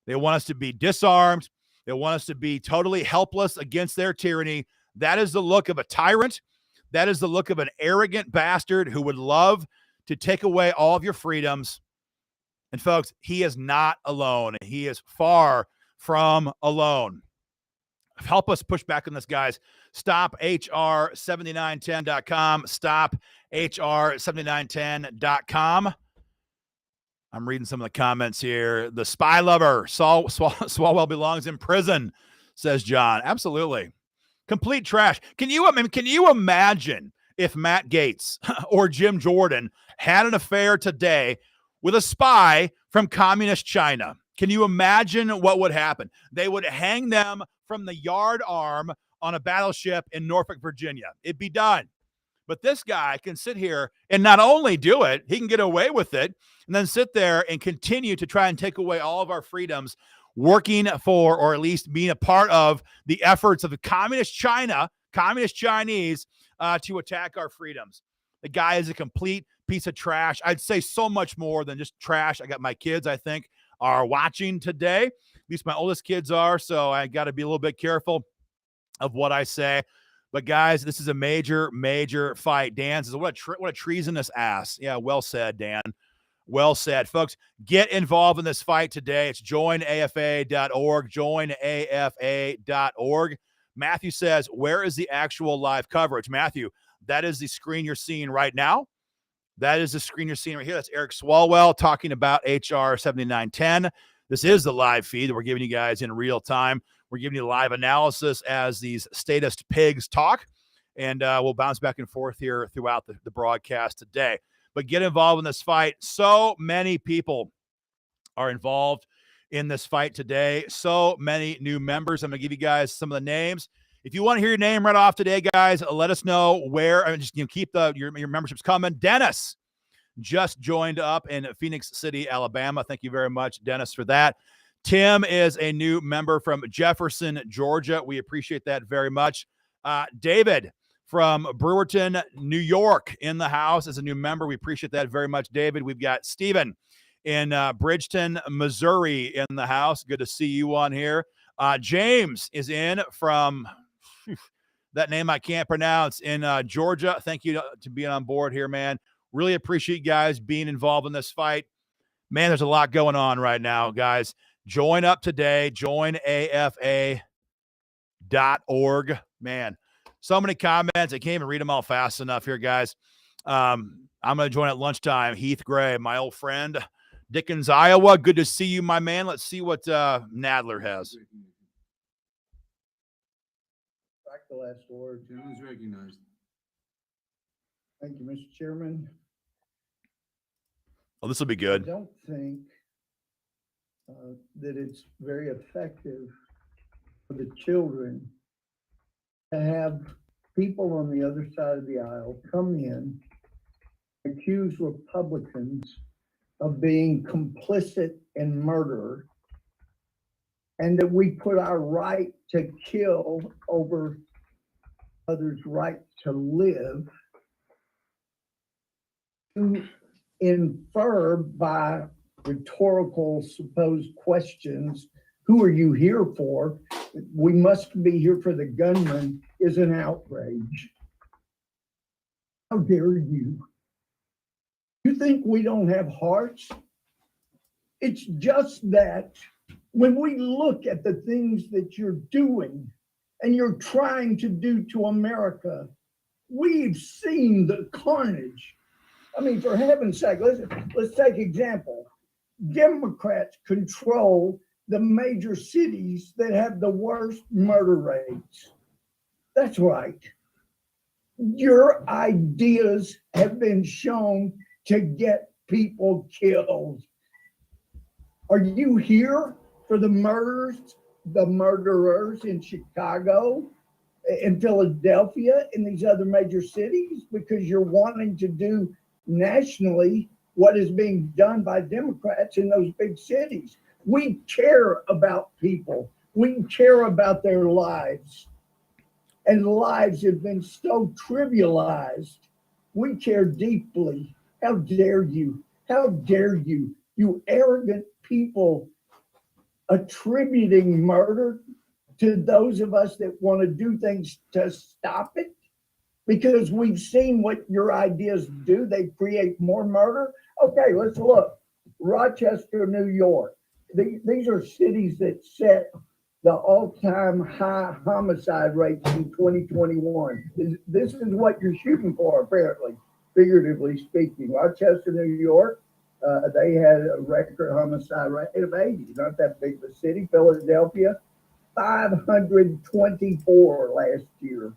They want us to be disarmed. They want us to be totally helpless against their tyranny. That is the look of a tyrant. That is the look of an arrogant bastard who would love to take away all of your freedoms. And folks, he is not alone. He is far from alone. Help us push back on this, guys. StopHR7910.com. StopHR7910.com. I'm reading some of the comments here. The spy lover, Swalwell belongs in prison, says John. Absolutely. Complete trash. Can you imagine if Matt Gaetz or Jim Jordan had an affair today with a spy from communist China? Can you imagine what would happen? They would hang them from the yard arm on a battleship in Norfolk, Virginia. It'd be done. But this guy can sit here and not only do it, he can get away with it and then sit there and continue to try and take away all of our freedoms, working for, or at least being a part of, the efforts of the communist China, communist Chinese, to attack our freedoms. The guy is a complete piece of trash. I'd say so much more than just trash. I got my kids, I think, are watching today. At least my oldest kids are, so I got to be a little bit careful of what I say. But guys, this is a major, major fight. Dan says, what a treasonous ass. Yeah, well said, Dan. Well said. Folks, get involved in this fight today. It's joinafa.org, joinafa.org. Matthew says, where is the actual live coverage? Matthew, that is the screen you're seeing right now. That is the screen you're seeing right here. That's Eric Swalwell talking about HR 7910. This is the live feed that we're giving you guys in real time. We're giving you live analysis as these statist pigs talk, and we'll bounce back and forth here throughout the broadcast today. But get involved in this fight. So many people are involved in this fight today. So many new members. I'm going to give you guys some of the names. If you want to hear your name right off today, guys, let us know where. I mean, just keep your memberships coming. Dennis just joined up in Phoenix City, Alabama. Thank you very much, Dennis, for that. Tim is a new member from Jefferson, Georgia. We appreciate that very much. David from Brewerton, New York, in the house as a new member. We appreciate that very much, David. We've got Stephen in Bridgeton, Missouri, in the house. Good to see you on here. James is in from that name I can't pronounce, in Georgia. Thank you to being on board here, man. Really appreciate you guys being involved in this fight. Man, there's a lot going on right now, guys. Join up today. Joinafa.org. Man, so many comments. I can't even read them all fast enough here, guys. I'm going to join at lunchtime. Heath Gray, my old friend. Dickens, Iowa. Good to see you, my man. Let's see what Nadler has. Back the last word. Gentleman is recognized. Thank you, Mr. Chairman. Oh, this will be good. I don't think that it's very effective for the children to have people on the other side of the aisle come in, accuse Republicans of being complicit in murder, and that we put our right to kill over others' right to live, to infer by rhetorical supposed questions, who are you here for? We must be here for the gunman, is an outrage. How dare you? You think we don't have hearts? It's just that when we look at the things that you're doing and you're trying to do to America, we've seen the carnage. I mean, for heaven's sake, let's take example. Democrats control the major cities that have the worst murder rates. That's right. Your ideas have been shown to get people killed. Are you here for the murderers in Chicago, in Philadelphia, in these other major cities, because you're wanting to do nationally what is being done by Democrats in those big cities? We care about people. We care about their lives. And lives have been so trivialized. We care deeply. How dare you? How dare you? You arrogant people attributing murder to those of us that want to do things to stop it. Because we've seen what your ideas do. They create more murder. Okay, let's look. Rochester, New York. These are cities that set the all-time high homicide rates in 2021. This is what you're shooting for, apparently, figuratively speaking. Rochester, New York, they had a record homicide rate of 80, not that big of a city. Philadelphia, 524 last year.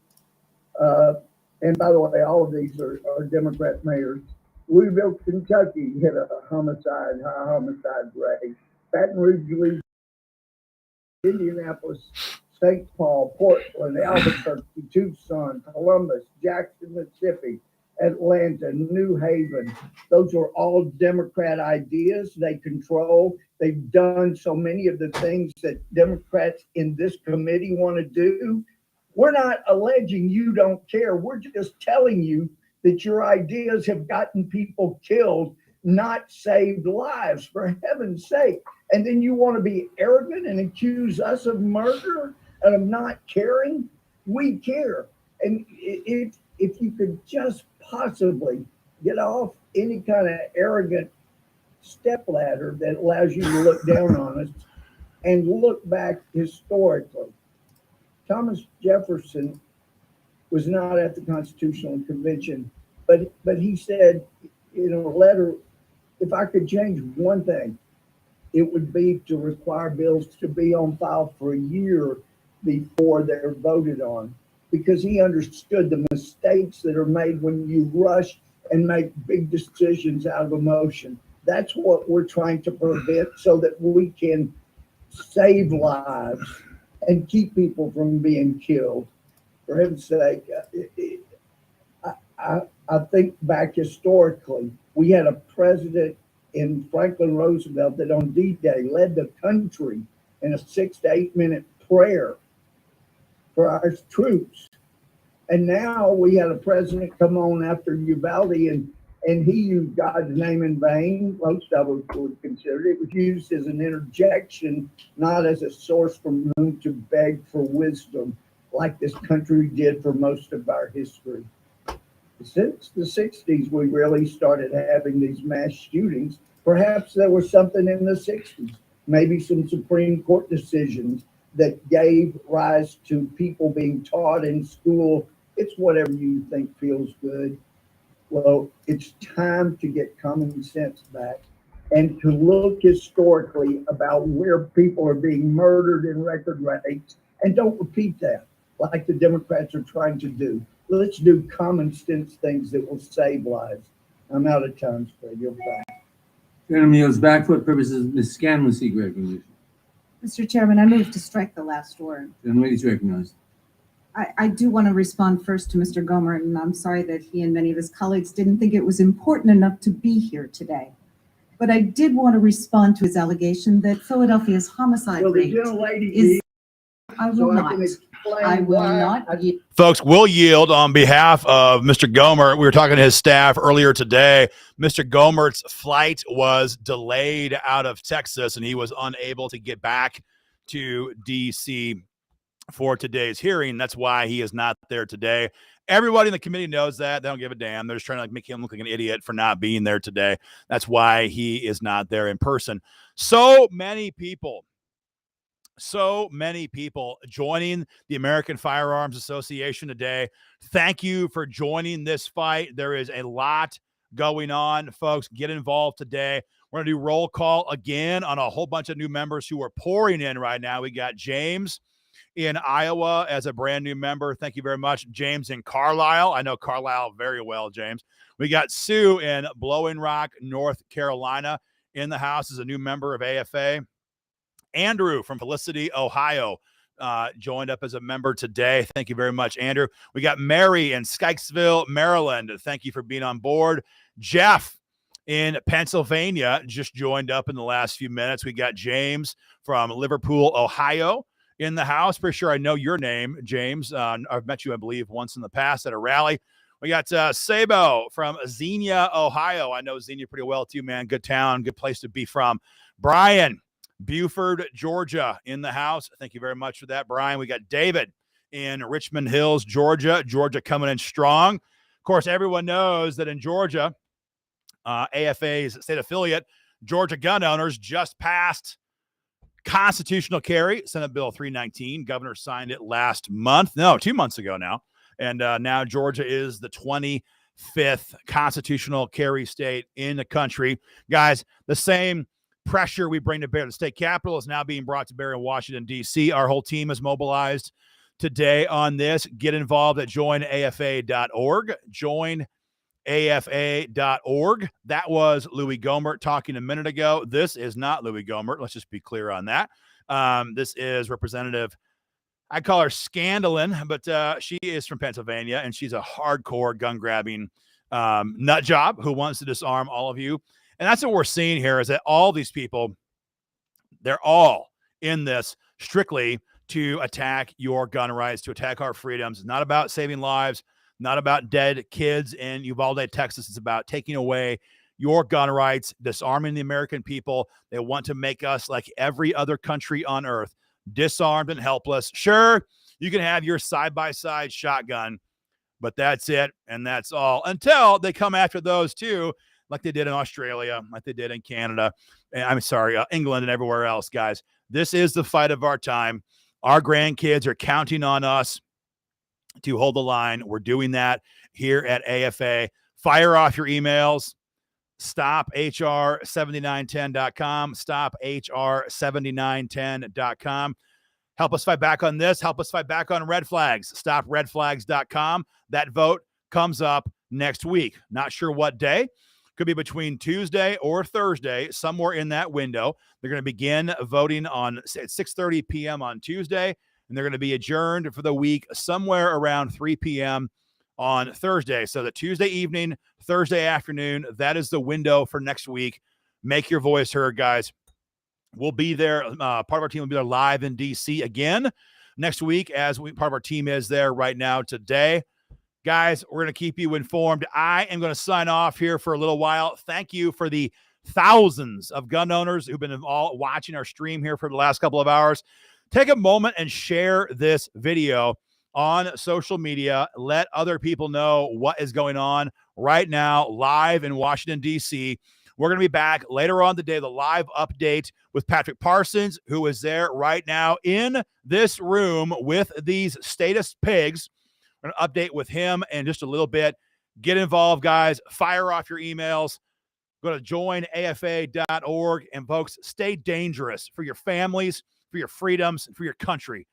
And by the way, all of these are Democrat mayors. Louisville, Kentucky hit a high homicide rate. Baton Rouge, Louisiana, Indianapolis, St. Paul, Portland, Albuquerque, Tucson, Columbus, Jackson, Mississippi, Atlanta, New Haven. Those are all Democrat ideas. They control. They've done so many of the things that Democrats in this committee want to do. We're not alleging you don't care. We're just telling you that your ideas have gotten people killed, not saved lives, for heaven's sake. And then you want to be arrogant and accuse us of murder and of not caring? We care. And if you could just possibly get off any kind of arrogant stepladder that allows you to look down on us and look back historically. Thomas Jefferson was not at the Constitutional Convention, but he said in a letter, if I could change one thing, it would be to require bills to be on file for a year before they're voted on, because he understood the mistakes that are made when you rush and make big decisions out of emotion. That's what we're trying to prevent so that we can save lives and keep people from being killed. For heaven's sake, I think back historically, we had a president in Franklin Roosevelt that on D-Day led the country in a 6 to 8 minute prayer for our troops. And now we had a president come on after Uvalde and he used God's name in vain. Most of us would consider it. It was used as an interjection, not as a source from whom to beg for wisdom, like this country did for most of our history. Since the 60s, we really started having these mass shootings. Perhaps there was something in the 60s, maybe some Supreme Court decisions that gave rise to people being taught in school, it's whatever you think feels good. Well, it's time to get common sense back and to look historically about where people are being murdered in record rates, and don't repeat that like the Democrats are trying to do. Let's do common sense things that will save lives. I'm out of time, Fred. You're back. Gentleman yields back for the purposes of Ms. Scanlon seek recognition. Mr. Chairman, I move to strike the last word. Gentleman is recognized. I do want to respond first to Mr. Gomer, and I'm sorry that he and many of his colleagues didn't think it was important enough to be here today. But I did want to respond to his allegation that Philadelphia's homicide rate is. I will not. I will not. Folks, we'll yield on behalf of Mr. Gomer. We were talking to his staff earlier today. Mr. Gomer's flight was delayed out of Texas, and he was unable to get back to D.C. for today's hearing. That's why he is not there today. Everybody in the committee knows that. They don't give a damn. They're just trying to make him look like an idiot for not being there today. That's why he is not there in person. So many people joining the American Firearms Association today. Thank you for joining this fight. There is a lot going on, folks. Get involved today. We're going to do roll call again on a whole bunch of new members who are pouring in right now. We got James in Iowa as a brand new member. Thank you very much. James in Carlisle. I know Carlisle very well, James. We got Sue in Blowing Rock, North Carolina in the house as a new member of AFA. Andrew from Felicity, Ohio, joined up as a member today. Thank you very much, Andrew. We got Mary in Skykesville, Maryland. Thank you for being on board. Jeff in Pennsylvania just joined up in the last few minutes. We got James from Liverpool, Ohio in the house. Pretty sure I know your name, James. I've met you, I believe, once in the past at a rally. We got Sabo from Xenia, Ohio. I know Xenia pretty well too, man. Good town, good place to be from. Brian, Buford, Georgia in the house. Thank you very much for that, Brian. We got David in Richmond Hills, Georgia. Georgia coming in strong. Of course, everyone knows that in Georgia, AFA's state affiliate, Georgia gun owners just passed constitutional carry, Senate Bill 319. Governor signed it last month. No, 2 months ago now. And now Georgia is the 25th constitutional carry state in the country. Guys, the same pressure we bring to bear at the state capitol is now being brought to bear in Washington, D.C. Our whole team is mobilized today on this. Get involved at joinafa.org. Joinafa.org. That was Louis Gohmert talking a minute ago. This is not Louis Gohmert. Let's just be clear on that. This is Representative, I call her Scandalin, but she is from Pennsylvania, and she's a hardcore gun-grabbing nut job who wants to disarm all of you. And that's what we're seeing here is that all these people, they're all in this strictly to attack your gun rights, to attack our freedoms. It's not about saving lives, not about dead kids in Uvalde, Texas. It's about taking away your gun rights, disarming the American people. They want to make us like every other country on earth, disarmed and helpless. Sure, you can have your side-by-side shotgun, but that's it, and that's all, until they come after those too, like they did in Australia, like they did in Canada, England and everywhere else, guys. This is the fight of our time. Our grandkids are counting on us to hold the line. We're doing that here at AFA. Fire off your emails. StopHR7910.com. StopHR7910.com. Help us fight back on this. Help us fight back on red flags. StopRedFlags.com. That vote comes up next week. Not sure what day. Could be between Tuesday or Thursday, somewhere in that window. They're going to begin voting at 6:30 p.m. on Tuesday, and they're going to be adjourned for the week somewhere around 3 p.m. on Thursday. So the Tuesday evening, Thursday afternoon, that is the window for next week. Make your voice heard, guys. We'll be there. Part of our team will be there live in D.C. again next week, as part of our team is there right now today. Guys, we're going to keep you informed. I am going to sign off here for a little while. Thank you for the thousands of gun owners who've been all watching our stream here for the last couple of hours. Take a moment and share this video on social media. Let other people know what is going on right now live in Washington, D.C. We're going to be back later on today, the live update with Patrick Parsons, who is there right now in this room with these statist pigs. We're going to update with him in just a little bit. Get involved, guys. Fire off your emails. Go to joinafa.org. And folks, stay dangerous for your families, for your freedoms, and for your country.